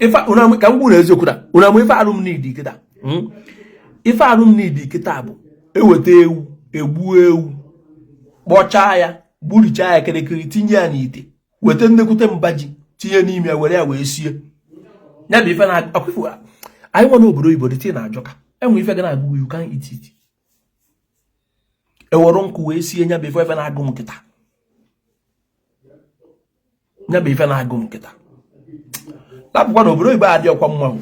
ife unamụ ka m gburu eziokwu da unamụ ife alụmni dị kịta ife alụmni dị kịta bụ eweta ewu egbu ewu kpọchaa ya burichaa ya kirikiri tinye ya n'ite weta nnekwute mbaji tinye n'ime ya were ya wee sie ya bụ ife na-akwifu anyị nwa n'obodo oyibo dị na-ajọka enwe ife ga na-agụ you can eat it eworo nkụ wee sie nya bụ ife na-agụ m kịta nya bụ ife na-agụ m kịta lapụkwa n'obodo oyibo adị ọkwa mma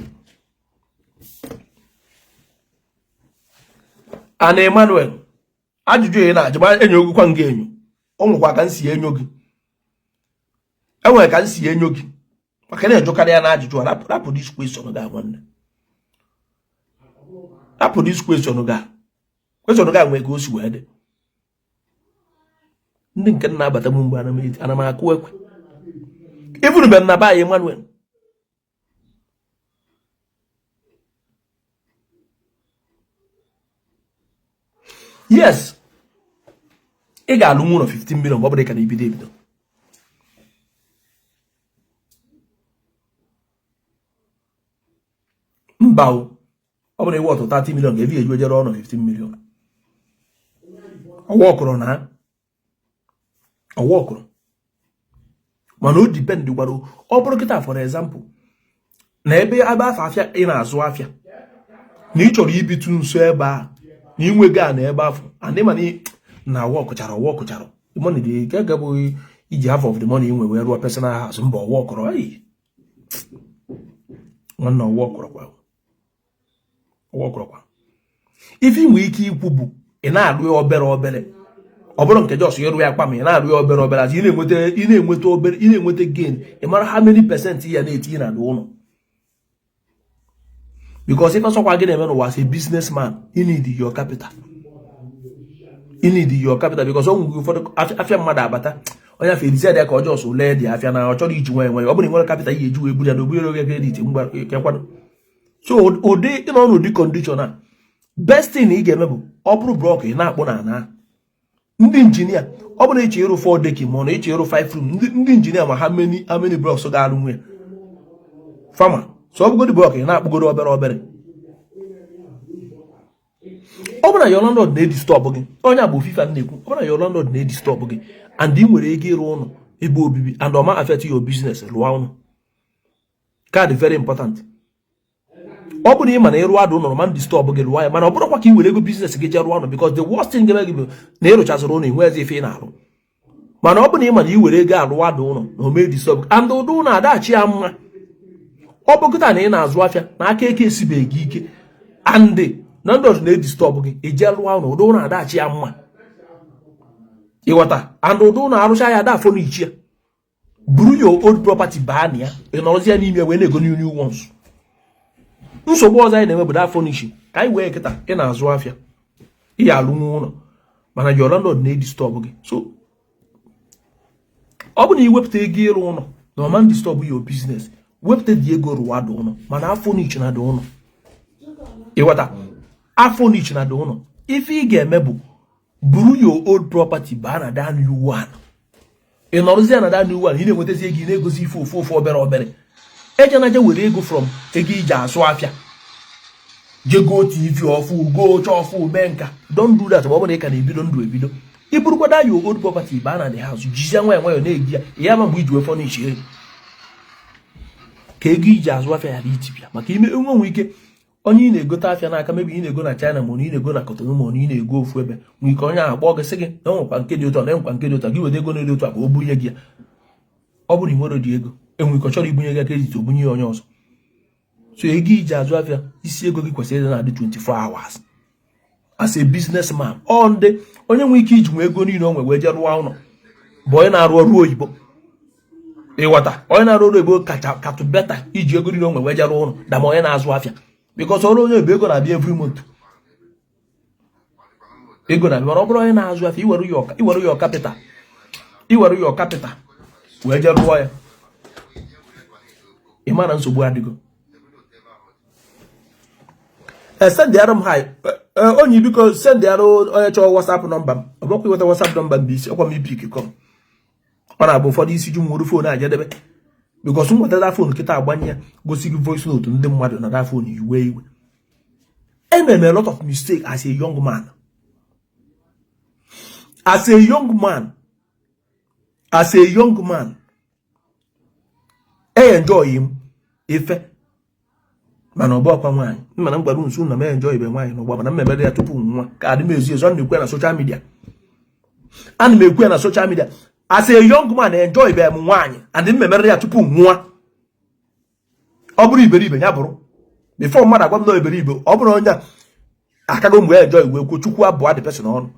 ana Emmanuel ajụjụ ya na-ajụba enyo gị kwa nga enyo o nwekwa ka nsi enyo gị enwere ka nsi enyo gị maka na-ejụkarị ya na ajụjụ rapụ this question ga nwanne rapụ this question ga nwee ka o si wee dị ndị nke na-abata m mgbe ana m akụ ekwe even mgbe na ba Emmanuel yes ị ga-alụ nwụrụ 15 million ọ bụrụ ka na ebido mba ọ bụrụ iwe ọtụ 30 million ga-ebi eju ejere ọnụ 15 million ọwa ọkụrụ mana o dipendị gwara ọ bụrụ kịta for example na ebe afọ afịa ị na-azụ afịa na ị chọrọ ibitu nso ebe a na inwe gaa na ebe afọ and mana na ọwa ọkụchara money dị ka gabụ iji half of the money inwe wee rụọ personal house mba ọwa ọkụrụ ayi nwanne ọwa ọkụrụkwa ife inwe ike ikwu bụ ị na-alụ ya obere ọ bụrụ nke jos ịrụ ya kpam ị na-alụ ya obere azụ ị na-enweta gain ị mara how many percent ya na-etinye na ụlọ Because if I saw again was a businessman, you need your capital. You need your capital because for the after mother bata. On your face, they are just so led the after now. Each one, opening one capital, you do a good credit. So, Ode, you know, the conditioner. Best thing he gave me, Opera Brock, not one. The engineer, open euro 4 decking, on euro 5 room. The engineer, how many blocks so got away? Farmer, so I'm going to block it, not go over. Open your landlord need to stop again. On your buffy and nickel, open your landlord need to stop again. And then with a gear on a booby and don't affect your business. Card is very important. Open him and a road on man disturb again. Why man, open what you will go business get your one because the worst thing they give you, Nero Chas running, where's the final? Man, open him and you will get a road on no may disturb and do not that yam. Open in as wafia, na keke sibe geek and the none does need disturb again. A gel one or don't that yam. Iwata and do not Arusha that for each year. Brew your old property bania in all the anemia when they go new ones. So was I never but that furnishing. I work it in as wafia. Yeah, Lumono. Man, your landlord need disturb again. So, open you whip the gear on. No man disturb your business. Whip the Diego Ruadono. Man, I furniture na dono. Iwata. I furniture na dono. If you get mebu, brew your old property banner than you one. In all the other new one, he didn't want to say he go see for better. Ejanaja will go from Egija Swafia. You go TV or fool, go to full banker. Don't do that. What they can be don't do a video. You put what your old property banner the house. You just where your name. Yama we do a furniture. Kegija Swafia Litipia. Makime week. Only in a good after I can maybe in a go to China, money in a go to Cotonou, money in a go for we can walk a second. No, Pankedo to them, Pankedo, you were going to do to Obuya. Obuni Moro Diego. And we control Bunya credit to Bunny on yours. So he gives Jazwafia, this year go considered 24 hours. As a businessman, on the only week each we're going on where Jaruano. Boy na Roibo. A water, Oina Roibo cat better, each you're going on where Jaruano, the Moena Azwafia. Because all of you are going to be every month. You're going to be Robroy and Azwaf, you were your capital. You were your capital. Where Jaruaya. Iman and Subuadigo. Send the Adam high. Only because send the other WhatsApp number. I work with a WhatsApp number. This or me pick you come. On about for this you move phone. I get it because some of that phone get out 1 year. Go see voice note and them what on that phone you way. And then a lot of mistake as a young man. As a young man. I enjoy him if man obo kwa nwan man am gbadu nsu na me enjoy be nwan no gba na me be ya tupu nwa ka ade mezi so na ekwu na social media and me ekwu na social media as a young man enjoy be nwan and me mere ya tupu nwa oburu iberibe nya buru before mother agwa no iberibe oburu onya akago mwe enjoy we kwu chukwu abo the person on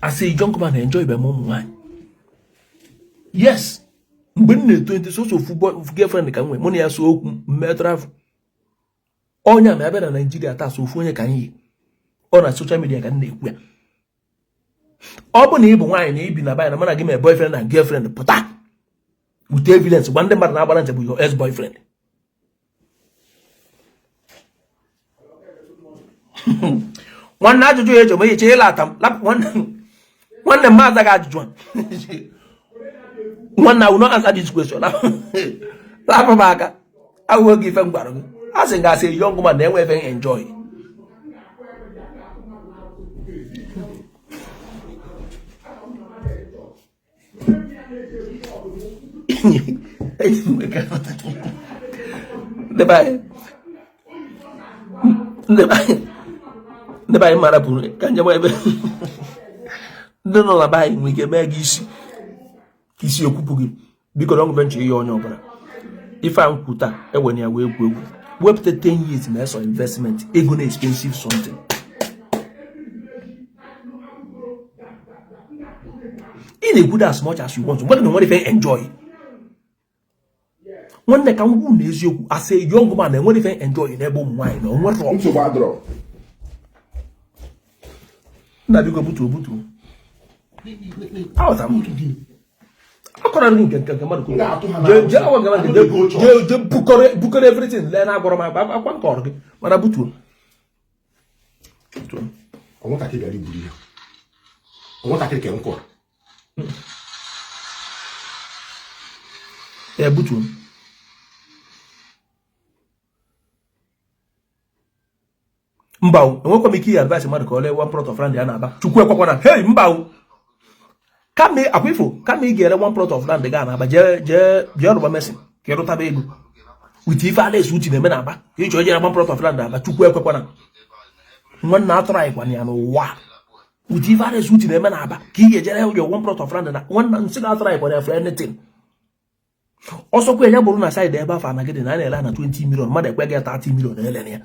as a young man enjoy be nwan yes. When 20 so football girlfriend can win money so metrav onya me abena Nigeria ta so onye kan yi on social media kan na-ekwu ya ọ bụ na ịbụ nwaanyị na ibi na bay na mana gị me boyfriend and girlfriend pụta with evidence gba ndị mmadụ na-agbara nche bụ your ex boyfriend nwanne ajụjụ ya ejo ma eche ịla atam nwanne mmaza ga ajụjụ one I will not answer this question. Lapabaka, I will give him baron. As I say, young man, they will enjoy. The by Marapu, can you ever? Don't know about we can beg you. Kisi okupugi because don't venture your own. If I'm kuta, when you web 10 years in of investment, it's gonna expensive something. In a good as much as you want to, what do you enjoy? nwanne ka ngwu na eziokwu as a young man enwere ife enjoy na ebe ụmụ nwaanyị na onwere nsogbu adọrọ na biko butu awata m akọrọ gị nke mmadụ je bukọrọ everything lee na agwọrọ m akwa nkọrọ gị mana butuo ọnwụtakịrị bịara iburu ya ọnwụtakịrị ke nkọrọ butuo mba enwekwa m ike ihe advice mmadụ ka ọ lee one plot of land ya na-aba chukwu ekwekwana hey mba kama ị ga-ere one plot of land ga na-aba jee rụba mesin ka ịrụtaba ego wit ife ala-esi uche na-eme na-aba ka ịchọ ejere one plot of land aba chukwu ekwekwana nwanna atụrụ anyị kwana ya n'ụwa wit ife ala-esi uche na-eme na-aba ka ị ga-ejere ụjọ one plot of land na nwanna nsị na-atụrụ anyị kwana ya for anything ọsọkwa ya bụrụ na saịdị ebe afọ anagide na a na-ele na 20 million mmadụ ekwe gị 30 million na-ele ya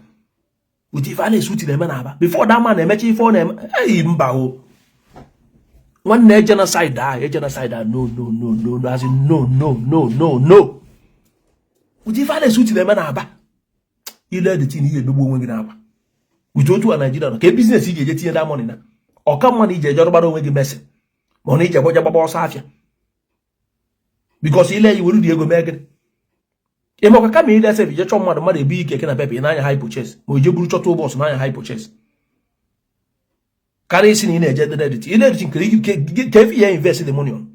with if ana suit na-eme na-aba before that man na-emecha ife ọ na-eme eyi mba o nwanne genocide no as in no with if ana suit na-eme na-aba ile the thing ihe emegbu onwe gị na-aba with otu a Nigeria no ka business ị ga-eje tinye that money na ọka mmadụ ije eje ọgbara onwe gị mesi ma ọ na ije gwaja gbagba ọsọ afịa because ile yi were dị ego mee gịnị ịmakwa kama ile ese ije chọọ mmadụ ebu ike ke na pepe n'anya hypo chase ma o je buru chọta ụbọchị n'anya hypo chase karịa isi na ị na-eje dededit ile edit nke ka efi ya invest the money on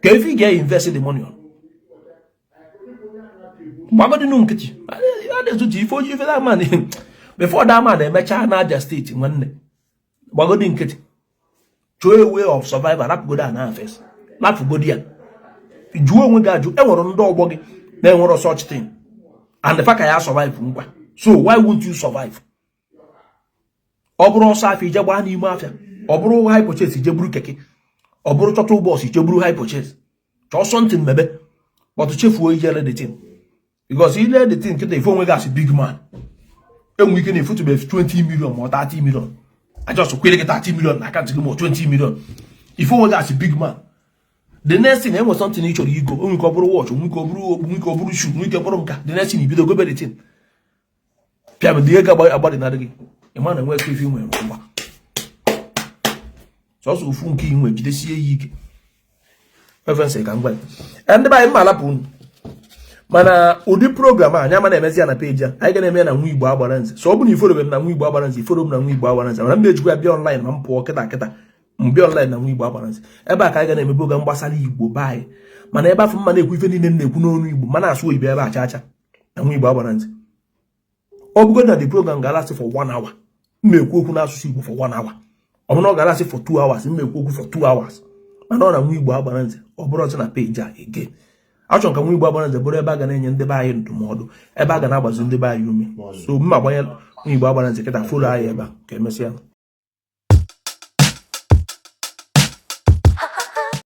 ka efi ga invest the money on gbagodi nkịtị a na-ezuji ife oji ife that man before that man emecha na Abia steeti nwanne gbagodi nkịtị chọọ a way of survival rapụgodi a na first lapụgodi ya jụọ onwe gị ajụ enwere ndị ọgbọ gị na-enwere such thing and the fact ka ya survive ngwa so why won't you survive ọ bụrụ ọsọ afọ ije gbaa n'ime afịa ọ bụrụ hypo chase ije buru keke ọ bụrụ chọta ụbọchị ije buru hypo chase chọọ something mebe but chefuo ijele the thing because ile the thing nkịta ife onwe gị asị big man enwe ike na efutube 20 million ma 30 million ajọsọ kwere gị 30 million na akantị gị ma 20 million ife onwe gị asị big man the next thing enwe something ị chọrọ igo onwe ike ọ bụrụ watch onwe ike ọ bụrụ okpu nwe ike ọ bụrụ shoe nwe ike ọ bụrụ nka the next thing ibido gobe the thing pịa bụ ihe ga-agbadị na gị ịma na enwe ife inwe ngwa sọsọ ofu nke inwe jidesie ya ike reference ka ngwa ndị be anyị mma alapụ unu mana ụdị program a anyị ama na-emezi ya na peji a anyị ga na-eme na nwa Igbo agbara nze so ọ bụrụ na iforobe m na nwa Igbo agbara nze iforo m na nwa Igbo agbara nze mana m ejikwa ya bịa online ma m pụọ kịta mgbe online na nwa Igbo agbara nze ebe a ka anyị ga na-emebe oge mgbasara Igbo be anyị mana ebe afọ mma na-ekwu ife niile na-ekwu n'ọnụ Igbo mana asụ oyibo ebe acha na nwa Igbo agbara nze ọ bụgo na the program ga-alasị for 1 hour mmekwu okwu n'asụsụ Igbo for 1 hour ọ bụrụ na ọ ga-alasị for 2 hours mmekwu okwu for 2 hours mana ọ na nwa Igbo agbara nze ọ bụrụ ọzọ na peji a again achọrọ ka nwa Igbo agbara nze bụrụ ebe a ga na-enye ndị be anyị ndụmọdụ ebe a ga na-agbazi ndị be anyị ume so mma gbanye nwa Igbo agbara nze kịta folo anyị ebe a ka emesịa